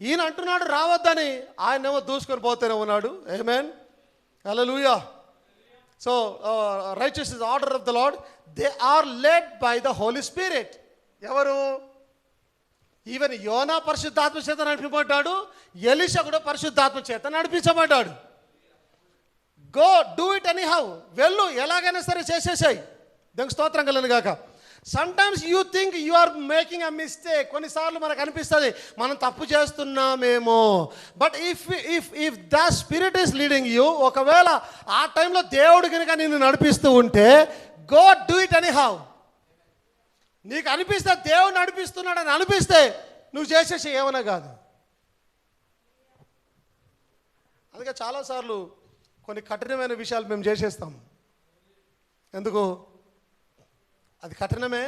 ఈయన అంటున్నాడు రావద్దని, ఆయనేమో దూసుకొని పోతూనే ఉన్నాడు. Amen, hallelujah. So righteous is order of the Lord. They are led by the Holy Spirit. ఎవరు? ఈవెన్ యోనా పరిశుద్ధాత్మ చేత నడిపించబడ్డాడు, ఎలీషా కూడా పరిశుద్ధాత్మ చేత నడిపించబడ్డాడు. Go do it anyhow, వెళ్ళు, ఎలాగైనా సరే చేసేసాయి. దానికి స్తోత్రం కలను గాక.
Sometimes you think you are making a mistake. కొన్నిసార్లు మనకు అనిపిస్తుంది మనం తప్పు చేస్తున్నామేమో. But if the spirit is leading you, ఒకవేళ ఆ టైంలో దేవుడు కనుక నిన్ను నడిపిస్తూ ఉంటే, go do it any how. నీకు అనిపిస్తే దేవుడు నడిపిస్తున్నాడని అనిపిస్తే నువ్వు చేసేసి ఏమన్నా కాదు. అందుకే చాలాసార్లు కొన్ని కఠినమైన విషయాలు మేము చేసేస్తాం. ఎందుకు? అది కఠినమే,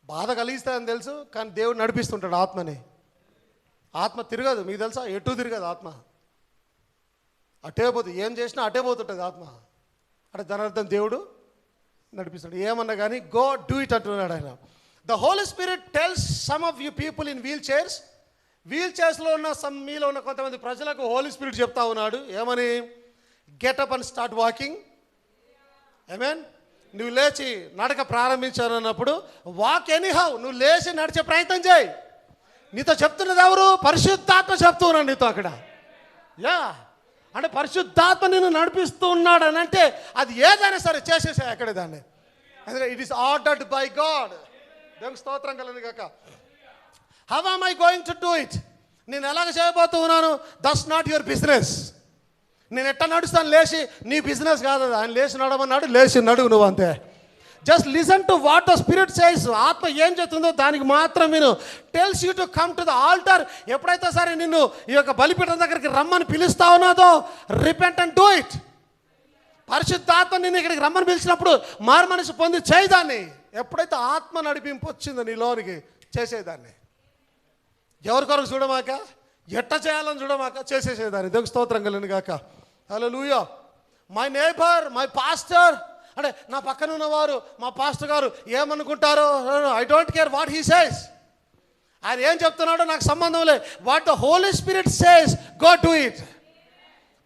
బాధ కలిగిస్తాయని తెలుసు, కానీ దేవుడు నడిపిస్తుంటాడు ఆత్మని. ఆత్మ తిరగదు, మీకు తెలుసా? ఎటు తిరగదు ఆత్మ, అటే పోతుంది. ఏం చేసినా అటే పోతుంటుంది ఆత్మ. అంటే దాని అర్థం దేవుడు నడిపిస్తాడు. ఏమన్నా కానీ గో డూ ఇట్ అంటున్నాడు ఆయన. The Holy Spirit tells some of you people in wheel చైర్స్లో ఉన్న మీలో ఉన్న కొంతమంది ప్రజలకు హోలీ స్పిరిట్ చెప్తా ఉన్నాడు. ఏమని? Get up and start walking. Amen. నువ్వు లేచి నడక ప్రారంభించానన్నప్పుడు వాక్ ఎనీహౌ, నువ్వు లేచి నడిచే ప్రయత్నం చేయి. నీతో చెప్తున్నది ఎవరు? పరిశుద్ధాత్మ చెప్తూ ఉన్నాడు నీతో అక్కడ. యా, అంటే పరిశుద్ధాత్మ నిన్ను నడిపిస్తూ ఉన్నాడు అని అంటే అది ఏదైనా సరే చేసేసాయి అక్కడే దాన్ని. అందుకే it is ordered by God. దేవునికి స్తోత్రం కలుగును గాక. How am I going to do it? నేను ఎలాగ చేయబోతూ ఉన్నాను? That's not your business. నేను ఎట్లా నడుస్తాను లేచి, నీ బిజినెస్ కాదు. ఆయన లేచి నడవన్నాడు, లేచి నడువు నువ్వు అంతే. Just listen to what the spirit says. ఆత్మ ఏం చెప్తుందో దానికి మాత్రం విను. Tells you to come to the altar. ఎప్పుడైతే సరే నిన్ను ఈ యొక్క బలిపీఠం దగ్గరికి రమ్మని పిలుస్తా ఉన్నదో, రిపెంట్ అండ్ డూ ఇట్. పరిశుద్ధాత్మ నిన్ను ఇక్కడికి రమ్మని పిలిచినప్పుడు మారు మనసు పొంది చేయదాన్ని. ఎప్పుడైతే ఆత్మ నడిపింపు వచ్చిందో నీలోనికి, చేసేదాన్ని. ఎవరి కొరకు చూడమాక, ఎట్ట చేయాలని చూడమాక, చేసేసేదాన్ని. దేవునికి స్తోత్రం కలుగును గాక. హల్లెలూయా. మై నేబర్, మై పాస్టర్, అంటే నా పక్కన ఉన్నవారు, మా పాస్టర్ గారు ఏమనుకుంటారో, I don't care what he says. ఆయన ఏం చెప్తున్నాడో నాకు సంబంధం లేదు. What the Holy Spirit says, go do it.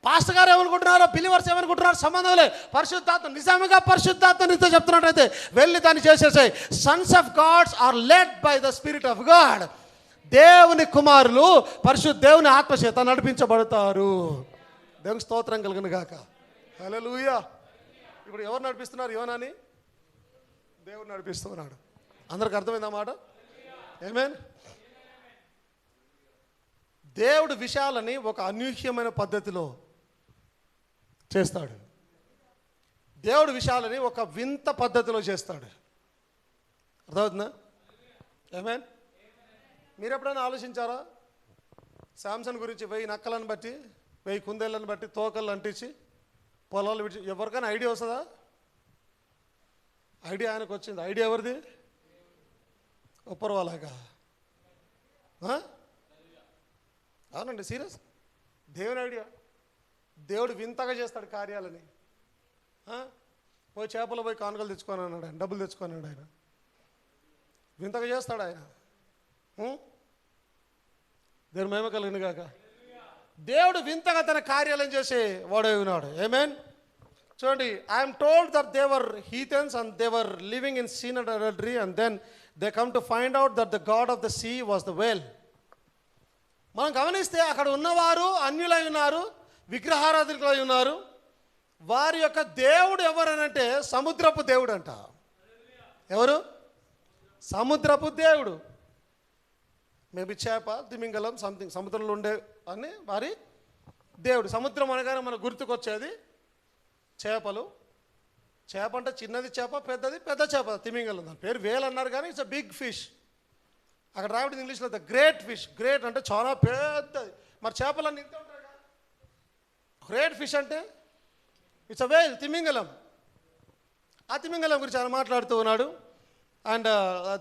Pastor గారు ఏమనుకుంటున్నారో, బిలీవర్స్ ఏమనుకుంటున్నారో సంబంధం లేదు. పరిశుద్ధాత్మ, నిజంగా పరిశుద్ధాత్మ నీతో చెప్తున్నట్టయితే వెళ్ళి దాన్ని చేసేసాయి. Sons of gods are led by the spirit of God. దేవుని కుమారులు దేవుని ఆత్మచేత నడిపించబడతారు. దేవునికి స్తోత్రం కలుగును గాక. హల్లెలూయా. ఇప్పుడు ఎవరు నడిపిస్తున్నారు? యోనాని దేవుడు నడిపిస్తున్నాడు. అందరికి అర్థమైందా మాట? ఆమేన్. దేవుడు విషయాలని ఒక అనూహ్యమైన పద్ధతిలో చేస్తాడు. దేవుడు విషయాలని ఒక వింత పద్ధతిలో చేస్తాడు. అర్థమవుతుందా? ఆమేన్. మీరు ఎప్పుడైనా ఆలోచించారా? శాంసన్ గురించి 1000 నక్కలను బట్టి, 1000 కుందేళ్ళను బట్టి తోకలు అంటించి పొలాలు విడిచి, ఎవరికైనా ఐడియా వస్తుందా? ఐడియా ఆయనకు వచ్చింది. ఐడియా ఎవరిది? ఒప్పరవాలాగా. అవునండి, సీరియస్. దేవుని ఐడియా. దేవుడు వింతగా చేస్తాడు కార్యాలని. పోయి చేపలు పోయి కానుకలు తెచ్చుకొని అన్నాడు ఆయన, డబ్బులు తెచ్చుకున్నాడు ఆయన. వింతగా చేస్తాడు ఆయన. దేవుని మహిమ కలుగును గాక. దేవుడు వింతగా తన కార్యాలను చేసి వాడే ఉన్నాడు. ఆమేన్. చూడండి, I'm told that they were heathens and they were living in sin and adultery and then they come to find out that the god of the sea was the whale. మనం గమనిస్తే అక్కడ ఉన్నవారు అన్యులై ఉన్నారు, విగ్రహారాధకులై ఉన్నారు. వారి యొక్క దేవుడు ఎవరనంటే సముద్రపు దేవుడు అంట. ఎవరు? సముద్రపు దేవుడు. మేబీ చేప, తిమింగలం, సంథింగ్ సముద్రంలో ఉండే అని వారి దేవుడు. సముద్రం అనగానే మనకు గుర్తుకొచ్చేది చేపలు. చేప అంటే చిన్నది చేప, పెద్దది పెద్ద చేప, తిమింగలం. దాని పేరు వేల్ అన్నారు కానీ ఇట్స్ అ బిగ్ ఫిష్. అక్కడ రాబడి ఇంగ్లీష్లో ద గ్రేట్ ఫిష్. గ్రేట్ అంటే చాలా పెద్దది. మరి చేపలన్నీ ఇంత ఉంటాయి కదా. గ్రేట్ ఫిష్ అంటే ఇట్స్ అ వేల్, తిమింగలం. ఆ తిమింగలం గురించి ఆయన మాట్లాడుతూ ఉన్నాడు. And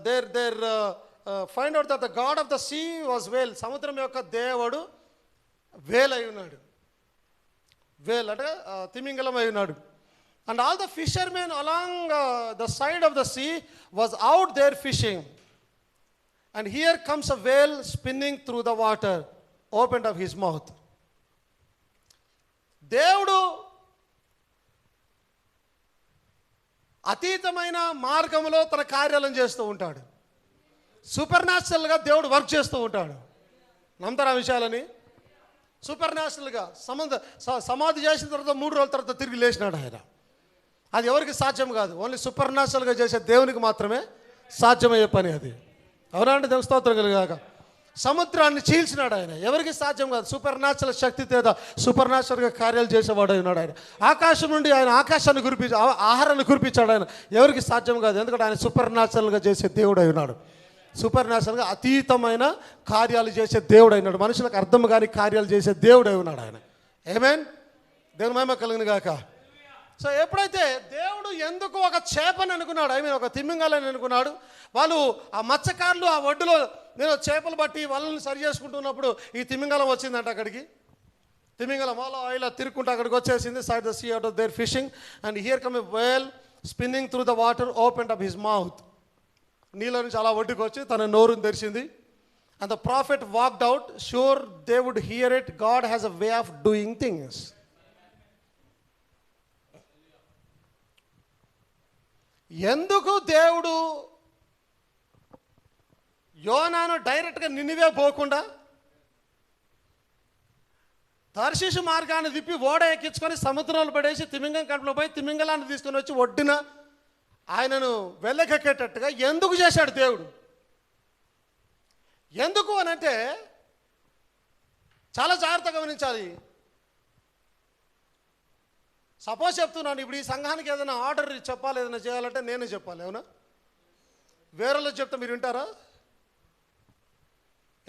there find out that the god of the sea was whale. సముద్రం యొక్క దేవుడు వేల్ అయి ఉన్నాడు. వేల్ అంటే తిమింగలం అయి ఉన్నాడు. And all the fishermen along the side of the sea was out there fishing. And here comes a whale spinning through the water, opened off his mouth. దేవుడు అతీతమైన మార్గంలో తన కార్యాలను చేస్తూ ఉంటాడు. సూపర్ న్యాచురల్గా దేవుడు వర్క్ చేస్తూ ఉంటాడు. నమ్ముతారా ఆ విషయాలని? సూపర్ న్యాచురల్గా సమాధి చేసిన తర్వాత 3 రోజుల తర్వాత తిరిగి లేచినాడు ఆయన. అది ఎవరికి సాధ్యం కాదు. ఓన్లీ సూపర్ న్యాచురల్గా చేసే దేవునికి మాత్రమే సాధ్యమయ్యే పని అది. అవునా అండి? దేవుని స్తోత్రం కలుగాక. సముద్రాన్ని చీల్చినాడు ఆయన. ఎవరికి సాధ్యం కాదు. సూపర్ న్యాచురల్ శక్తి చేత సూపర్ న్యాచురల్గా కార్యాలు చేసేవాడు ఉన్నాడు ఆయన. ఆకాశం నుండి ఆయన ఆకాశాన్ని ఆహారాన్ని కురిపించాడు ఆయన. ఎవరికి సాధ్యం కాదు, ఎందుకంటే ఆయన సూపర్ న్యాచురల్గా చేసే దేవుడు అయి ఉన్నాడు. సూపర్ న్యాచురల్గా అతీతమైన కార్యాలు చేసే దేవుడు అయినాడు. మనుషులకు అర్థం కాని కార్యాలు చేసే దేవుడు అయి ఉన్నాడు ఆయన. ఆమేన్. దేవుని మహిమ కలుగును గాక. సో ఎప్పుడైతే దేవుడు ఎందుకు ఒక చేపని అనుకున్నాడు, ఒక తిమింగలని అనుకున్నాడు. వాళ్ళు ఆ మత్స్యకారులు ఆ ఒడ్డులో నేను చేపలు బట్టి వాళ్ళని సరి చేసుకుంటున్నప్పుడు ఈ తిమింగలం వచ్చిందంట అక్కడికి. తిమింగలం వాళ్ళ ఇలా తిరుక్కుంటూ అక్కడికి వచ్చేసింది. Side the sea out of there fishing and here come a whale spinning through the water open up his mouth. నీళ్ళ నుంచి అలా ఒడ్డుకు వచ్చి తన నోరుని తెరిచింది. And the prophet walked out. Sure they would hear it. God has a way of doing things. ఎందుకు దేవుడు యోనాను డైరెక్ట్గా నినివే పోకుండా తర్షీషు మార్గాన్ని తిప్పి ఓడ ఎక్కించుకొని సముద్రంలో పడేసి తిమింగం కడుపులో పోయి తిమింగలాన్ని తీసుకొని వచ్చి ఒడ్డున ఆయనను వెళ్ళకెక్కేటట్టుగా ఎందుకు చేశాడు దేవుడు? ఎందుకు అనంటే చాలా జాగ్రత్తగా గమనించాలి. సపోజ్ చెప్తున్నాను, ఇప్పుడు ఈ సంఘానికి ఏదైనా ఆర్డర్ చెప్పాలి, ఏదైనా చేయాలంటే నేనే చెప్పాలి. అవునా? వేరేలో చెప్తే మీరు వింటారా?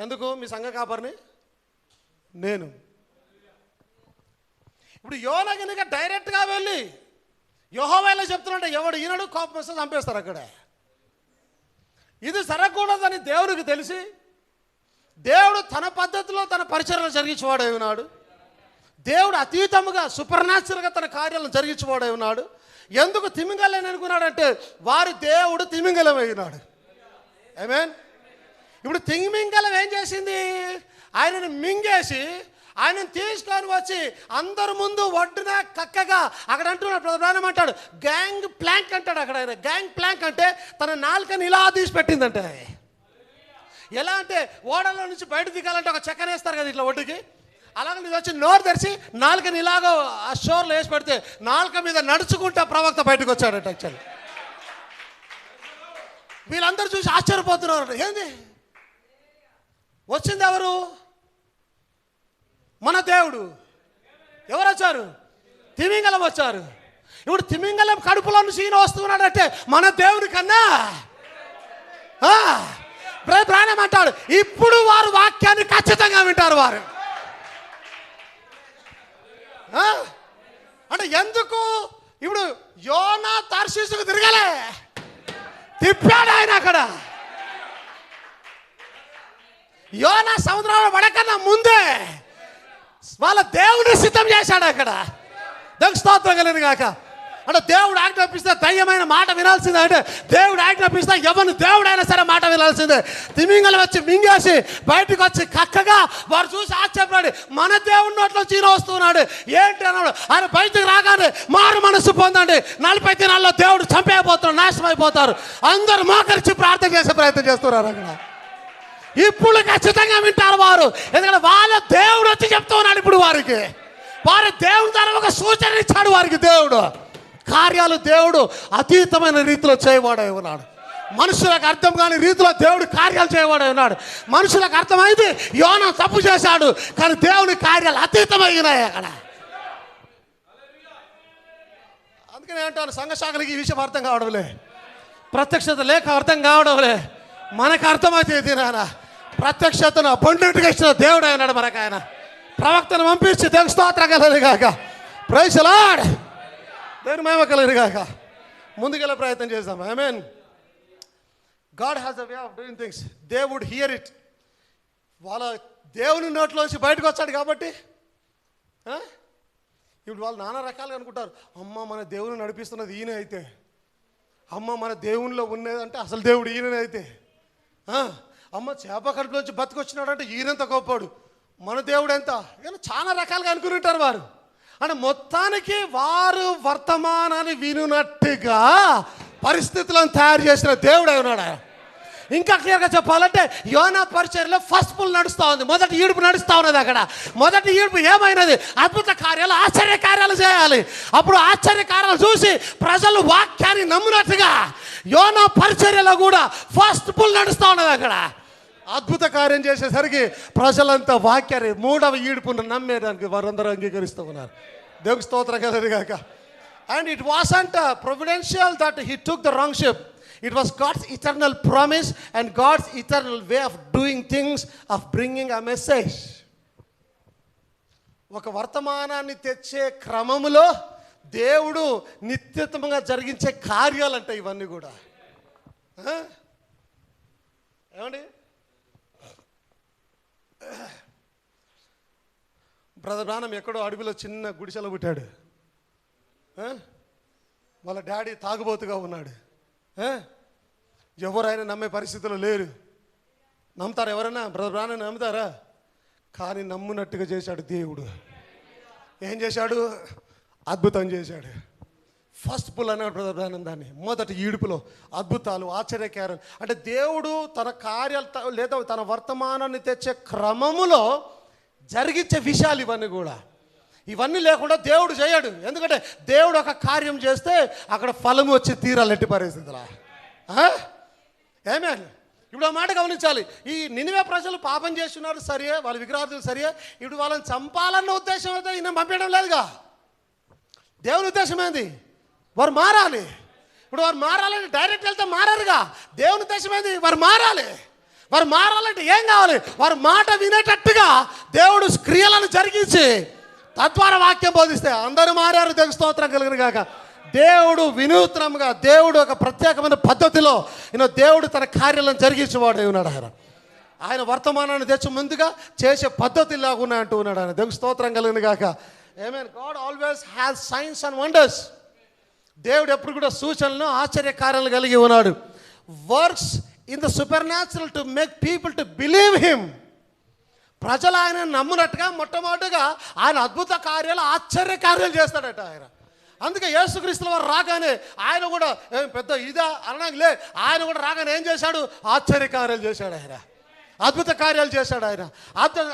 ఎందుకు? మీ సంఘ కాపరిని నేను. ఇప్పుడు యోనా కనుక డైరెక్ట్గా వెళ్ళి యెహోవాలో చెప్తున్నట్టే ఎవడు ఈనాడు కోపం వస్తే చంపేస్తారు అక్కడ. ఇది జరగకూడదని దేవుడికి తెలిసి దేవుడు తన పద్ధతిలో తన పరిచర్యలు జరిగించేవాడై ఉన్నాడు. దేవుడు అతీతముగా సూపర్ న్యాచురల్గా తన కార్యాలను జరిగించేవాడై ఉన్నాడు. ఎందుకు తిమింగలం అనుకున్నాడంటే వారి దేవుడు తిమింగలం అయినాడు. ఆమేన్. ఇప్పుడు తిమింగలం ఏం చేసింది? ఆయనను మింగేసి ఆయనను తీసుకొని వచ్చి అందరి ముందు ఒడ్డున కక్కగా అక్కడ అంటున్నాడు. ప్రధానం అంటాడు గ్యాంగ్ ప్లాంక్ అంటాడు అక్కడ. ఆయన గ్యాంగ్ ప్లాంక్ అంటే తన నాలుకని ఇలా తీసి పెట్టిందంటే. ఎలా అంటే ఓడలో నుంచి బయట దిగాలంటే ఒక చెక్కన వేస్తారు కదా ఇట్లా ఒడ్డుకి, అలాగే ఇది వచ్చి నోరు తెరిచి నాలుకని ఇలాగో ఆ షోర్లో వేసి పెడితే నాలుక మీద నడుచుకుంటా ప్రవక్త బయటకు వచ్చాడట. యాక్చువల్లీ వీళ్ళందరూ చూసి ఆశ్చర్యపోతున్నారు. ఏంది వచ్చింది? ఎవరు? మన దేవుడు. ఎవరు వచ్చారు? తిమింగలం వచ్చారు. ఇప్పుడు తిమింగలం కడుపులో నుంచి ఈయన వస్తున్నాడంటే మన దేవుని కన్నా ప్రాణం అంటాడు. ఇప్పుడు వారు వాక్యాన్ని ఖచ్చితంగా వింటారు వారు. అంటే ఎందుకు? ఇప్పుడు యోనా తర్షీషుకు తిరగలే, తిప్పాడు ఆయన అక్కడ. యోనా సముద్రంలో పడకన్నా ముందే వాళ్ళ దేవుని సిద్ధం చేశాడు అక్కడ. దేవునికి స్తోత్రం కలుగును గాక. అంటే దేవుడు ఆజ్ఞాపిస్తే దయ్యమైన మాట వినాల్సిందే. అంటే దేవుడు ఆజ్ఞాపిస్తే ఎవరిని దేవుడైనా సరే మాట వినాల్సిందే. తిమింగలం వచ్చి మింగేసి బయటకు వచ్చి కక్కగా వారు చూసి ఆశ్చర్యపడి మన దేవుడి నోట్లో చీర వస్తున్నాడు ఏంటి అన్నాడు. ఆయన బయటకు రాగానే మారు మనసు పొందండి, 40 దినాల్లో దేవుడు చంపేయబోతున్నాడు, నాశనం అయిపోతారు. అందరూ మోకరించి ప్రార్థన చేసే ప్రయత్నం చేస్తున్నారు అక్కడ. ఇప్పుడు ఖచ్చితంగా వింటారు వారు, ఎందుకంటే వాళ్ళ దేవుడు వచ్చి చెప్తూ ఉన్నాడు. ఇప్పుడు వారికి వారి దేవుని ద్వారా ఒక సూచన ఇచ్చాడు వారికి. దేవుడు కార్యాలు దేవుడు అతీతమైన రీతిలో చేయవాడై ఉన్నాడు. మనుషులకు అర్థం కాని రీతిలో దేవుడు కార్యాలు చేయవాడై ఉన్నాడు. మనుషులకు అర్థమైంది యోనా తప్పు చేశాడు, కానీ దేవుని కార్యాలు అతీతమైనాయి అక్కడ. అందుకని ఏంటాను, సంఘ శాఖలకి ఈ విషయం అర్థం కావడంలే, ప్రత్యక్షత లేక అర్థం కావడంలే. మనకు అర్థమైతే నాన్న ప్రత్యక్షతను అబండెంట్గా ఇచ్చిన దేవుడు అయినాడు మనకు. ఆయన ప్రవక్తను పంపించి దేవుని స్తోత్రం కలుగును గాక. Praise the Lord. దేవుని మహిమ కలుగును గాక. ముందుకెళ్ళే ప్రయత్నం చేద్దాం. Amen. God has a way of doing things. They would hear it. వాళ్ళ దేవుని నోట్లోంచి బయటకు వచ్చాడు కాబట్టి ఇప్పుడు వాళ్ళు నానా రకాలుగా అనుకుంటారు. అమ్మ మన దేవుని నడిపిస్తున్నది ఈయన అయితే, అమ్మ మన దేవునిలో ఉన్నదంటే అసలు దేవుడు ఈయననే అయితే, అమ్మ చేప కడుపులోంచి బతికొచ్చినాడు అంటే ఈయనంత గొప్పవాడు, మన దేవుడు ఎంత, కానీ చాలా రకాలుగా అనుకుని ఉంటారు వారు. అంటే మొత్తానికి వారు వర్తమానాన్ని వినున్నట్టుగా పరిస్థితులను తయారు చేసిన దేవుడు అయి ఉన్నాడు. ఇంకా క్లియర్గా చెప్పాలంటే యోనా పరిచర్యలో ఫస్ట్ పుల్ నడుస్తూ ఉంది, మొదటి ఈడుపు నడుస్తూ ఉన్నది. అక్కడ మొదటి ఈడుపు ఏమైనది? అద్భుత కార్యాలు, ఆశ్చర్య కార్యాలు చేయాలి. అప్పుడు ఆశ్చర్య కార్యాలు చూసి ప్రజలు వాక్యాన్ని నమ్మునట్టుగా యోనా పరిచర్యలో కూడా ఫస్ట్ పుల్ నడుస్తూ ఉన్నది. అక్కడ అద్భుత కార్యం చేసేసరికి ప్రజలంతా వాక్యాన్ని, మూడవ ఈడుపును నమ్మేదానికి వారందరూ అంగీకరిస్తూ ఉన్నారు. దేవునికి స్తోత్రం కలుగుగాక. And it wasn't providential that he took the wrong ship. It was God's eternal promise and God's eternal way of doing things, of bringing a message. ఒక వర్తమానాన్ని తెచ్చే క్రమములో దేవుడు నిత్యత్వంగా జరిగించే కార్యాలంట ఇవన్నీ కూడా. ఏమండి, బ్రదర్ బ్రానం ఎక్కడో అడవిలో చిన్న గుడిసెలో పుట్టాడు. వాళ్ళ డాడీ తాగుబోతుగా ఉన్నాడు. ఎవరైనా నమ్మే పరిస్థితుల్లో లేరు. నమ్ముతారా? ఎవరైనా బ్రదర్ బ్రానం నమ్ముతారా? కానీ నమ్మునట్టుగా చేశాడు దేవుడు. ఏం చేశాడు? అద్భుతం చేశాడు. ఫస్ట్ పుల్ అన్నాడు బ్రదర్ బ్రానం దాన్ని. మొదటి ఈడుపులో అద్భుతాలు, ఆశ్చర్యకార్యాలు అంటే దేవుడు తన కార్యాలు లేదా తన వర్తమానాన్ని తెచ్చే క్రమములో జరిగించే విషయాలు ఇవన్నీ కూడా. ఇవన్నీ లేకుండా దేవుడు చేయడు. ఎందుకంటే దేవుడు ఒక కార్యం చేస్తే అక్కడ ఫలము వచ్చి తీరాలి ఎట్టి పరిస్థితులా. ఏమే ఇప్పుడు ఆ మాట గమనించాలి. ఈ నినివే ప్రజలు పాపం చేస్తున్నారు సరే, వాళ్ళ విగ్రహార్థులు సరే, ఇప్పుడు వాళ్ళని చంపాలన్న ఉద్దేశం అయితే ఈయన పంపించడం లేదుగా. దేవుని ఉద్దేశం ఏంది? వారు మారాలి. ఇప్పుడు వారు మారాలంటే డైరెక్ట్ వెళ్తే మారారుగా. దేవుని ఉద్దేశం ఏంది? వారు మారాలి. వారు మారాలంటే ఏం కావాలి? వారు మాట వినేటట్టుగా దేవుడు క్రియలను జరిగించి తద్వారా వాక్యం బోధిస్తే అందరూ మారారు. దేవుని స్తోత్రం కలుగును గాక. దేవుడు వినూత్నంగా, దేవుడు ఒక ప్రత్యేకమైన పద్ధతిలో దేవుడు తన కార్యాలను జరిగించేవాడు ఉన్నాడు. ఆయన వర్తమానాన్ని తెచ్చి ముందుగా చేసే పద్ధతిలాగా ఉన్నాయంటూ ఉన్నాడు ఆయన. దేవుని స్తోత్రం కలుగును గాక. Amen. God always has signs and wonders. దేవుడు ఎప్పుడు కూడా సూచనలను, ఆశ్చర్య కార్యాలను కలిగి ఉన్నాడు. Works in the supernatural to make people to believe him. ప్రజలు ఆయన నమ్మునట్టుగా మొట్టమొదటిగా ఆయన అద్భుత కార్యాలు, ఆశ్చర్య కార్యాలు చేస్తాడట ఆయన. అందుకే యేసుక్రీస్తుల వారు రాగానే ఆయన కూడా పెద్ద ఇదా అనలే, ఆయన కూడా రాగానే ఏం చేశాడు? ఆశ్చర్య కార్యాలు చేశాడు ఆయన, అద్భుత కార్యాలు చేశాడు ఆయన.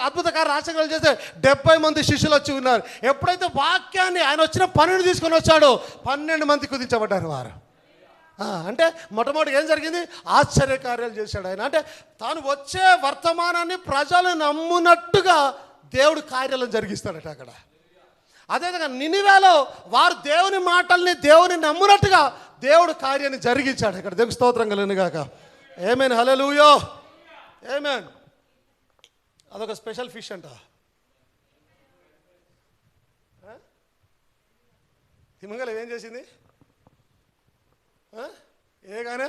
అద్భుత కార్యాలు, ఆశ్చర్యాలు చేస్తే 70 మంది శిష్యులు వచ్చి ఉన్నారు. ఎప్పుడైతే వాక్యాన్ని ఆయన వచ్చిన పనిని తీసుకొని వచ్చాడో 12 మంది కుదించబడ్డారు వారు. అంటే మొట్టమొదటి ఏం జరిగింది? ఆశ్చర్య కార్యాలు చేశాడు ఆయన. అంటే తాను వచ్చే వర్తమానాన్ని ప్రజలు నమ్మునట్టుగా దేవుడు కార్యాలను జరిగిస్తాడట అక్కడ. అదేవిధంగా నినివేలో వారు దేవుని మాటల్ని, దేవుని నమ్మునట్టుగా దేవుడు కార్యాన్ని జరిగించాడు ఇక్కడ. దేవుని స్తోత్రం కలుగును గాక. ఆమేన్. హల్లెలూయా. ఆమేన్. అదొక స్పెషల్ ఫిష్ అంట. తిమింగలం ఏం చేసింది? ఏగానే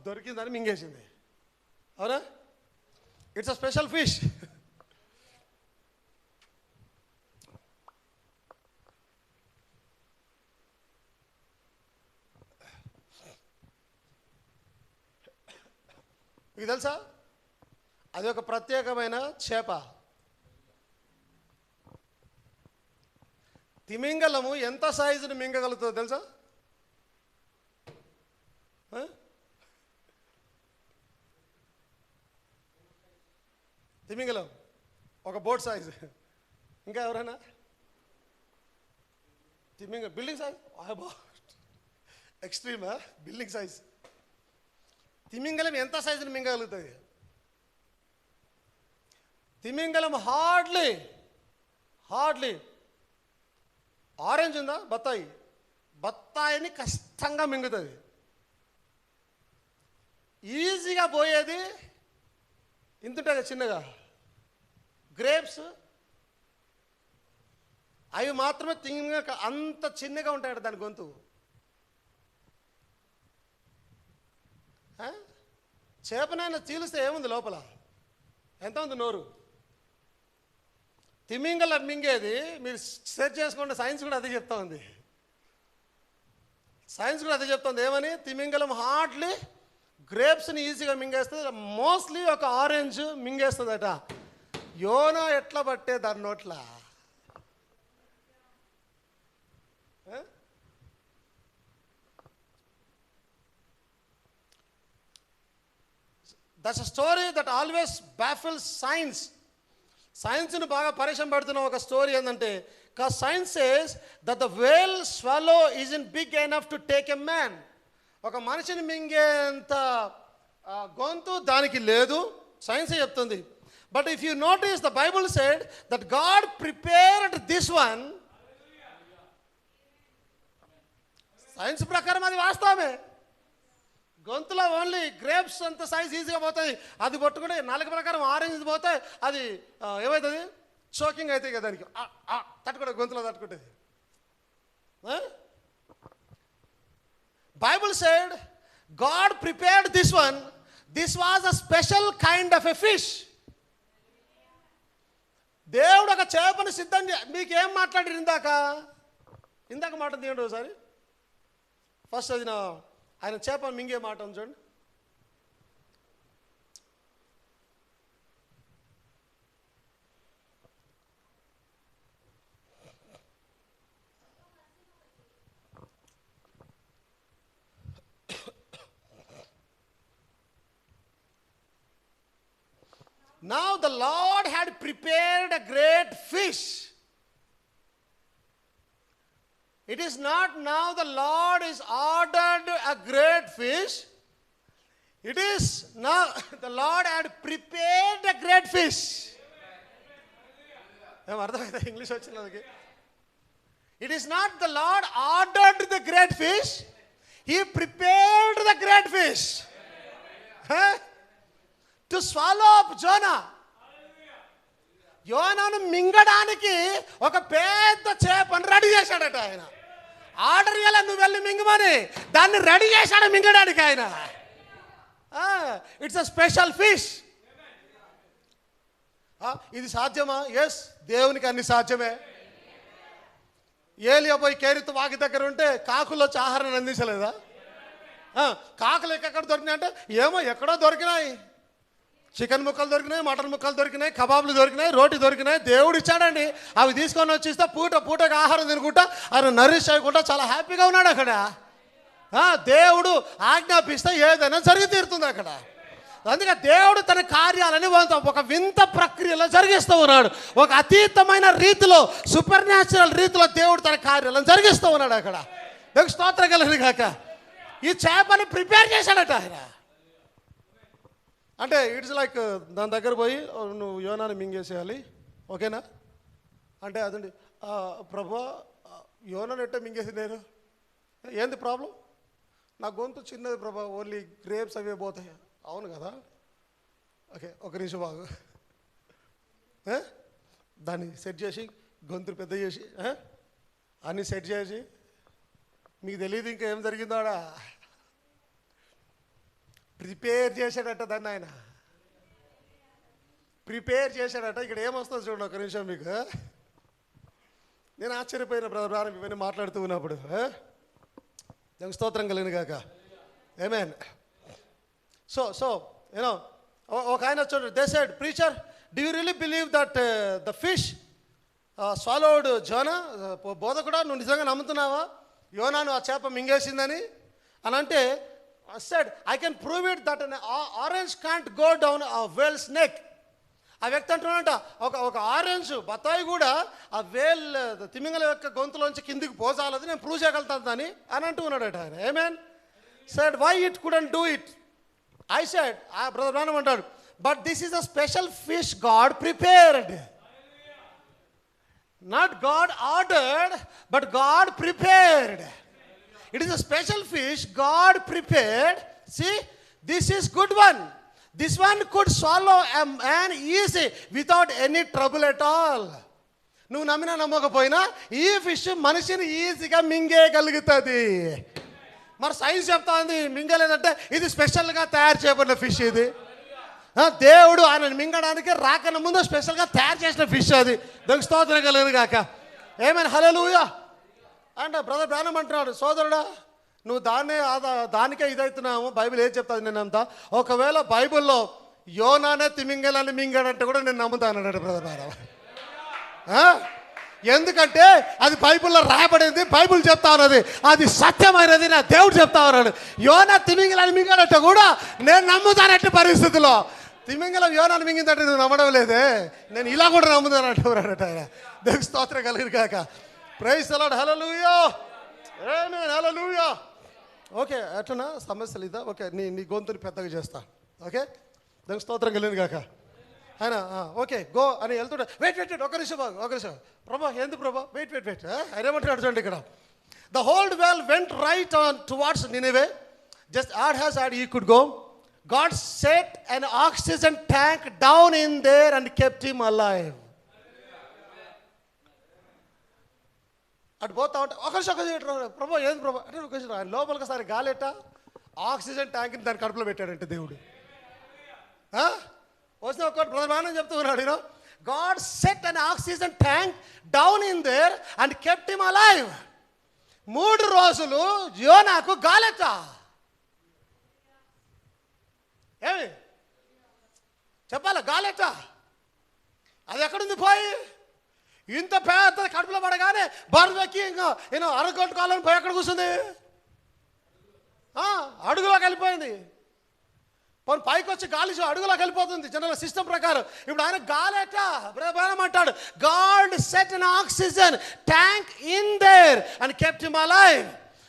దొరికిందని మింగేసింది. అవునా? It's a special fish. మీకు తెలుసా? అది ఒక ప్రత్యేకమైన చేప. తిమింగలము ఎంత సైజుని మింగగలుగుతుందో తెలుసా? తిమింగలం ఒక బోట్ సైజ్. ఇంకా ఎవరైనా? తిమింగలం బిల్డింగ్ సైజ్. ఎక్స్ట్రీమా? Building size. తిమింగలం ఎంత సైజుని మింగగలుగుతుంది? తిమింగలం హార్డ్లీ ఆరెంజ్ ఉందా? బత్తాయిని కష్టంగా మింగుతుంది. ఈజీగా పోయేది ఇంతుంటుంది చిన్నగా గ్రేప్స్. అవి మాత్రమే అంత చిన్నగా ఉంటాయట దాని గొంతు. చేపనైనా చీలిస్తే ఏముంది లోపల? ఎంత ఉంది నోరు? తిమింగలం మింగేది మీరు సెర్చ్ చేసుకోండి. సైన్స్ కూడా అదే చెప్తా ఉంది. ఏమని? తిమింగలం హార్డ్లీ గ్రేప్స్ని ఈజీగా మింగేస్తుంది. మోస్ట్లీ ఒక ఆరెంజ్ మింగేస్తుందట. యోనా ఎట్లా పట్టే దాని నోట్లా? That's a story that always baffles science. సైన్స్ను బాగా పరిచయం పెడుతున్న ఒక స్టోరీ ఏంటంటే, science says that the whale swallow is in big enough to take a man. ఒక మనిషిని మింగేంత గొంతు దానికి లేదు, సైన్సే చెప్తుంది. But if you notice the Bible said that God prepared this one. Science ప్రకారం అది వాస్తవమే. గొంతులో ఓన్లీ గ్రేప్స్ అంత సైజ్ ఈజీగా పోతుంది, అది పట్టుకుంటే నాలుగు ప్రకారం ఆరెంజ్ పోతే అది ఏమవుతుంది, చోకింగ్ అవుతాయి కదా దానికి, తట్టుకుంటే గొంతులో తట్టుకుంటుంది. Bible said God prepared this one. This was a special kind of a fish. దేవుడు ఒక చేపను సిద్ధం మీకేం మాట్లాడారు ఇందాక మాట తీయండి ఒకసారి. ఫస్ట్ అది ఆయన చేప మింగే మాట ఉంది చూడండి. Now the Lord had prepared a great fish. It is not now the Lord is ordered a great fish. It is now the Lord had prepared a great fish. ఏం అర్థమైందా ఇంగ్లీష్ వచ్చినది? It is not the Lord ordered the great fish. He prepared the great fish. To swallow up Jonah. యోనాను మింగడానికి ఒక పెద్ద చేపను ready చేశాడట ఆయన. Order ఇవ్వాల నువ్వు వెళ్ళి మింగమని, దాన్ని రెడీ చేశాడు మింగడానికి ఆయన. It's a special fish. ఇది సాధ్యమా? ఎస్, దేవునికి అన్ని సాధ్యమే. ఏలియా పోయి కేరితు వాకి దగ్గర ఉంటే కాకులు వచ్చి ఆహారాన్ని అందించలేదా? కాకులు ఎక్కడ దొరికినాయి అంటే, ఏమో ఎక్కడో దొరికినాయి. చికెన్ ముక్కలు దొరికినాయి, మటన్ ముక్కలు దొరికినాయి, కబాబులు దొరికినాయి, రోటీ దొరికినాయి. దేవుడు ఇచ్చాడండి. అవి తీసుకొని వచ్చి ఇస్తే పూటకి ఆహారం తినుకుంటా ఆయన నరిష్ అయ్యకుండా చాలా హ్యాపీగా ఉన్నాడు అక్కడ. దేవుడు ఆజ్ఞాపిస్తే ఏదైనా జరిగి తీరుతుంది అక్కడ. అందుకే దేవుడు తన కార్యాలని ఒక వింత ప్రక్రియలో జరిగిస్తూ ఉన్నాడు. ఒక అతీతమైన రీతిలో, సూపర్ న్యాచురల్ రీతిలో దేవుడు తన కార్యాలను జరిగిస్తూ ఉన్నాడు అక్కడ. దేవుడు స్తోత్రం కలుగును గాక. ఈ చేపని ప్రిపేర్ చేశాడట ఆయన. అంటే ఇట్స్ లైక్ దాని దగ్గర పోయి నువ్వు యోనాని మింగేసేయాలి, ఓకేనా అంటే అదండి. ప్రభా యోనాని ఎట్ట మింగేసి నేను, ఏంది ప్రాబ్లం? నా గొంతు చిన్నది ప్రభా, ఓన్లీ గ్రేప్స్ అవే పోతాయి. అవును కదా, ఓకే ఒక నిమిషం బాగు. దాన్ని సెట్ చేసి గొంతు పెద్ద చేసి అన్నీ సెట్ చేసి, మీకు తెలియదు ఇంకా ఏం జరిగిందో ఆడ. ప్రిపేర్ చేశాడట దాన్ని ఆయన, ప్రిపేర్ చేశాడట. ఇక్కడ ఏమొస్తుంది చూడండి ఒక నిమిషం మీకు. నేను ఆశ్చర్యపోయిన బ్రదర్ ఇవన్నీ మాట్లాడుతూ ఉన్నప్పుడు. దానికి స్తోత్రం కలిగిన కాక, ఆమేన్. సో యూనో ఒక ఆయన చూడండి, they said, preacher do you really believe that the fish swallowed Zona? బోధకుడా నువ్వు నిజంగా నమ్ముతున్నావా యోనాను ఆ చేప మింగేసిందని అని అంటే, said I can prove it that an orange can't go down a whale's neck. ఆ వ్యక్తి అంటున్నాడంట, ఒక ఆరెంజ్ బత్తాయి కూడా ఆ వేల్ తిమింగల యొక్క గొంతులోంచి కిందికి పోసాలది, నేను ప్రూవ్ చేయగలుగుతాను అని అంటూ ఉన్నాడట ఆయన. ఆమేన్. said why it couldn't do it? I said, brother Branham అంటాడు, but this is a special fish God prepared. Not God ordered, but God prepared. It is a special fish God prepared. See, this is good one. This one could swallow a man easy without any trouble at all. నువ్వు నమ్మినా నమ్మకపోయినా ఈ fish మనిషిని ఈజీగా మింగేయగలుగుతుంది. మరి science చెప్తా ఉంది మింగలేదంటే ఇది స్పెషల్గా తయారు చేయబడిన ఫిష్. ఇది దేవుడు ఆయన మింగడానికి రాకన ముందు స్పెషల్గా తయారు చేసిన ఫిష్. అది దానికి స్తోత్రం కలుగును గాక. ఏమైనా హల్లెలూయా అంటే బ్రదర్ బ్రానమ్ అంటున్నాడు, సోదరుడా నువ్వు దానికే ఇదవుతున్నావు. బైబిల్ ఏం చెప్తాది నేనంతా, ఒకవేళ బైబిల్లో యోనానే తిమింగలాన్ని మింగాడంటే కూడా నేను నమ్ముతాను అన్నాడు బ్రదర్ బ్రానమ్. ఎందుకంటే అది బైబిల్లో రాయబడింది, బైబిల్ చెప్తా ఉన్నది, అది సత్యమైనది, నా దేవుడు చెప్తా ఉన్నాడు. యోనా తిమింగలాన్ని మింగనట్టు కూడా నేను నమ్ముతానట్టు పరిస్థితిలో. తిమింగలం యోనాన్ని మింగిందంటే నువ్వు నమ్మడం లేదే, నేను ఇలా కూడా నమ్ముతానంటూ ఉన్నాడట ఆయన. దేవుని స్తోత్రం కలిగిన కాక. Praise the Lord. హల్లెలూయా, ఆమేన్, హల్లెలూయా. ఓకే, అట్లనా సమస్యలు ఇదా? ఓకే, నీ గొంతుని పెద్దగా చేస్తా. ఓకే, దేవుని స్తోత్రం కలిగిన కాక. ఆయన ఓకే గో అని వెళ్తుంటే వెయిట్ ఒక నిమిషం ప్రభా, ఎందుకు ప్రభా, వెయిట్ ఆయన ఏమంటాడు చూడండి ఇక్కడ. The whole well went right on towards Nineveh, just add he could go. God set an oxygen tank down in there and kept him alive. అటు పోతా ఉంటే ఒక ప్రభా, ఏంది ప్రభా అంటే ఒక ఆయన లోపలికి ఒకసారి గాలేట ఆక్సిజన్ ట్యాంక్ని దాని కడుపులో పెట్టాడంటే దేవుడు. వచ్చిన ఒక్కటి ప్రధానం చెప్తూ ఉన్నాడు. God set an oxygen tank down in there and kept him alive. 3 రోజులు యోనాకు గాలెట. ఏమి చెప్పాల గాలెట? అది ఎక్కడుంది పోయి? ఇంత పెద్ద కడుపులో పడగానే బరువెక్కి ఇంకా అరగొట్టుకోవాలని పోయి ఎక్కడ కూర్చుంది? అడుగులోకి వెళ్ళిపోయింది. పోనీ పైకి వచ్చి గాలి అడుగులోకి వెళ్ళిపోతుంది జనరల్ సిస్టమ్ ప్రకారం. ఇప్పుడు ఆయన గాలేట అంటాడు, God set an oxygen tank in there and kept him alive.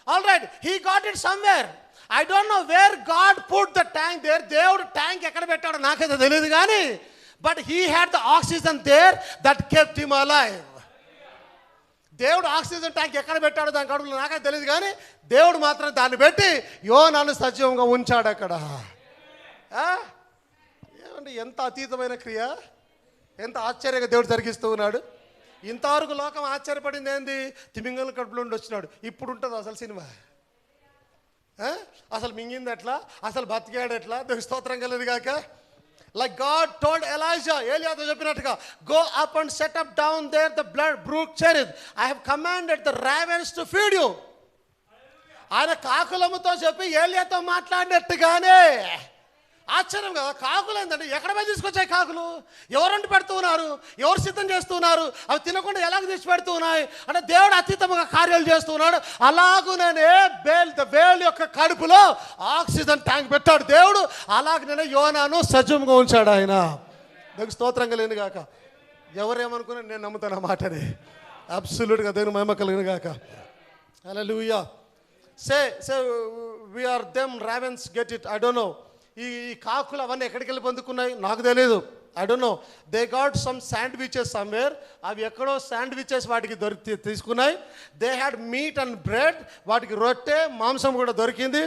All right, he got it somewhere. I don't know where God put the tank there. దేవుడు ట్యాంక్ ఎక్కడ పెట్టాడో నాకైతే తెలియదు కానీ, but he had the oxygen there that kept him alive. దేవుడు oxygen tank ఎక్కడ పెట్టాడో దాని కడుపులో నాకైతే తెలియదు కానీ, దేవుడు మాత్రం దాన్ని పెట్టి యోనాను సజీవంగా ఉంచాడు అక్కడ. ఏమండి ఎంత అతీతమైన క్రియ, ఎంత ఆశ్చర్యంగా దేవుడు జరిగిస్తూ ఉన్నాడు. ఇంతవరకు లోకం ఆశ్చర్యపడింది ఏంది? తిమింగలం కడుపులో ఉండి వచ్చినాడు. ఇప్పుడు ఉంటుంది అసలు సినిమా. అసలు మింగింది ఎట్లా, అసలు బతికాడు ఎట్లా? దేవుని స్తోత్రం కలిగింది కాక. లైక్ గాడ్ టోల్డ్ ఎలైజా, ఏలియాతో చెప్పినట్టుగా, go up and set up down there the blood brook Cherith, I have commanded the ravens to feed you. ఆయన కాకులముతో చెప్పి ఏలియాతో మాట్లాడినట్టుగానే. ఆశ్చర్యం కదా, కాకులు ఏంటంటే ఎక్కడ పోయి తీసుకొచ్చాయి కాకులు? ఎవరంటి పెడుతూ ఉన్నారు? ఎవరు సిద్ధం చేస్తున్నారు? అవి తినకుండా ఎలాగ తీసి పెడుతూ ఉన్నాయి అంటే దేవుడు అతీతంగా కార్యాలు చేస్తున్నాడు. అలాగునే వేల్ యొక్క కడుపులో ఆక్సిజన్ ట్యాంక్ పెట్టాడు దేవుడు. అలాగనే యోనాను సజీవంగా ఉంచాడు ఆయన. దేవునికి స్తోత్రం కలిగింది కాక. ఎవరేమనుకున్నా నేను నమ్ముతాను ఆ మాటని. అబ్సల్యూట్గా దేవుని మహిమ కలిగిన కాక. Hallelujah. Say we are them ravens get it. I don't know. ఈ కాకులు అవన్నీ ఎక్కడికి వెళ్ళి పొందుకున్నాయి నాకు తెలియదు. I don't know. They got some sandwiches somewhere. అవి ఎక్కడో శాండ్విచెస్ వాటికి తీసుకున్నాయి. They had meat and bread. వాటికి రొట్టె మాంసం కూడా దొరికింది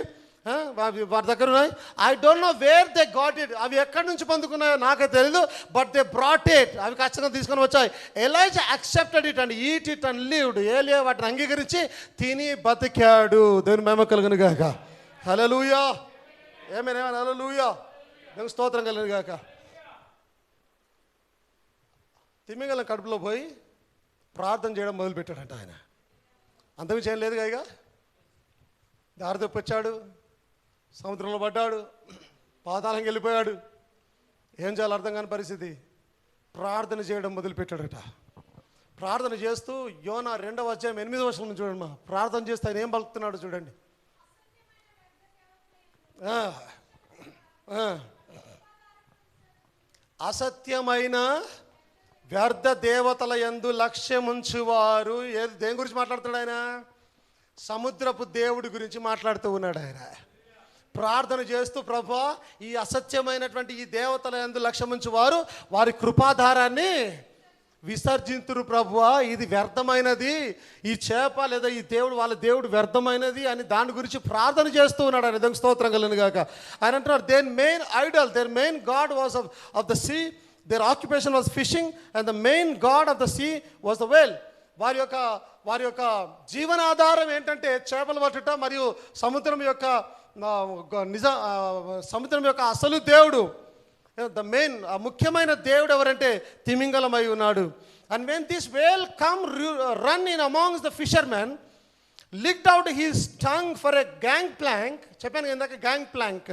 వాటి దగ్గర ఉన్నాయి. I don't know where they got it. అవి ఎక్కడి నుంచి పొందుకున్నాయో నాకే తెలియదు. But they brought it. అవి ఖచ్చితంగా తీసుకొని వచ్చాయి. Elijah accepted it and eat it and lived. ఏలియా వాటిని అంగీకరించి తిని బతికాడు. దేవుని మహిమ కలుగును గాక. హల్లెలూయా. ఏమైనా హల్లెలూయా. దేవుని స్తోత్రం కలుగును గాక. తిమింగలం కడుపులో పోయి ప్రార్థన చేయడం మొదలుపెట్టాడంట ఆయన. అంతకు చేయలేదు లేదు ఇక. దారి తప్పొచ్చాడు, సముద్రంలో పడ్డాడు, పాతాళంకి వెళ్ళిపోయాడు. ఏం చేయాలో అర్థం కాని పరిస్థితి. ప్రార్థన చేయడం మొదలుపెట్టాడట. ప్రార్థన చేస్తూ యోనా 2వ అధ్యాయం 8వ వచనం చూడండి. ప్రార్థన చేస్తే ఆయన ఏం పలుకుతున్నాడు చూడండి. అసత్యమైన వ్యర్థ దేవతల యందు లక్ష్యముంచువారు. దేని గురించి మాట్లాడుతున్నాడు ఆయన? సముద్రపు దేవుడి గురించి మాట్లాడుతూ ఉన్నాడు ఆయన. ప్రార్థన చేస్తూ, ప్రభువా ఈ అసత్యమైనటువంటి ఈ దేవతల యందు లక్ష్యముంచువారు వారి కృపాధారాన్ని విసర్జింతురు ప్రభువా, ఇది వ్యర్థమైనది, ఈ చేప లేదా ఈ దేవుడు వాళ్ళ దేవుడు వ్యర్థమైనది అని దాని గురించి ప్రార్థన చేస్తూ ఉన్నాడు ఆయన. దేవునికి స్తోత్రం కలుగును గాక. ఆయన అంటున్నారు, their main idol, their main god was of the sea, their occupation was fishing and the main god of the sea was the whale. వారి యొక్క జీవనాధారం ఏంటంటే చేపలు పట్టుట మరియు సముద్రం యొక్క సముద్రం యొక్క అసలు దేవుడు, ద మెయిన్ ముఖ్యమైన దేవుడు ఎవరంటే తిమింగలమై ఉన్నాడు. And when this whale come run in amongst the fishermen, licked out his tongue for a gang plank. చెప్పాను ఇందాక gang plank.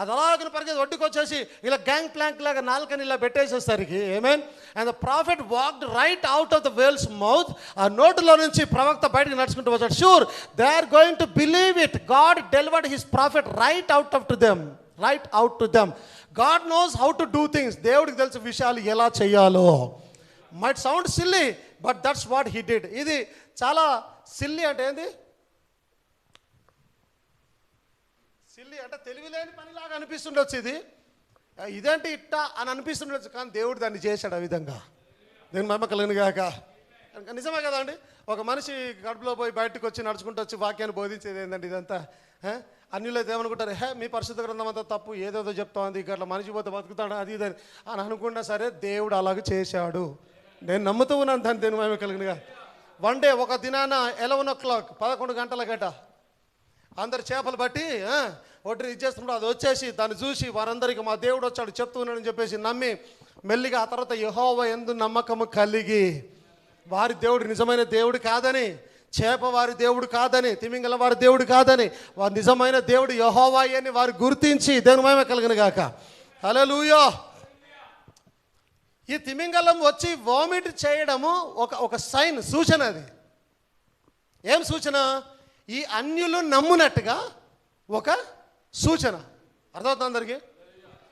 అది అలాగిన పరిగెత్తి ఒడ్డుకు వచ్చేసి ఇలా గ్యాంగ్ ప్లాంక్ లాగా నాలుకని ఇలా పెట్టేసేసరికి amen and the prophet walked right out of the whale's mouth. ఆ నోటులో నుంచి ప్రవక్త బయటకు నడుచుకుంటూ వచ్చాడు. Sure they are going to believe it. God delivered his prophet right out of to them, right out to them. God knows how to do things. దేవుడికి తెలిసిన విషయాలు ఎలా చేయాలో. Might sound silly but that's what he did. ఇది చాలా silly అంటే ఏంది? Silly అంటే తెలివిలేని పనిలాగా అనిపిస్తుండొచ్చు. ఇదేంటి ఇట్టా అని అనిపిస్తుండొచ్చు, కానీ దేవుడు దాన్ని చేశాడు ఆ విధంగా. నేను మహిమ కలిగిన గాక. నిజమే కదా అండి. ఒక మనిషి గడుపులో పోయి బయటకు వచ్చి నడుచుకుంటూ వచ్చి వాక్యాన్ని బోధించేది ఏంటండి ఇదంతా? అన్యులైతే ఏమనుకుంటారు, మీ పరిశుద్ధ గ్రంథం అంతా తప్పు, ఏదేదో చెప్తా ఉంది, ఇట్లా మనిషి పోతే బతుకుతాడు అది ఇదని అని అనుకున్నా సరే దేవుడు అలాగే చేశాడు. నేను నమ్ముతూ ఉన్నాను దాన్ని. దేని మహిమ కలిగినగా. వన్ డే ఒక దినాన 11 o'clock 11 గంటల గట అందరు చేపలు బట్టి ఒడ్డు ఇచ్చేస్తున్నప్పుడు అది వచ్చేసి దాన్ని చూసి వారందరికీ మా దేవుడు వచ్చాడు చెప్తున్నాడని చెప్పేసి నమ్మి మెల్లిగా ఆ తర్వాత యెహోవా యందు నమ్మకము కలిగి, వారి దేవుడు నిజమైన దేవుడు కాదని, చేప వారి దేవుడు కాదని, తిమింగల వారి దేవుడు కాదని, వారి నిజమైన దేవుడు యెహోవాయే అని వారు గుర్తించి దేవుని మహిమ కలుగును గాక. హల్లెలూయా. ఈ తిమింగలం వచ్చి వామిట్ చేయడము ఒక సైన్, సూచన. అది ఏం సూచన? ఈ అన్యులు నమ్మునట్టుగా ఒక సూచన. అర్థమవుతుంది అందరికీ?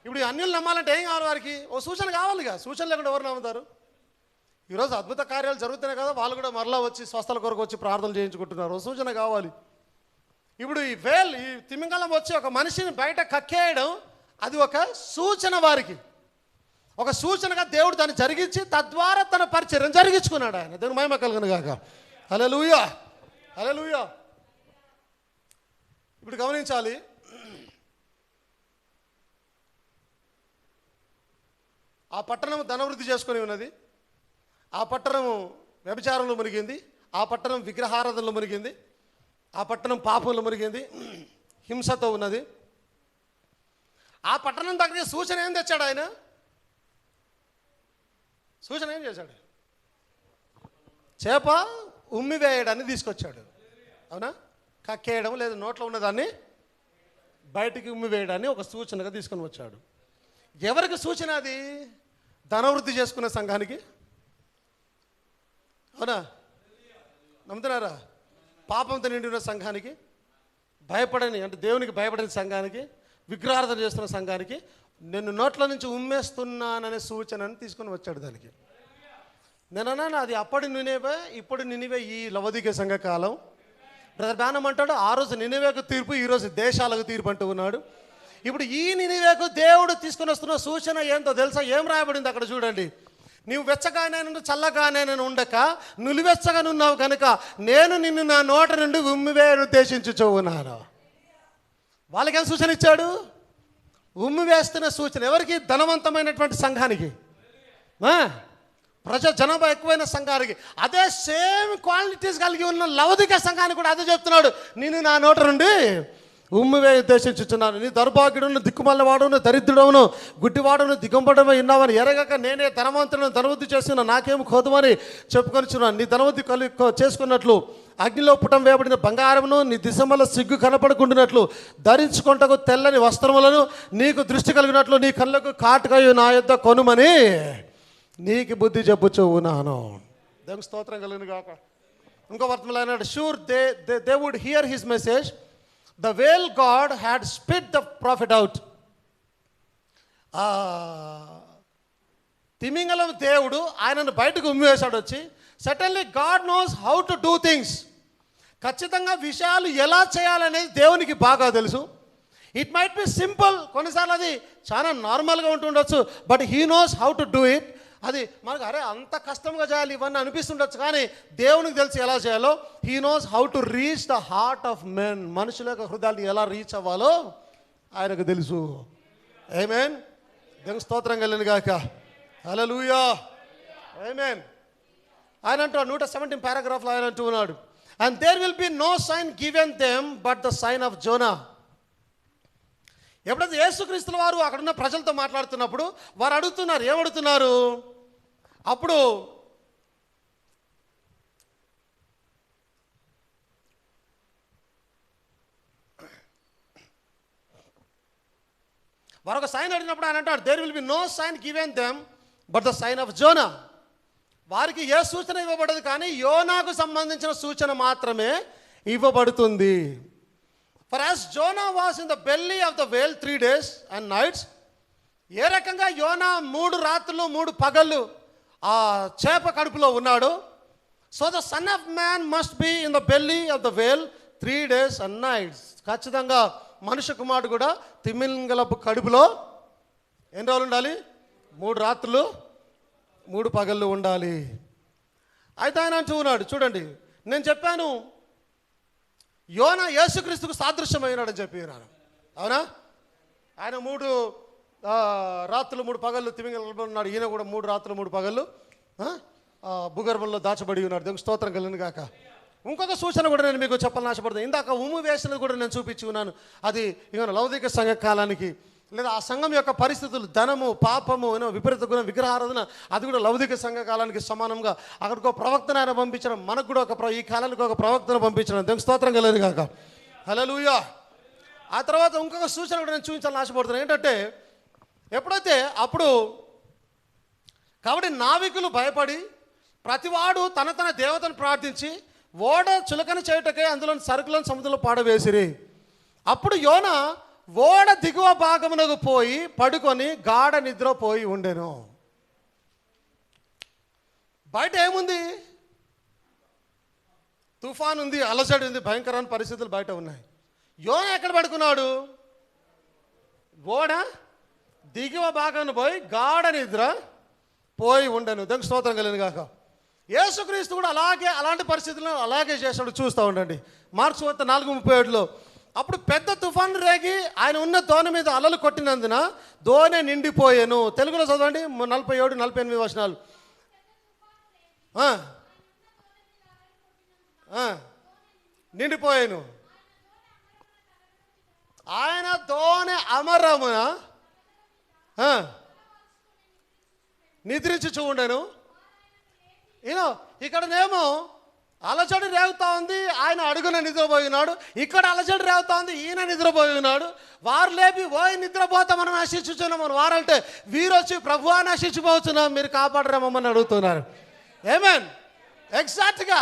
ఇప్పుడు ఈ అన్యులు నమ్మాలంటే ఏం కావాలి? వారికి ఓ సూచన కావాలిగా. సూచన లేకుండా ఎవరు నమ్ముతారు? ఈరోజు అద్భుత కార్యాలు జరుగుతున్నాయి కదా, వాళ్ళు కూడా మరలా వచ్చి స్వస్థల కొరకు వచ్చి ప్రార్థనలు చేయించుకుంటున్నారు. ఓ సూచన కావాలి. ఇప్పుడు ఈ తిమింగలం వచ్చి ఒక మనిషిని బయట కక్కేయడం అది ఒక సూచన. వారికి ఒక సూచనగా దేవుడు దాన్ని జరిగించి తద్వారా తన పరిచర్యను జరిగించుకున్నాడు ఆయన. దేవుని మహిమ కలుగును గాక. హల్లెలూయా, హల్లెలూయా. ఇప్పుడు గమనించాలి, ఆ పట్టణం ధనవృద్ధి చేసుకొని ఉన్నది, ఆ పట్టణం వ్యభిచారంలో మునిగింది, ఆ పట్టణం విగ్రహారాధనలో మునిగింది, ఆ పట్టణం పాపంలో మునిగింది, హింసతో ఉన్నది. ఆ పట్టణం దగ్గరికి సూచన ఏం తెచ్చాడు ఆయన? సూచన ఏం చేశాడు? చేప ఉమ్మివేయడాన్ని తీసుకొచ్చాడు. అవునా? కక్కేయడం లేదా నోట్లో ఉన్నదాన్ని బయటికి ఉమ్మివేయడాన్ని ఒక సూచనగా తీసుకొని వచ్చాడు. ఎవరికి సూచన అది? ధనవృద్ధి చేసుకునే సంఘానికి. అవునా? నమ్ముతున్నారా? పాపంతో నిండి ఉన్న సంఘానికి, భయపడని అంటే దేవునికి భయపడని సంఘానికి, విగ్రహారాధన చేస్తున్న సంఘానికి నేను నోట్ల నుంచి ఉమ్మేస్తున్నాననే సూచనని తీసుకొని వచ్చాడు దానికి. నేనన్నా అది అప్పటి నినివే ఇప్పుడు నినివే ఈ లవదిక సంఘ కాలం. బ్రదర్ బ్యానం అంటాడు ఆ రోజు నినివేకు తీర్పు, ఈరోజు దేశాలకు తీర్పు అంటూ ఉన్నాడు. ఇప్పుడు ఈ నినివేకు దేవుడు తీసుకొని వస్తున్న సూచన ఏంటో తెలుసా? ఏం రాయబడింది అక్కడ చూడండి. నీవు వెచ్చగానే చల్లగానే ఉండక నులివెచ్చగా ఉన్నావు కనుక నేను నిన్ను నా నోట నుండి ఉమ్మివేయను ఉద్దేశించుచూ ఉన్నాను. వాళ్ళకేం సూచన ఇచ్చాడు? ఉమ్మి వేస్తున్న సూచన. ఎవరికి? ధనవంతమైనటువంటి సంఘానికి, జనాభా ఎక్కువైన సంఘానికి. అదే సేమ్ క్వాలిటీస్ కలిగి ఉన్న లవదిక సంఘానికి కూడా అదే చెప్తున్నాడు, నేను నా నోట నుండి ఉమ్మివే ఉద్దేశించుచున్నాను. నీ దౌర్భాగ్యుడును, దిక్కుమల్ల వాడును, దరిద్రుడవును, గుడ్డివాడును, దిగంబడమే విన్నావని ఎరగక నేనే ధనవంతులను ధనవృద్ధి చేస్తున్నా, నాకేం కోదమని చెప్పుకొనిచున్నాను. నీ ధనవృద్ధి చేసుకున్నట్లు అగ్నిలో పుటం వేయబడిన బంగారమును, నీ దిశమల సిగ్గు కనపడకుండానట్లు ధరించుకుంటకు తెల్లని వస్త్రములను, నీకు దృష్టి కలిగినట్లు నీ కళ్ళకు కాటుకయు నా యొద్ద కొనుమని నీకు బుద్ధి చెప్పుచూ ఉన్నాను. దేవుని స్తోత్రం కలిగిన గాక. ఇంకో వర్తమానం అన్నాడు, sure they would hear his message. The whale God had spit the prophet out. తిమింగలం దేవుడు ఆయనను బయటకు ఉమ్మివేశాడు వచ్చి. Certainly God knows how to do things. ఖచ్చితంగా విషయాలు ఎలా చేయాలనేది దేవునికి బాగా తెలుసు. ఇట్ మైట్ బి సింపుల్, కొన్నిసార్లు అది చాలా నార్మల్గా ఉంటుండొచ్చు, but he knows how to do it. అది మనకు అరే అంత కష్టంగా చేయాలి ఇవన్నీ అనిపిస్తుండొచ్చు, కానీ దేవునికి తెలిసి ఎలా చేయాలో. He knows how to reach the heart of men. మనుషుల యొక్క హృదయాన్ని ఎలా రీచ్ అవ్వాలో ఆయనకు తెలుసు. ఆమేన్. దేవుని స్తోత్రం కలిగిన గాక. హల్లెలూయా, ఆమేన్. ఆయన అంటాడు 117 పారాగ్రాఫ్లో ఆయన అంటూ ఉన్నాడు, and there will be no sign given them but the sign of Jonah. ఎప్పుడైతే యేసుక్రీస్తుల వారు అక్కడున్న ప్రజలతో మాట్లాడుతున్నప్పుడు వారు అడుగుతున్నారు, ఏమడుగుతున్నారు? అప్పుడు మరొక సైన్ అడిగినప్పుడు ఆయన అంటాడు, there will be no sign given them but the sign of Jonah. వారికి ఏ సూచన ఇవ్వబడదు, కానీ యోనాకు సంబంధించిన సూచన మాత్రమే ఇవ్వబడుతుంది. For as Jonah was in the belly of the whale 3 days and nights, ఏ రకంగా యోనా 3 రాత్రులు 3 పగళ్ళు ఆ చేప కడుపులో ఉన్నాడు, so the son of man must be in the belly of the whale 3 days and nights. ఖచ్చితంగా మనుష్య కుమారుడు కూడా తిమింగలపు కడుపులో ఎన్ని రోజులు ఉండాలి? 3 రాత్రులు 3 పగళ్ళు ఉండాలి. అయితే ఆయన అంటూ ఉన్నాడు, చూడండి, నేను చెప్పాను యోనా యేసుక్రీస్తుకు సాదృశ్యమైనాడని చెప్పి ఉన్నాను, అవునా? ఆయన 3 రాత్రులు 3 పగళ్ళు తిమింగలంలో ఉన్నాడు. ఈయన కూడా 3 రాత్రులు 3 పగళ్ళు భూగర్భంలో దాచబడి ఉన్నాడు. దేవునికి స్తోత్రం కలుగును గాక. ఇంకొక సూచన కూడా నేను మీకు చెప్పాలని ఆశపడుతున్నాను. ఇందాక ఉమ్ము వేసినది కూడా నేను చూపించి ఉన్నాను. అది ఇక లౌకిక సంఘ కాలానికి, లేదా ఆ సంఘం యొక్క పరిస్థితులు, ధనము, పాపము, విపరీత గుణం, విగ్రహారాధన, అది కూడా లౌకిక సంఘ కాలానికి సమానంగా అక్కడికి ఒక ప్రవక్తను ఆయన పంపించడం, మనకు కూడా ఈ కాలానికి ఒక ప్రవక్తను పంపించడం. దేవునికి స్తోత్రం కలుగును గాక. హల్లెలూయా. ఆ తర్వాత ఇంకొక సూచన కూడా నేను చూపించాలని ఆశపడుతున్నాను. ఏంటంటే ఎప్పుడైతే అప్పుడు కాబట్టి నావికులు భయపడి ప్రతివాడు తన తన దేవతను ప్రార్థించి ఓడ చులకన చేయుటకై అందులోని సరుకులను సముద్రంలో పాడవేసిరి. అప్పుడు యోనా ఓడ దిగువ భాగమునకు పోయి పడుకొని గాఢ నిద్రపోయి ఉండెను. బయట ఏముంది? తుఫాన్ ఉంది, అలజడి ఉంది, భయంకరమైన పరిస్థితులు బయట ఉన్నాయి. యోనా ఎక్కడ పడుకున్నాడు? ఓడ దిగువ భాగాన్ని పోయి గాఢ నిద్ర పోయి ఉండను. దేవునికి స్తోత్రం కలుగును గాక. యేసుక్రీస్తు కూడా అలాంటి పరిస్థితులను అలాగే చేశాడు. చూస్తూ ఉండండి మార్క్స్ 4:37. అప్పుడు పెద్ద తుఫాను రేగి ఆయన ఉన్న దోణి మీద అలలు కొట్టినందున దోణి నిండిపోయాను. తెలుగులో చదవండి 47-48 వచనాలు. నిండిపోయాను. ఆయన దోణి అమరమున నిద్రించి చూడను. ఇక్కడనేమో అలజడి రేగుతా ఉంది, ఆయన అడుగున నిద్రపోయి ఉన్నాడు. ఇక్కడ అలజడి రేగుతా ఉంది, ఈయన నిద్రపోయి ఉన్నాడు. వారు లేపి ఓయ్ నిద్రపోతా మనం నశించుచున్నాం అని వారంటే వీరొచ్చి ప్రభువా నశించిపోతున్నాం, మీరు కాపాడరేమని అడుగుతున్నారు. ఆమేన్. ఎగ్జాక్ట్గా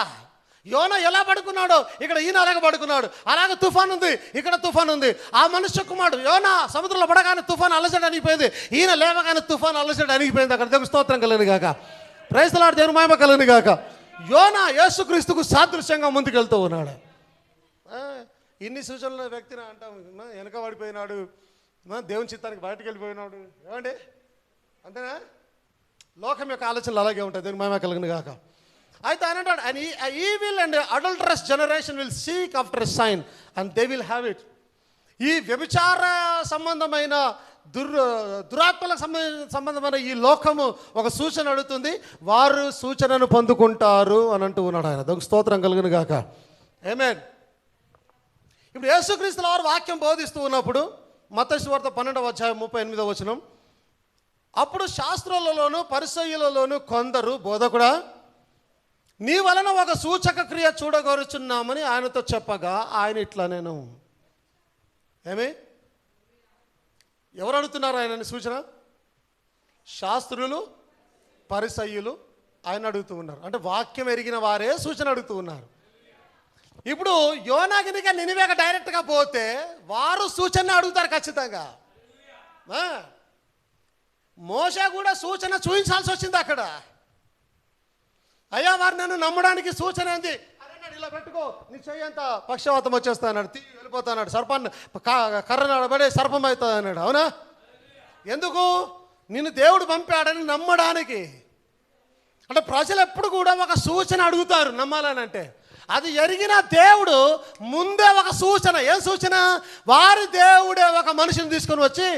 యోనా ఎలా పడుకున్నాడో ఇక్కడ ఈయన అలాగే పడుకున్నాడు. అలాగే తుఫాన్ ఉంది, ఇక్కడ తుఫాన్ ఉంది. ఆ మనుష్య కుమారుడు యోనా సముద్రంలో పడగానే తుఫాన్ అలజడి అనిగిపోయింది, ఈయన లేవగానే తుఫాన్ అలజడి అనిగిపోయింది. అక్కడ దేవునికి స్తోత్రం కలుగును గాక. Praise the Lord. దేవుని మహిమ కలుగును గాక. యోనా యేసుక్రీస్తుకు సాదృశ్యంగా ముందుకెళ్తూ ఉన్నాడు. ఇన్ని సూచనల వ్యక్తిని అంటాం, వెనక పడిపోయినాడు, దేవుని చిత్తానికి బయటకు వెళ్ళిపోయినాడు. ఏమండి అంతేనా? లోకం యొక్క ఆలోచనలు అలాగే ఉంటాయి. దేవుని మహిమ కలుగును గాక. అయితే ఆయన అంటాడు, evil and adulterous generation will seek after a sign and they will have it. ఈ వ్యభిచార సంబంధమైన దురాత్మలకు సంబంధమైన ఈ లోకము ఒక సూచన అడుగుతుంది, వారు సూచనను పొందుకుంటారు అని అంటూ ఉన్నాడు ఆయన. దేవునికి స్తోత్రం కలుగును గాక. ఆమేన్. ఇప్పుడు యేసుక్రీస్తుల వారు వాక్యం బోధిస్తూ ఉన్నప్పుడు మత్తయి సువార్త 12:38 అప్పుడు శాస్త్రులలోను పరిసయ్యులలోను కొందరు, బోధకుడా నీ వలన ఒక సూచక క్రియ చూడగోరుచున్నామని ఆయనతో చెప్పగా ఆయన ఇట్లా నేను ఏమి ఎవరు అడుగుతున్నారు ఆయనని సూచన? శాస్త్రులు పరిసయ్యులు ఆయన అడుగుతూ ఉన్నారు. అంటే వాక్యం ఎరిగిన వారే సూచన అడుగుతూ ఉన్నారు. ఇప్పుడు యోనాగినిగా నినివేగా డైరెక్ట్గా పోతే వారు సూచన అడుగుతారు ఖచ్చితంగా. మోషే కూడా సూచన చూపించాల్సి వచ్చింది అక్కడ. అయ్యా వారు నన్ను నమ్మడానికి సూచన ఏంది? ఇలా పెట్టుకో, నీ చెయ్యంత పక్షవాతం వచ్చేస్తా అన్నాడు, తీగి వెళ్ళిపోతా అన్నాడు, సర్పాన్ని కర్ర నడబడే సర్పం అవుతుంది అన్నాడు. అవునా? ఎందుకు? నిన్ను దేవుడు పంపాడని నమ్మడానికి. అంటే ప్రజలు ఎప్పుడు కూడా ఒక సూచన అడుగుతారు నమ్మాలని. అంటే అది ఎరిగిన దేవుడు ముందే ఒక సూచన. ఏం సూచన? వారి దేవుడే ఒక మనిషిని తీసుకొని వచ్చి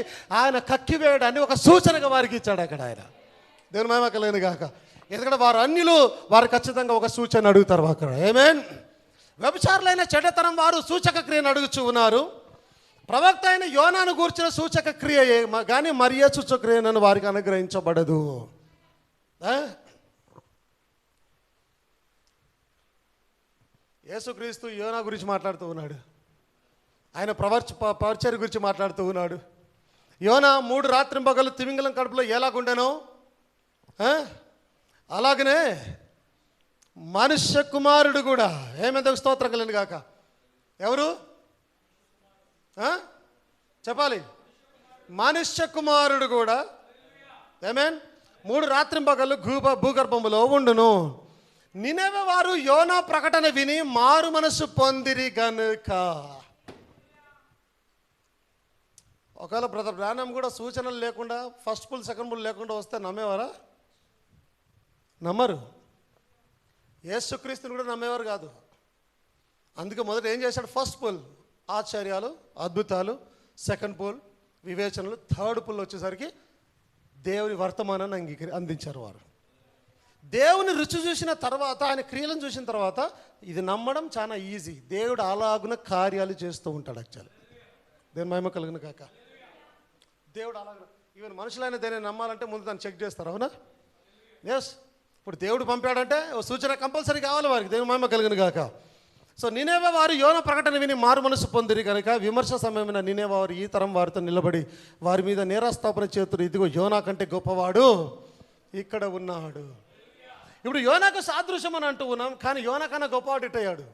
ఆయన కక్కివేయడాన్ని ఒక సూచనగా వారికి ఇచ్చాడు అక్కడ ఆయన. దేవుని మహిమ కలుగును గాక. ఎందుకంటే వారు అన్యులు, వారు ఖచ్చితంగా ఒక సూచన అడుగుతారు అక్కడ. ఆమేన్. వ్యభిచారులైన చెడ్డతనం వారు సూచక క్రియను అడుగుచూ ఉన్నారు. ప్రవక్త అయిన యోనాను గూర్చిన సూచక క్రియ కానీ మరి ఏ సూచక క్రియను వారికి అనుగ్రహించబడదు. యేసుక్రీస్తు యోనా గురించి మాట్లాడుతూ ఉన్నాడు, ఆయన పరిచర్య గురించి మాట్లాడుతూ ఉన్నాడు. యోనా 3 రాత్రింబగళ్ళు తిమింగలం కడుపులో ఎలాగుండెనో అలాగనే మనుష్య కుమారుడు కూడా ఏమెందుకు స్తోత్రం కలిగిన గాక. ఎవరు చెప్పాలి? మనుష్య కుమారుడు కూడా ఏమేన్ 3 రాత్రింబగళ్ళు భూగర్భములో ఉండును. నినెవె వారు యోనా ప్రకటన విని మారు మనసు పొందిరి గనుక. ఒకవేళ బ్రదర్ బ్రానమ్ కూడా సూచనలు లేకుండా ఫస్ట్ పుల్ సెకండ్ పుల్ లేకుండా వస్తే నమ్మేవారా? నమ్మరు. యేసుక్రీస్తుని కూడా నమ్మేవారు కాదు. అందుకే మొదట ఏం చేశాడు? ఫస్ట్ పుల్ ఆశ్చర్యాలు, అద్భుతాలు, సెకండ్ పుల్ వివేచనలు, థర్డ్ పుల్ వచ్చేసరికి దేవుని వర్తమానాన్ని అందించారు వారు. దేవుని రుచి చూసిన తర్వాత, ఆయన క్రియలను చూసిన తర్వాత ఇది నమ్మడం చాలా ఈజీ. దేవుడు అలాగున కార్యాలు చేస్తూ ఉంటాడు. యాక్చువల్లీ దేవుని మహిమ కలిగిన కాక. దేవుడు అలాగ ఈవెన్ మనుషులైన దేని నమ్మాలంటే ముందు దాన్ని చెక్ చేస్తారు. అవునా? ఎస్. ఇప్పుడు దేవుడు పంపాడంటే ఓ సూచన కంపల్సరీ కావాలి వారికి. దేవుని మహిమ కలిగిన కాక. సో నినేవే వారు యోనా ప్రకటన విని మారు మనసు పొందిరి కనుక విమర్శ సమయమైన నినేవే వారు ఈ తరం వారితో నిలబడి వారి మీద నేరాస్థాపన చేతులు, ఇదిగో యోనా కంటే గొప్పవాడు ఇక్కడ ఉన్నాడు. ఇప్పుడు యోనాకు సాదృశ్యం అని అంటూ ఉన్నాం, కానీ యోనా కన్నా గొప్పవాడు ఇట్టయ్యాడు.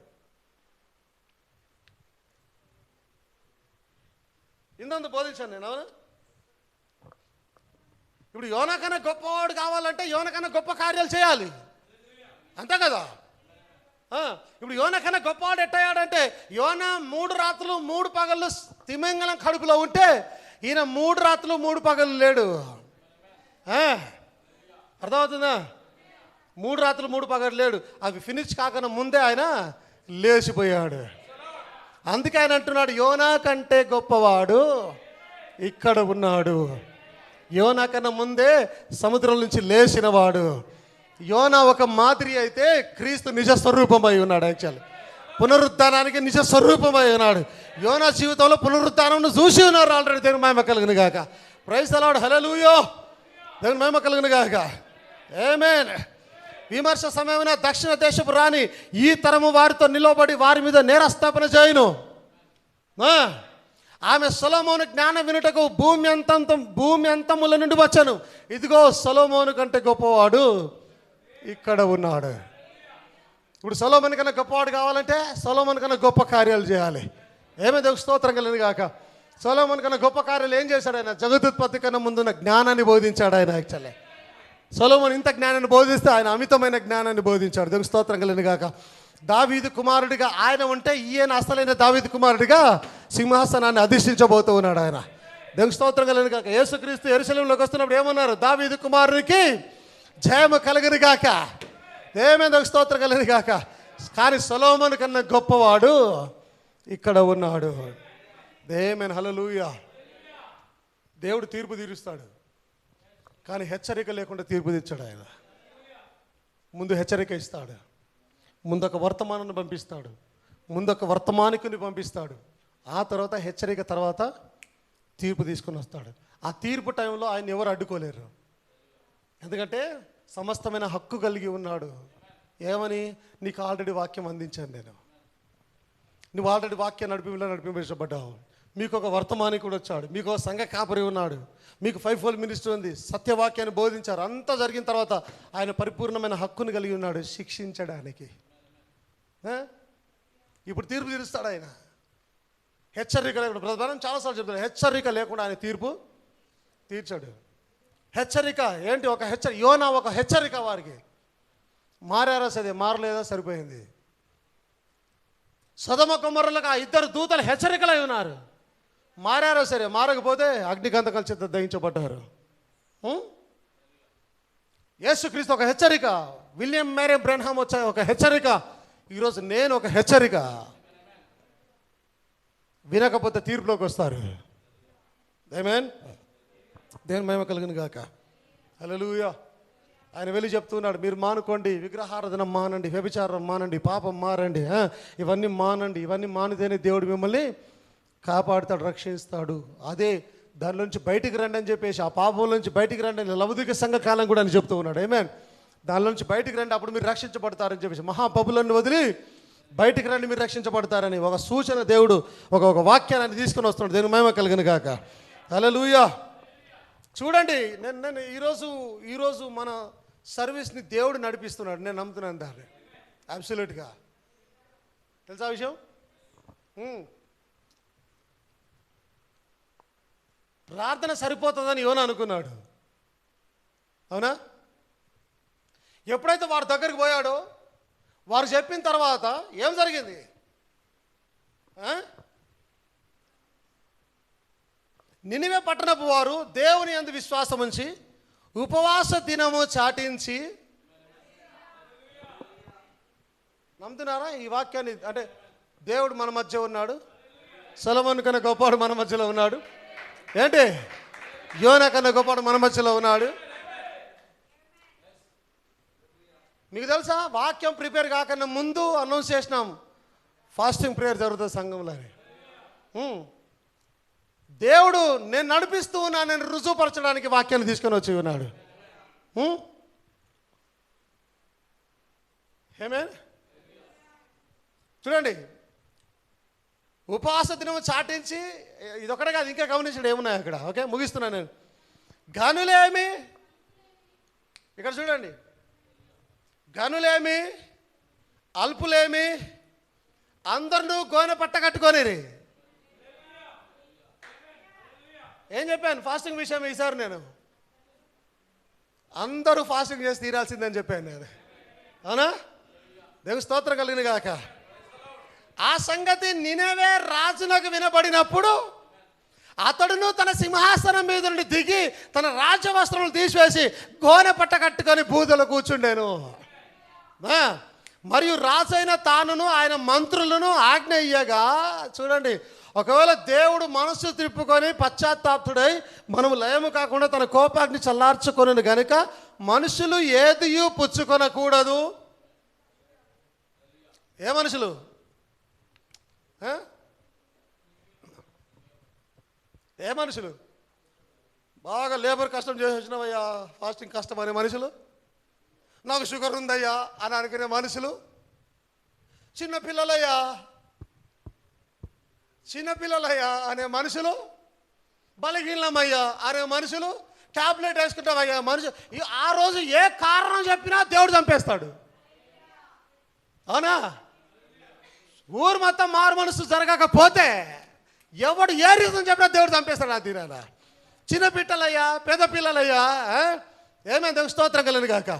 ఇందందు బోధించాను నేను. అవునా? ఇప్పుడు యోనా కన్నా గొప్పవాడు కావాలంటే యోనా కన్నా గొప్ప కార్యాలు చేయాలి. అంతే కదా? ఇప్పుడు యోనా కన్నా గొప్పవాడు ఎట్టయ్యాడంటే, యోనా 3 రాత్రులు 3 పగళ్ళు తిమింగలం కడుపులో ఉంటే ఈయన 3 రాత్రులు 3 పగళ్ళు లేడు. అర్థమవుతుందా? 3 రాత్రులు 3 పగళ్ళు లేడు. అవి ఫినిష్ కాకుండా ముందే ఆయన లేచిపోయాడు. అందుకే ఆయన అంటున్నాడు, యోనా కంటే గొప్పవాడు ఇక్కడ ఉన్నాడు. యోనా కన్నా ముందే సముద్రం నుంచి లేచినవాడు. యోనా ఒక మాదిరి అయితే క్రీస్తు నిజ స్వరూపమై ఉన్నాడు. యాక్చువల్లీ పునరుద్ధానానికి నిజ స్వరూపమై ఉన్నాడు. యోనా జీవితంలో పునరుద్ధానం చూసి ఉన్నారు ఆల్రెడీ. దేవుని మహిమ కలుగును గాక. Praise the Lord. హల్లెలూయా. దేవుని మహిమ కలుగును గాక. ఆమేన్. విమర్శ సమయమైన దక్షిణ దేశపు రాణి ఈ తరము వారితో నిలబడి వారి మీద నేరస్థాపన చేయను. ఆమె సొలొమోను జ్ఞానం వినుటకు భూమి అంతముల నుండి వచ్చాను. ఇదిగో సొలొమోను కంటే గొప్పవాడు ఇక్కడ ఉన్నాడు. ఇప్పుడు సొలొమోను కన్నా గొప్పవాడు కావాలంటే సొలొమోను కన్నా గొప్ప కార్యాలు చేయాలి. ఏమైంది? స్తోత్రం కలిగింది కాక. సొలొమోను కన్నా గొప్ప కార్యాలు ఏం చేశాడు? ఆయన జగదుత్పత్తి కన్నా ముందున్న జ్ఞానాన్ని బోధించాడు. ఆయన యాక్చువల్లీ సొలొమోను ఇంత జ్ఞానాన్ని బోధిస్తే ఆయన అమితమైన జ్ఞానాన్ని బోధించాడు. దేవునికి స్తోత్రం కలిగింది కాక. దావీదు కుమారుడిగా ఆయన ఉంటే ఈయన అసలైన దావీదు కుమారుడిగా సింహాసనాన్ని అధిష్ఠించబోతూ ఉన్నాడు ఆయన. దేవునికి స్తోత్రం కలిగింది కాక. యేసుక్రీస్తు యెరూషలేములోకి వస్తున్నప్పుడు ఏమన్నారు? దావీదు కుమారుడికి జయము కలుగును గాక. ఏమైంది? స్తోత్రం కలిగింది కాక. కానీ సొలొమోను కన్నా గొప్పవాడు ఇక్కడ ఉన్నాడు. ఏమైనా హల్లెలూయా. దేవుడు తీర్పు తీరుస్తాడు, కానీ హెచ్చరిక లేకుండా తీర్పు తెచ్చాడు ఆయన. ముందు హెచ్చరిక ఇస్తాడు, ముందొక వర్తమానాన్ని పంపిస్తాడు, ముందొక వర్తమానికుని పంపిస్తాడు. ఆ తర్వాత హెచ్చరిక తర్వాత తీర్పు తీసుకుని వస్తాడు. ఆ తీర్పు టైంలో ఆయన ఎవరు అడ్డుకోలేరు. ఎందుకంటే సమస్తమైన హక్కు కలిగి ఉన్నాడు. ఏమని? నీకు ఆల్రెడీ వాక్యం అందించాను నేను. నువ్వు ఆల్రెడీ వాక్యం నడిపించబడ్డావు. మీకు ఒక వర్తమానికుడు వచ్చాడు, మీకు ఒక సంఘ కాపరి ఉన్నాడు, మీకు 5-fold మినిస్ట్రీ ఉంది, సత్యవాక్యాన్ని బోధించారు. అంతా జరిగిన తర్వాత ఆయన పరిపూర్ణమైన హక్కును కలిగి ఉన్నాడు శిక్షించడానికి. ఇప్పుడు తీర్పు తీరుస్తాడు ఆయన. హెచ్చరిక లేకుండా, ప్రధానం చాలాసార్లు చెప్తాడు, హెచ్చరిక లేకుండా ఆయన తీర్పు తీర్చాడు. హెచ్చరిక ఏంటి? ఒక హెచ్చరిక. యోనా ఒక హెచ్చరిక. వారికి మారారా? సరే, మారలేదా? సరిపోయింది. సొదొమ గొమొర్రాలకు ఆ 2 దూతలు హెచ్చరికలై ఉన్నారు. మారారా? సరే, మారకపోతే అగ్నిగంధకాల చేత దహించబడ్డారు. యేసుక్రీస్తు ఒక హెచ్చరిక. విలియం మేరీ బ్రెన్హామ్ వచ్చే ఒక హెచ్చరిక. ఈరోజు నేను ఒక హెచ్చరిక. వినకపోతే తీర్పులోకి వస్తారు. ఆమేన్. దేవుని మహిమ కలుగును గాక. హల్లెలూయా. ఆయన వెళ్ళి చెప్తున్నాడు, మీరు మానుకోండి, విగ్రహారాధన మానండి, వ్యభిచారం మానండి, పాపం మారండి, ఇవన్నీ మానండి. ఇవన్నీ మానితేనే దేవుడు మిమ్మల్ని కాపాడుతాడు, రక్షిస్తాడు. అదే దానిలోంచి బయటికి రండి అని చెప్పేసి, ఆ పాపం నుంచి బయటికి రండి అని లవదిక సంఘ కాలం కూడా అని చెప్తూ ఉన్నాడు. ఆమేన్. దానిలోంచి బయటికి రండి, అప్పుడు మీరు రక్షించబడతారని చెప్పేసి, మహాపబులను వదిలి బయటికి రండి, మీరు రక్షించబడతారని ఒక సూచన దేవుడు ఒక వాక్యాన్ని తీసుకుని వస్తున్నాడు. దేవుని మహిమ కలుగును గాక. హల్లెలూయా. చూడండి, నేను ఈరోజు మన సర్వీస్ని దేవుడు నడిపిస్తున్నాడు. నేను నమ్ముతున్నాను దాన్ని అబ్సల్యూట్గా. తెలుసా విషయం? ప్రార్థన సరిపోతుందని యోన అనుకున్నాడు. అవునా? ఎప్పుడైతే వారి దగ్గరికి పోయాడో, వారు చెప్పిన తర్వాత ఏం జరిగింది? నినివే పట్టణపు వారు దేవుని యందు విశ్వాసం ఉంచి ఉపవాస దినము చాటించి, నమ్ముతున్నారా ఈ వాక్యాన్ని? అంటే దేవుడు మన మధ్య ఉన్నాడు, సొలొమోను కన్నా గొప్పవాడు మన మధ్యలో ఉన్నాడు. ఏంటి? యోనా కన్నా గొప్పవాడు మన మధ్యలో ఉన్నాడు. మీకు తెలుసా, వాక్యం ప్రిపేర్ కాకన్నా ముందు అనౌన్స్ చేసినాం ఫాస్టింగ్ ప్రేయర్ జరుగుతుంది సంఘంలో. దేవుడు నేను నడిపిస్తూ ఉన్నా, నేను రుజువుపరచడానికి వాక్యాన్ని తీసుకొని వచ్చి ఉన్నాడు. ఏమే చూడండి, ఉపవాస దినం చాటించి, ఇదొక్కడే కాదు, ఇంకా గమనించడం ఏమున్నాయి అక్కడ. ఓకే, ముగిస్తున్నాను నేను. గనులేమి, ఇక్కడ చూడండి, గనులేమి అల్పులేమి అందరూ గోనె పట్ట కట్టుకొని. ఏం చెప్పాను ఫాస్టింగ్ విషయం ఈసారి? నేను అందరూ ఫాస్టింగ్ చేసి తీరాల్సిందని చెప్పాను నేను. అవునా? దేవుని స్తోత్రం కలిగిన గాక. ఆ సంగతి నినవే రాజునకు వినబడినప్పుడు అతడును తన సింహాసనం మీద నుండి దిగి తన రాజవస్త్రములు తీసివేసి గోనె పట్ట కట్టుకొని బూదలో కూర్చుండేను. మరియు రాజైన తానును ఆయన మంత్రులను ఆజ్ఞ ఇయ్యగా, చూడండి, ఒకవేళ దేవుడు మనస్సు తిప్పుకొని పశ్చాత్తాపుడై మనము లయము కాకుండా తన కోపాగ్ని చల్లార్చుకొను గనుక మనుషులు ఏదియూ పుచ్చుకొనకూడదు. ఏ మనుషులు? ఏ మనుషులు? బాగా లేబర్ కష్టం చేసి వచ్చినావయ్యా, ఫాస్టింగ్ కష్టం అనే మనుషులు, నాకు షుగర్ ఉందయ్యా అని అనుకునే మనుషులు, చిన్నపిల్లలయ్యా అనే మనుషులు, బలహీనమయ్యా అనే మనుషులు, ట్యాబ్లెట్ వేసుకుంటామయ్యా మనుషులు. ఆ రోజు ఏ కారణం చెప్పినా దేవుడు చంపేస్తాడు. అవునా? ఊరు మొత్తం మారు మనసు జరగకపోతే ఎవడు ఏ రీజన్ చెప్పినా దేవుడు చంపేస్తాడు. ఆ తీరాన చిన్నపిల్లలయ్యా, పెద్ద పిల్లలయ్యా, ఏమేన్ దేవుని స్తోత్రం కలను గాక.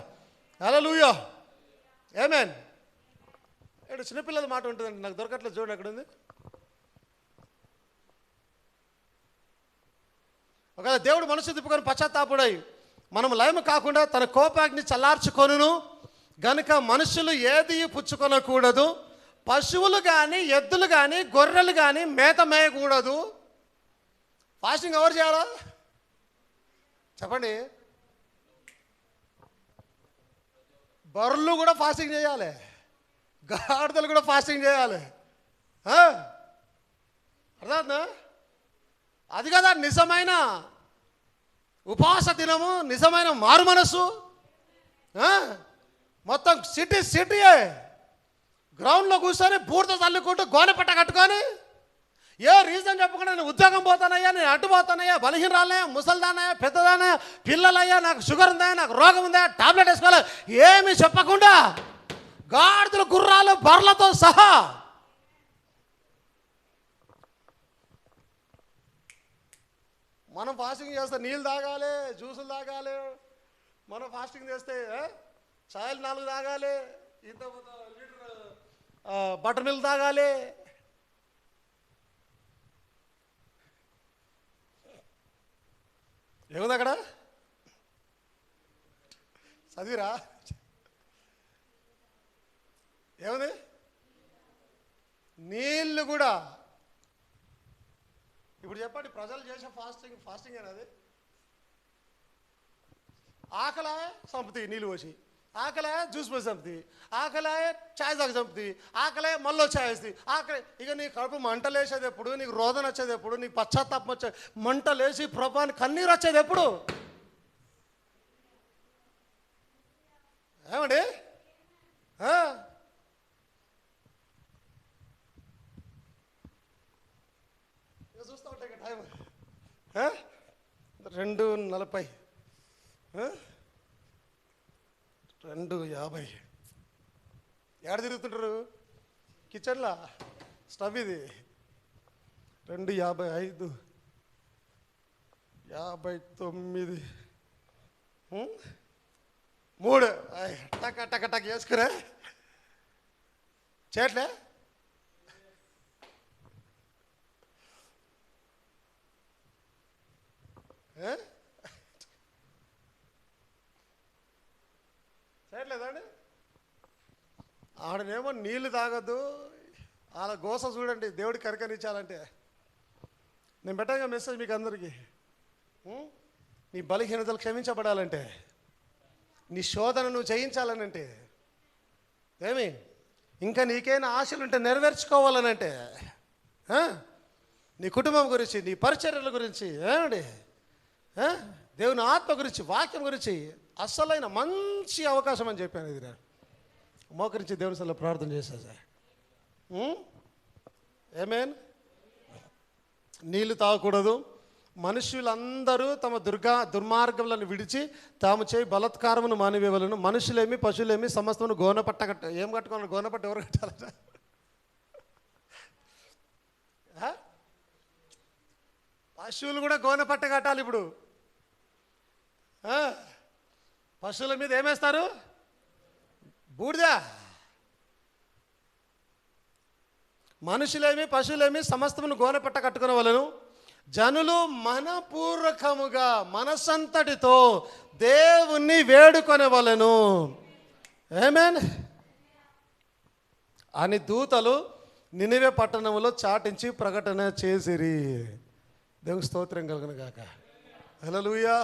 హల్లెలూయా. ఏమేన్. ఇక్కడ చిన్నపిల్లల మాట ఉంటుందండి, నాకు దొరకట్లేదు. చూడండి అక్కడ ఉంది. ఒకవేళ దేవుడు మనసు తిప్పుకొని పశ్చాత్తాపుడై మనం లయము కాకుండా తన కోపాగ్ని చల్లార్చుకొనును గనుక మనుషులు ఏది పుచ్చుకొనకూడదు. పశువులు కానీ, ఎద్దులు కానీ, గొర్రెలు కానీ మేత మేయకూడదు. ఫాస్టింగ్ ఎవరు చేయాలా చెప్పండి? బర్రెలు కూడా ఫాస్టింగ్ చేయాలి, గాడిదలు కూడా ఫాస్టింగ్ చేయాలి. అర్థమవుతుందా? అది కదా నిజమైన ఉపవాస దినము, నిజమైన మారు మనసు. మొత్తం సిటీయే గ్రౌండ్లో కూర్చొని బూడిద చల్లుకుంటూ గోనెపట్ట కట్టుకొని ఏ రీజన్ చెప్పకుండా నేను ఉద్యోగం పోతానయ్యా, నేను అడ్డు పోతానయ్యా, బలహీనరాలయ్యా, ముసలిదానయ్యా, పెద్దదానయ్యా, పిల్లలయ్యా, నాకు షుగర్ ఉందా, నాకు రోగం ఉందా, టాబ్లెట్ వేసుకోవాలి, ఏమీ చెప్పకుండా గాడిదలు, గుర్రాలు, బర్రెలతో సహా మనం ఫాస్టింగ్ చేస్తే నీళ్ళు తాగాలి, జ్యూసులు తాగాలి. మనం ఫాస్టింగ్ చేస్తే చాయలు 4 తాగాలి, ఇంత లీటర్ బటర్ మిల్క్ తాగాలి. ఏముంది అక్కడ? చదివిరా? ఏముంది? నీళ్ళు కూడా. ఇప్పుడు చెప్పండి, ప్రజలు చేసే ఫాస్టింగ్ అనేది ఆకలే చంపుతాయి నీళ్ళు పోసి, ఆకలే జ్యూస్ పోసి చంపుతాయి, ఆకలే ఛాయ్ తాగి చంపుతాయి, ఆకలే మళ్ళీ ఛాయ్ వేస్తుంది, ఆకలి. ఇక నీ కడుపు మంటలేసేది ఎప్పుడు? నీకు రోదన వచ్చేది ఎప్పుడు? నీకు పశ్చాత్తాపం వచ్చేది, మంటలేసి ప్రభాని కన్నీరు వచ్చేది ఎప్పుడు? ఏమండి? చూస్తూ ఉంటాయి టైం. 2:40, 2:50. ఎక్కడ తిరుగుతుంటారు? కిచెన్లా స్టవ్ ఇది. 2:55, 59, 3. టక్ టక్ టక్ వేసుకురా చేయట్లే. చేయట్లేదండి. ఆడనేమో నీళ్లు తాగొద్దు, వాళ్ళ గోస చూడండి. దేవుడికి కరకరించాలంటే నేను పెట్టగా మెసేజ్ మీకు అందరికీ, నీ బలహీనతలు క్షమించబడాలంటే, నీ శోధన నువ్వు జయించాలనంటే, ఏమి ఇంకా నీకైనా ఆశలుంటే నెరవేర్చుకోవాలనంటే, నీ కుటుంబం గురించి, నీ పరిచర్యల గురించి, ఏమండి దేవుని ఆత్మ గురించి, వాక్యం గురించి అస్సలైన మంచి అవకాశం అని చెప్పాను. ఇది నేను మోకరించి దేవుని సల్లో ప్రార్థన చేశా సార్. ఏమేన్ నీళ్ళు తాగకూడదు. మనుషులందరూ తమ దుర్మార్గములను విడిచి తాము చేయి బలత్కారమును మానివేవలను. మనుషులేమి పశువులేమి సమస్తమును గోనపట్ట ఏం కట్టుకోవాలి? గోనపట్ట ఎవరు కట్టాలట? పశువులు కూడా గోనపట్ట కట్టాలి ఇప్పుడు. పశువుల మీద ఏమేస్తారు? బూడిద. మనుషులేమి పశువులేమి సమస్తమును గోనపట్ట కట్టుకునే వాళ్ళను. జనులు మనపూర్వకముగా మనసంతటితో దేవుణ్ణి వేడుకొనే వాళ్ళను. ఆమేన్ అని దూతలు నినివే పట్టణంలో చాటించి ప్రకటన చేసిరి. దేవునికి స్తోత్రం కలుగును గాక. హల్లెలూయా.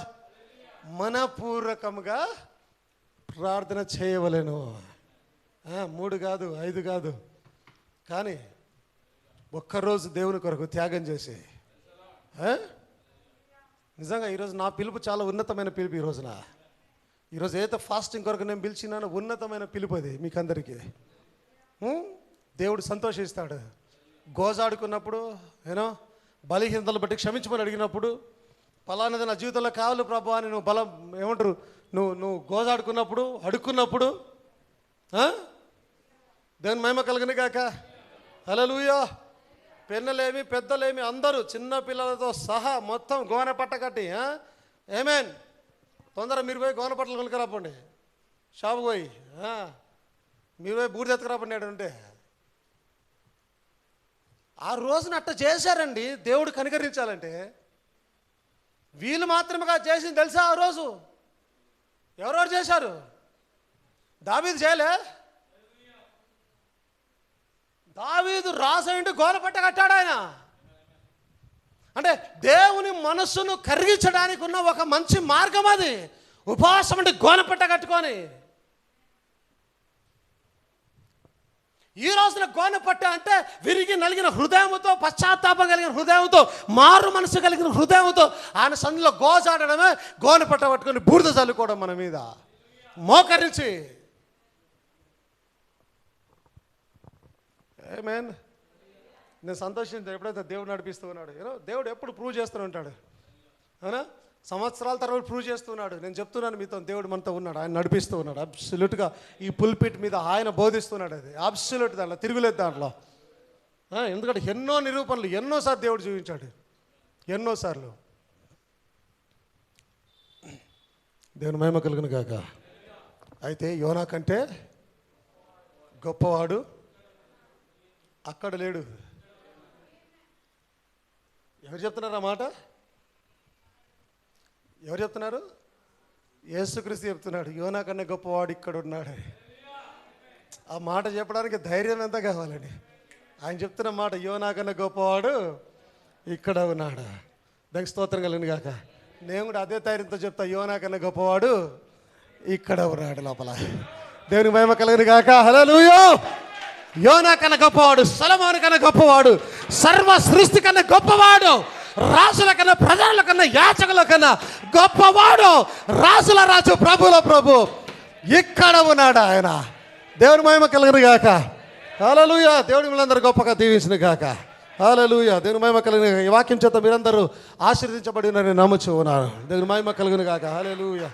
మనపూర్వకముగా ప్రార్థన చేయవలెను. 3 కాదు 5 కాదు, కానీ ఒక్కరోజు దేవుని కొరకు త్యాగం చేసి, నిజంగా ఈరోజు నా పిలుపు చాలా ఉన్నతమైన పిలుపు. ఈరోజు ఏదో ఫాస్టింగ్ కొరకు నేను పిలిచినాను, ఉన్నతమైన పిలుపు అది మీకు అందరికీ. దేవుడు సంతోషిస్తాడు. గోజాడుకున్నప్పుడు, బలహీనతలు బట్టి క్షమించమని అడిగినప్పుడు, ఫలానది నా జీవితంలో కావాలి ప్రభు అని నువ్వు బలం ఏమంటారు, నువ్వు గోజాడుకున్నప్పుడు, అడుక్కున్నప్పుడు దేవుని మహిమ కలుగును గాక. హల్లెలూయా. పిన్నలేమి పెద్దలేమి అందరూ చిన్న పిల్లలతో సహా మొత్తం గోనె పట్ట కట్టి, ఆమేన్. తొందర మీరు పోయి గోనె పట్టలు కొనుక్కరాపండి, షాపు పోయి మీరు పోయి బూడిద ఎత్తుకురాపండి. ఉంటే ఆ రోజున అట్ట చేశారండి. దేవుడు కనికరించాలంటే వీళ్ళు మాత్రమే చేసింది తెలుసా? ఆ రోజు ఎవరెవరు చేశారు? దావీదు చేయలే. దావీదు రాసంటే గోనపట్ట కట్టాడు ఆయన. అంటే దేవుని మనస్సును కరిగించడానికి ఉన్న ఒక మంచి మార్గం అది. ఉపవాసం అంటే గోనపట్ట కట్టుకొని. ఈ రోజున గోనపట్ట అంటే విరిగి నలిగిన హృదయంతో, పశ్చాత్తాపం కలిగిన హృదయంతో, మారు మనసు కలిగిన హృదయంతో ఆయన సందులో గోజాడడమే గోనపట్ట పట్టుకొని బూడిద చల్లుకోవడం మన మీద మోకరించి. ఆమేన్. నేను సంతోషించాను ఎప్పుడైతే దేవుడు నడిపిస్తూ ఉన్నాడు. దేవుడు ఎప్పుడు ప్రూవ్ చేస్తూనే ఉంటాడు. అవునా? సంవత్సరాల తర్వాత ప్రూవ్ చేస్తున్నాడు. నేను చెప్తున్నాను మీతో, దేవుడు మనతో ఉన్నాడు, ఆయన నడిపిస్తూ ఉన్నాడు. అబ్సల్యూట్గా ఈ పుల్పిట్ మీద ఆయన బోధిస్తున్నాడు. అది అబ్సల్యూట్, దాంట్లో తిరుగులేదు దాంట్లో. ఎందుకంటే ఎన్నో నిరూపణలు ఎన్నోసార్లు దేవుడు చూపించాడు, ఎన్నోసార్లు. దేవుని మహిమ కలుగును గాక. అయితే యోనా కంటే గొప్పవాడు అక్కడ లేడు. ఎవరు చెప్తున్నారు ఆ మాట? ఎవరు చెప్తున్నారు? యేసుక్రీస్తు చెప్తున్నాడు, యోనా కన్నా గొప్పవాడు ఇక్కడ ఉన్నాడు. ఆ మాట చెప్పడానికి ధైర్యం ఎంత కావాలని ఆయన చెప్తున్న మాట, యోనా కన్నా గొప్పవాడు ఇక్కడ ఉన్నాడు. దానికి స్తోత్రం కలిగిన గాక. నేను కూడా అదే ధైర్యంతో చెప్తా, యోనా కన్నా గొప్పవాడు ఇక్కడ ఉన్నాడు లోపల. దేవుని మహిమ కలిగిన గాక. హల్లెలూయా. యోనా కన్నా గొప్పవాడు, సొలొమోను కన్నా గొప్పవాడు, సర్వ సృష్టి కన్నా గొప్పవాడు, రాజుల కన్నా, ప్రజల కన్నా, యాచకుల కన్నా గొప్పవాడు, రాజుల రాజు, ప్రభుల ప్రభు ఇక్కడ ఉన్నాడు ఆయన. దేవుని మహిమ కలుగును గాక. హల్లెలూయా. దేవుడి మిమ్మల్ని గొప్పగా దీవించును గాక. హల్లెలూయా. దేవుని మహిమ కలుగును గాక. ఈ వాక్యం చేత మీరందరూ ఆశీర్వదించబడినారని నమ్ముచు ఉన్నారు. దేవుని మహిమ కలుగును గాక. హల్లెలూయా.